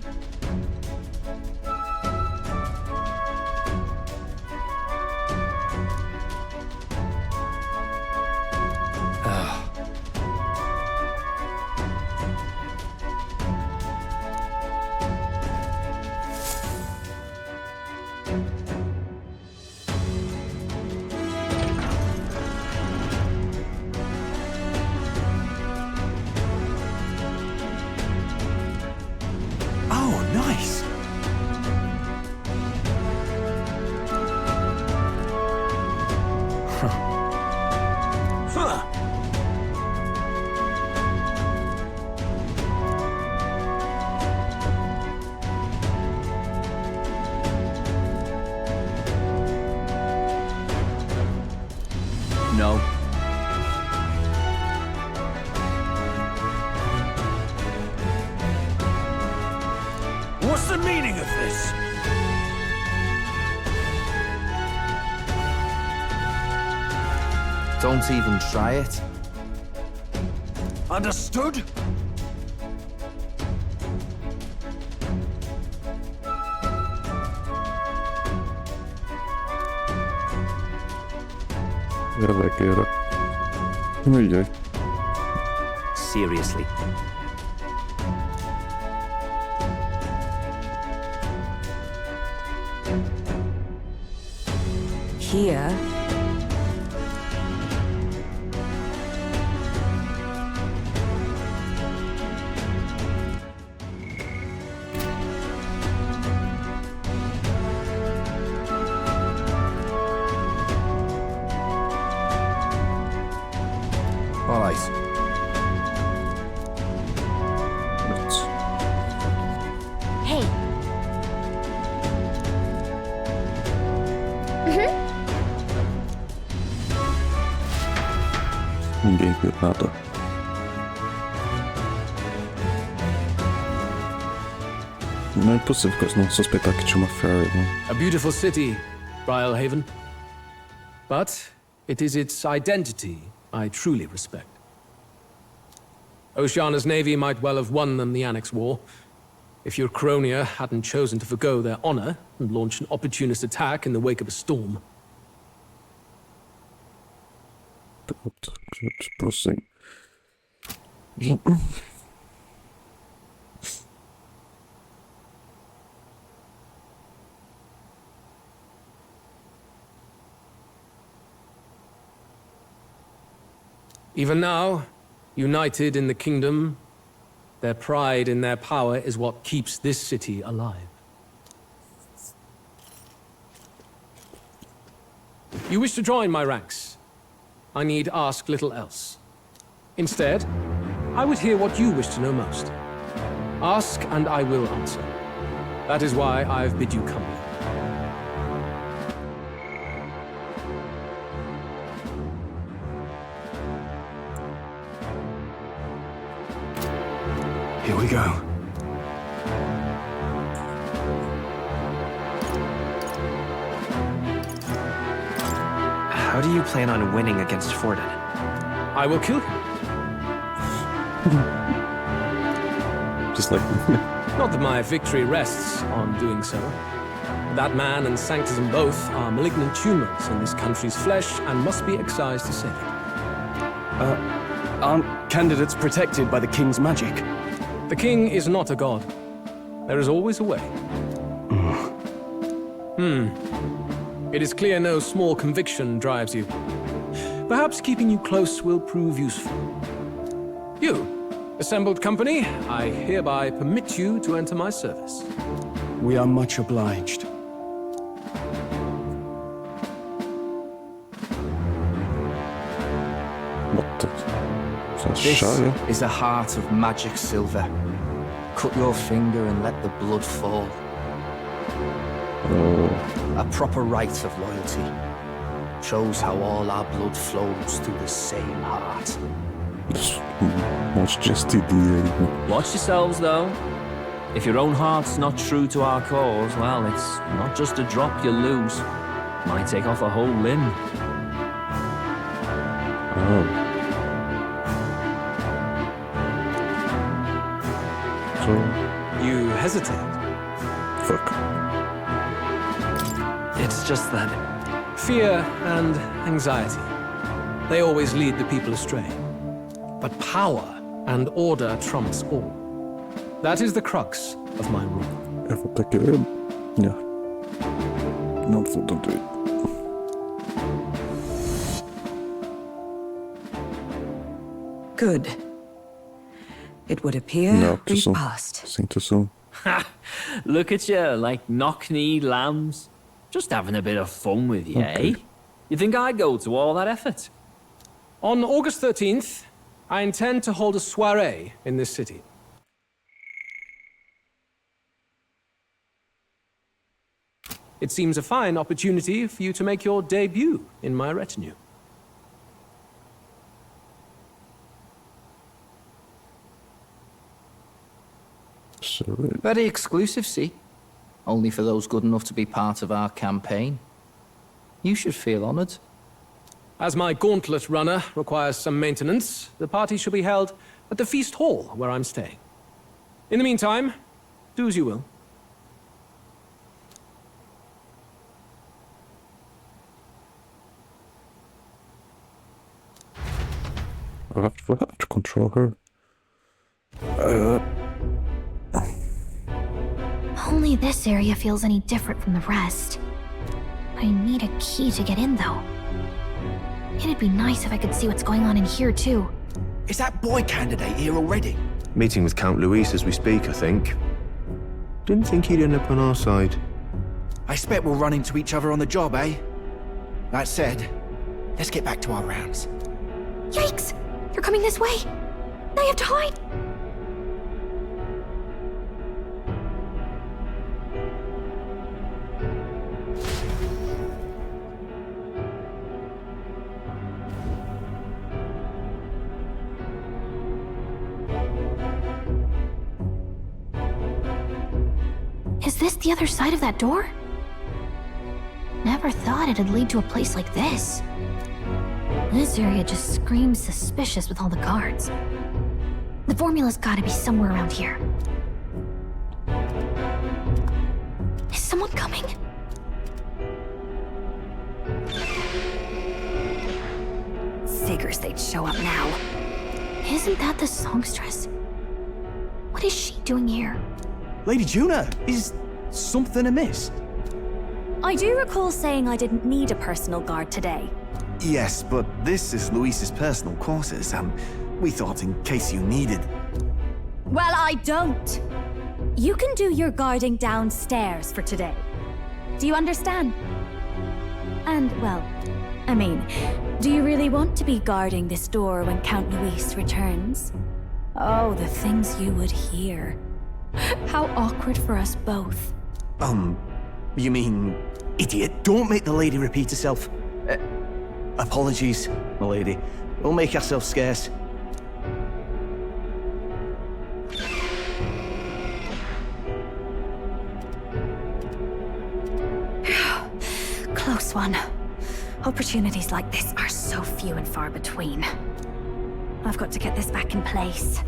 Oh, nice. No. What's the meaning of this? Don't even try it. Understood? Guerra. Humilhei. Seriously. Here. All right. Hey. Ninguém viu nada. Não é impossível que eles não suspeitar que tinha uma ferry, né? A beautiful city, Brialhaven. But it is its identity I truly respect. Oceana's navy might well have won them the Annex War, if your Cronia hadn't chosen to forgo their honor and launch an opportunist attack in the wake of a storm. Tipo assim. Even now, united in the kingdom, their pride in their power is what keeps this city alive. You wish to join my ranks. I need ask little else. Instead, I would hear what you wish to know most. Ask, and I will answer. That is why I've bid you come here. Here we go. How do you plan on winning against Forden? I will kill him. Just like... Not that my victory rests on doing so. That man and Sanctism both are malignant tumors in this country's flesh and must be excised to save it. Aren't candidates protected by the king's magic? The king is not a god. There is always a way. It is clear no small conviction drives you. Perhaps keeping you close will prove useful. You, assembled company, I hereby permit you to enter my service. We are much obliged. This is the heart of magic silver. Cut your finger and let the blood fall. A proper rite of loyalty. Shows how all our blood flows through the same heart. Watch yourselves, though. If your own heart's not true to our cause, well, it's not just a drop you'll lose. Might take off a whole limb. Oh. So... You hesitate? Fuck. It's just that... Fear and anxiety. They always lead the people astray. But power and order trumps all. That is the crux of my rule. Jag får täcka det. Ja. Något får inte ut. Good. It would appear we've passed. Inte så. Look at you, like knock-kneed lambs. Just having a bit of fun with you, eh? You think I'd go to all that effort? On August 13th, I intend to hold a soiree in this city. It seems a fine opportunity for you to make your debut in my retinue. Very exclusive, see? Only for those good enough to be part of our campaign. You should feel honored. As my gauntlet runner requires some maintenance, the party shall be held at the feast hall where I'm staying. In the meantime, do as you will. I have to control her. Only this area feels any different from the rest. I need a key to get in, though. It'd be nice if I could see what's going on in here, too. Is that boy candidate here already? Meeting with Count Luis as we speak, I think. Didn't think he'd end up on our side. I expect we'll run into each other on the job, eh? That said, let's get back to our rounds. Yikes! They're coming this way! Now you have to hide! Is this the other side of that door? Never thought it'd lead to a place like this. This area just screams suspicious with all the guards. The formula's gotta be somewhere around here. Is someone coming? Figures they'd show up now. Isn't that the songstress? What is she doing here? Lady Juna, is something amiss? I do recall saying I didn't need a personal guard today. Yes, but this is Luis's personal quarters, and we thought in case you needed... Well, I don't. You can do your guarding downstairs for today. Do you understand? And, well, I mean, do you really want to be guarding this door when Count Luis returns? Oh, the things you would hear. How awkward for us both. You mean... Idiot, don't make the lady repeat herself. Apologies, my lady. We'll make ourselves scarce. Close one. Opportunities like this are so few and far between. I've got to get this back in place.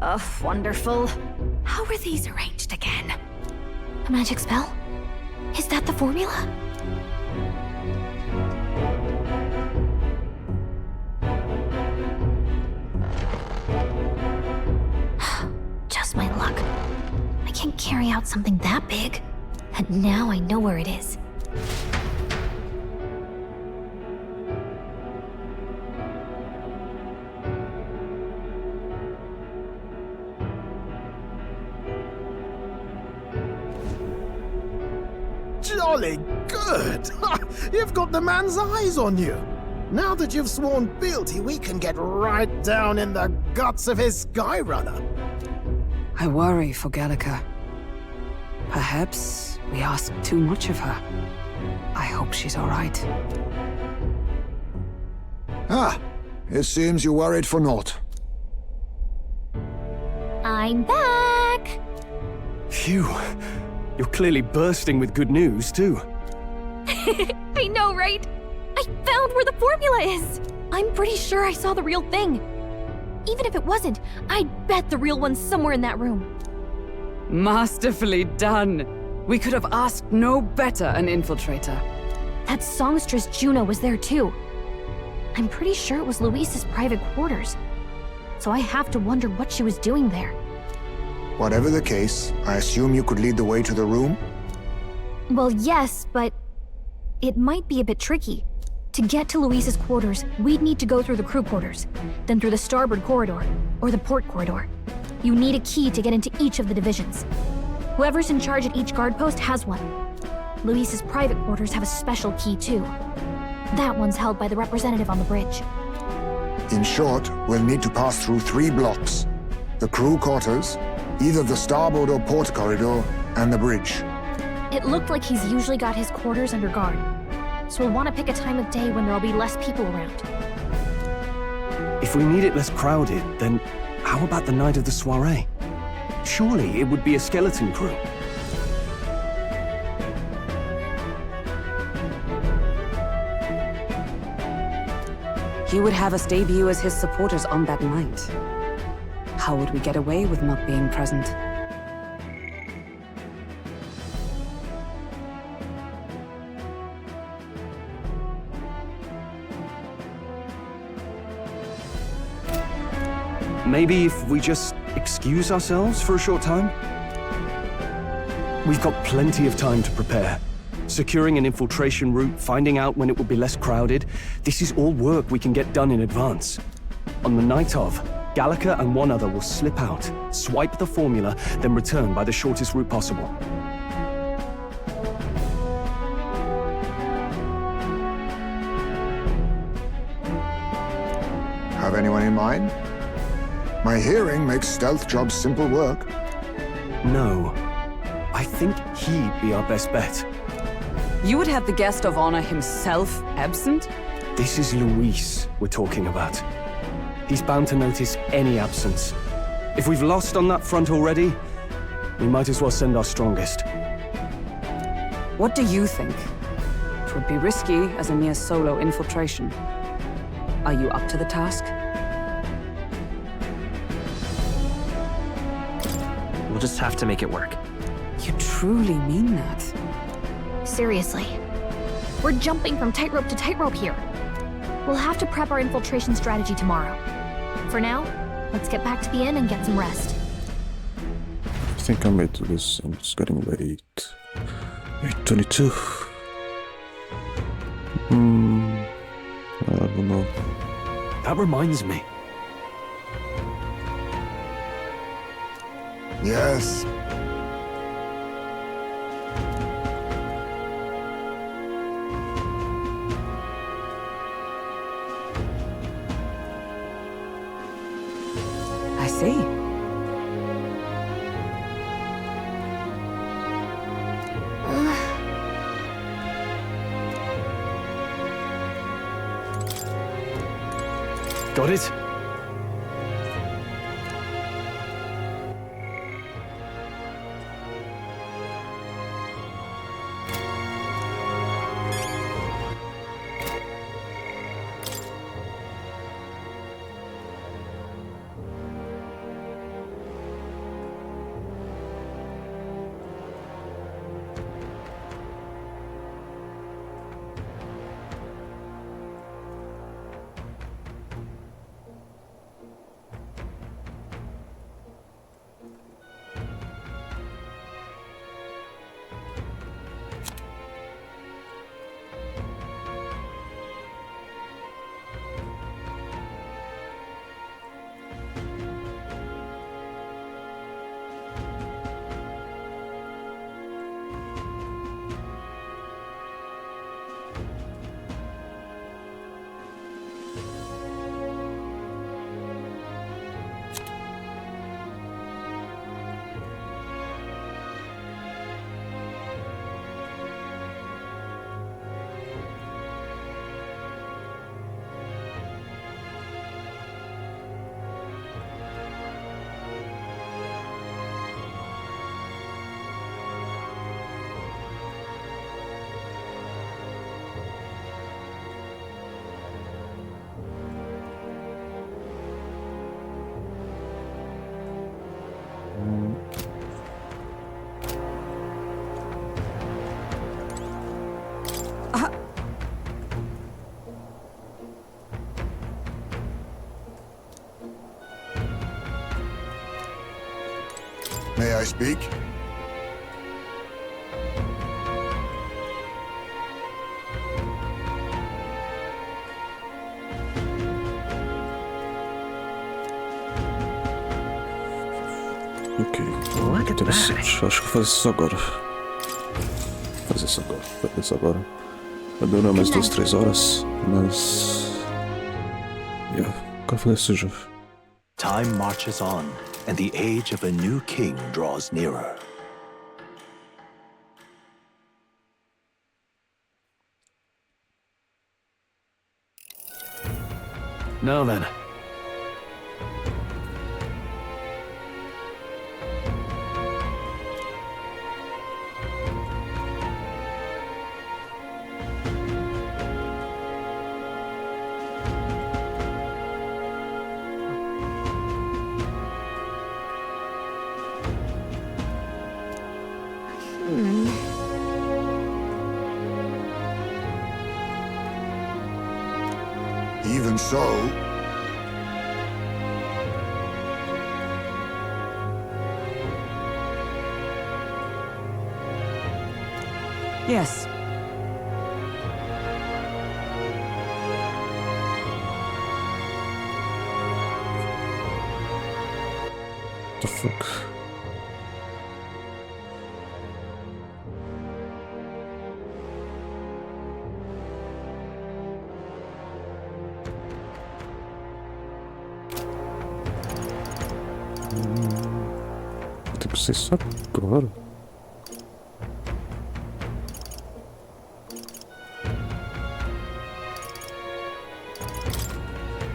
Oh, wonderful. How were these arranged again? A magic spell? Is that the formula? Just my luck. I can't carry out something that big. And now I know where it is. Jolly good! You've got the man's eyes on you. Now that you've sworn fealty, we can get right down in the guts of his Skyrunner. I worry for Gallica. Perhaps we ask too much of her. I hope she's all right. Ah, it seems you worried for naught. I'm back! Phew. You're clearly bursting with good news, too. I know, right? I found where the formula is! I'm pretty sure I saw the real thing. Even if it wasn't, I'd bet the real one's somewhere in that room. Masterfully done. We could have asked no better an infiltrator. That songstress Juno was there too. I'm pretty sure it was Luis's private quarters. So I have to wonder what she was doing there. Whatever the case, I assume you could lead the way to the room? Well, yes, but it might be a bit tricky. To get to Luis's quarters, we'd need to go through the crew quarters, then through the starboard corridor, or the port corridor. You need a key to get into each of the divisions. Whoever's in charge at each guard post has one. Luis's private quarters have a special key too. That one's held by the representative on the bridge. In short, we'll need to pass through 3 blocks. The crew quarters, either the starboard or port corridor, and the bridge. It looked like he's usually got his quarters under guard, so we'll want to pick a time of day when there'll be less people around. If we need it less crowded, then how about the night of the soiree? Surely it would be a skeleton crew. He would have us debut as his supporters on that night. How would we get away with not being present? Maybe if we just excuse ourselves for a short time? We've got plenty of time to prepare. Securing an infiltration route, finding out when it will be less crowded, this is all work we can get done in advance. On the night of, Gallica and one other will slip out, swipe the formula, then return by the shortest route possible. Have anyone in mind? My hearing makes stealth jobs simple work. No. I think he'd be our best bet. You would have the guest of honor himself absent? This is Luis we're talking about. He's bound to notice any absence. If we've lost on that front already, we might as well send our strongest. What do you think? It would be risky as a mere solo infiltration. Are you up to the task? We'll just have to make it work. You truly mean that? Seriously. We're jumping from tightrope to tightrope here. We'll have to prep our infiltration strategy tomorrow. For now, let's get back to the inn and get some rest. I think I made this, and it's getting late. 8:22. That reminds me. Yes. I see. Got it? May I speak? Ok, interessante. Acho que vou fazer isso agora. Fazer isso agora. Vai demorar mais 2, 3 horas, mas... quero fazer isso já. Time marches on, and the age of a new king draws nearer. Now then. Even so... Yes. The fuck? Tem que ser isso agora.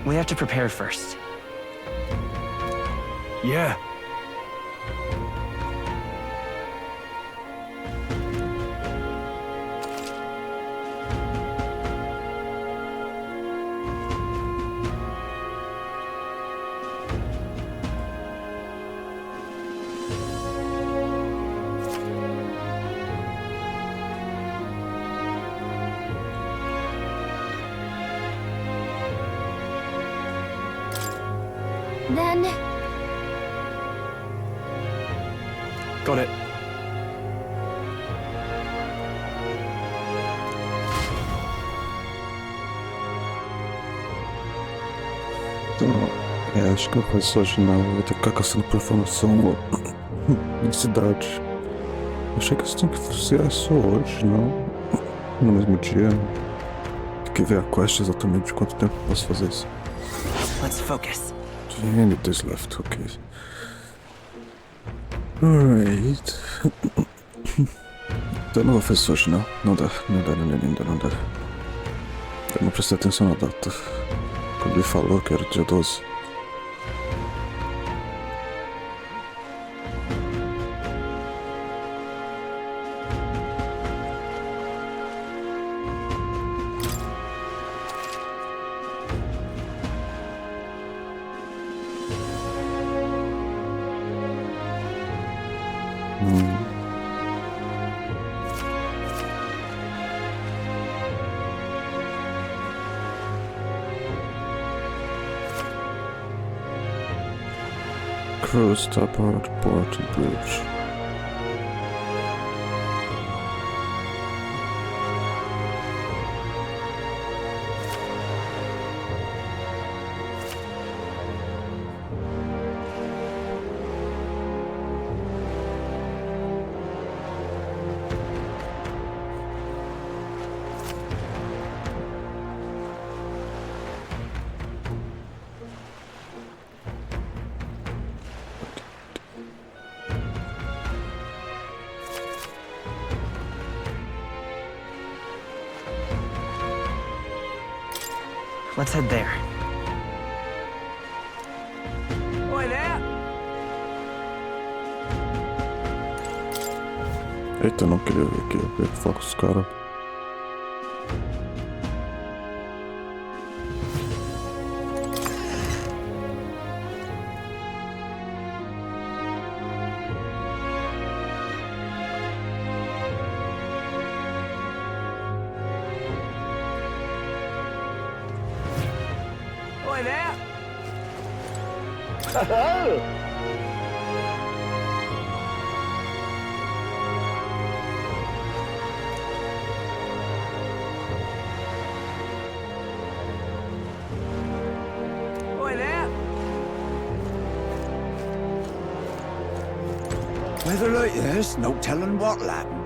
We have to prepare first. Yeah. Then... Got it. acho que não faz isso hoje não. Vai ter que ficar caçando por informação na cidade. Achei que isso tinha que ser só hoje, não? No mesmo dia. Tem que ver a quest exatamente de quanto tempo eu posso fazer isso. Let's focus. 20 days left, ok. Alright. Então não vou fazer isso hoje não. Não dá. Eu não prestei atenção na data. Quando ele falou que era dia 12. Cruise top out port and bridge. Let's head there. Oi there! Eita, eu não queria ver aqui. Eu queria falar com os caras. Oi there! Oi there! Weather like this, no telling what'll happen.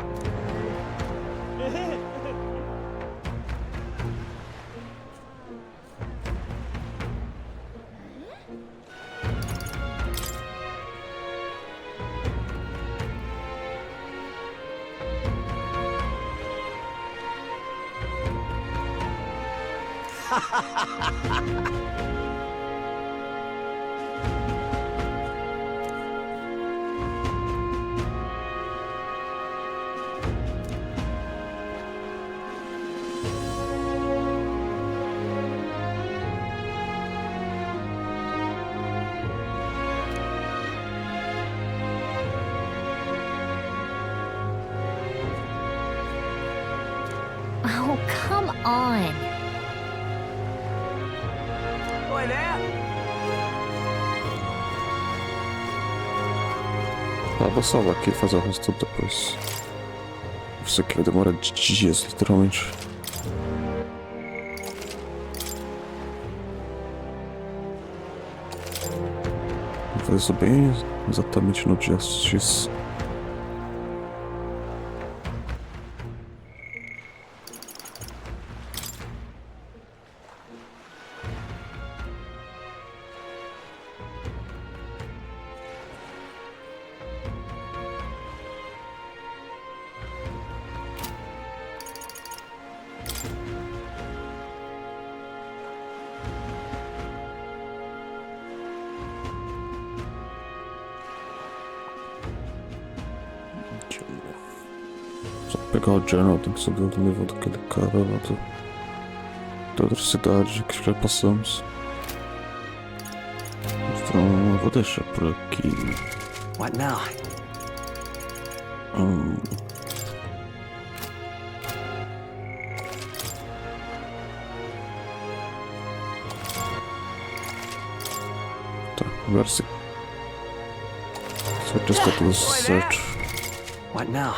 Oh, come on. Oi there! Vou salvar aqui e fazer o resto tudo depois. Isso aqui vai demorar dias, literalmente. Vou fazer isso bem exatamente no dia X. Só pegar o journal, tem que subir o nível daquele cara lá da outra cidade que já passamos. Então eu vou deixar por aqui. What now? Tá, agora sim. Só testar tudo certo. What now?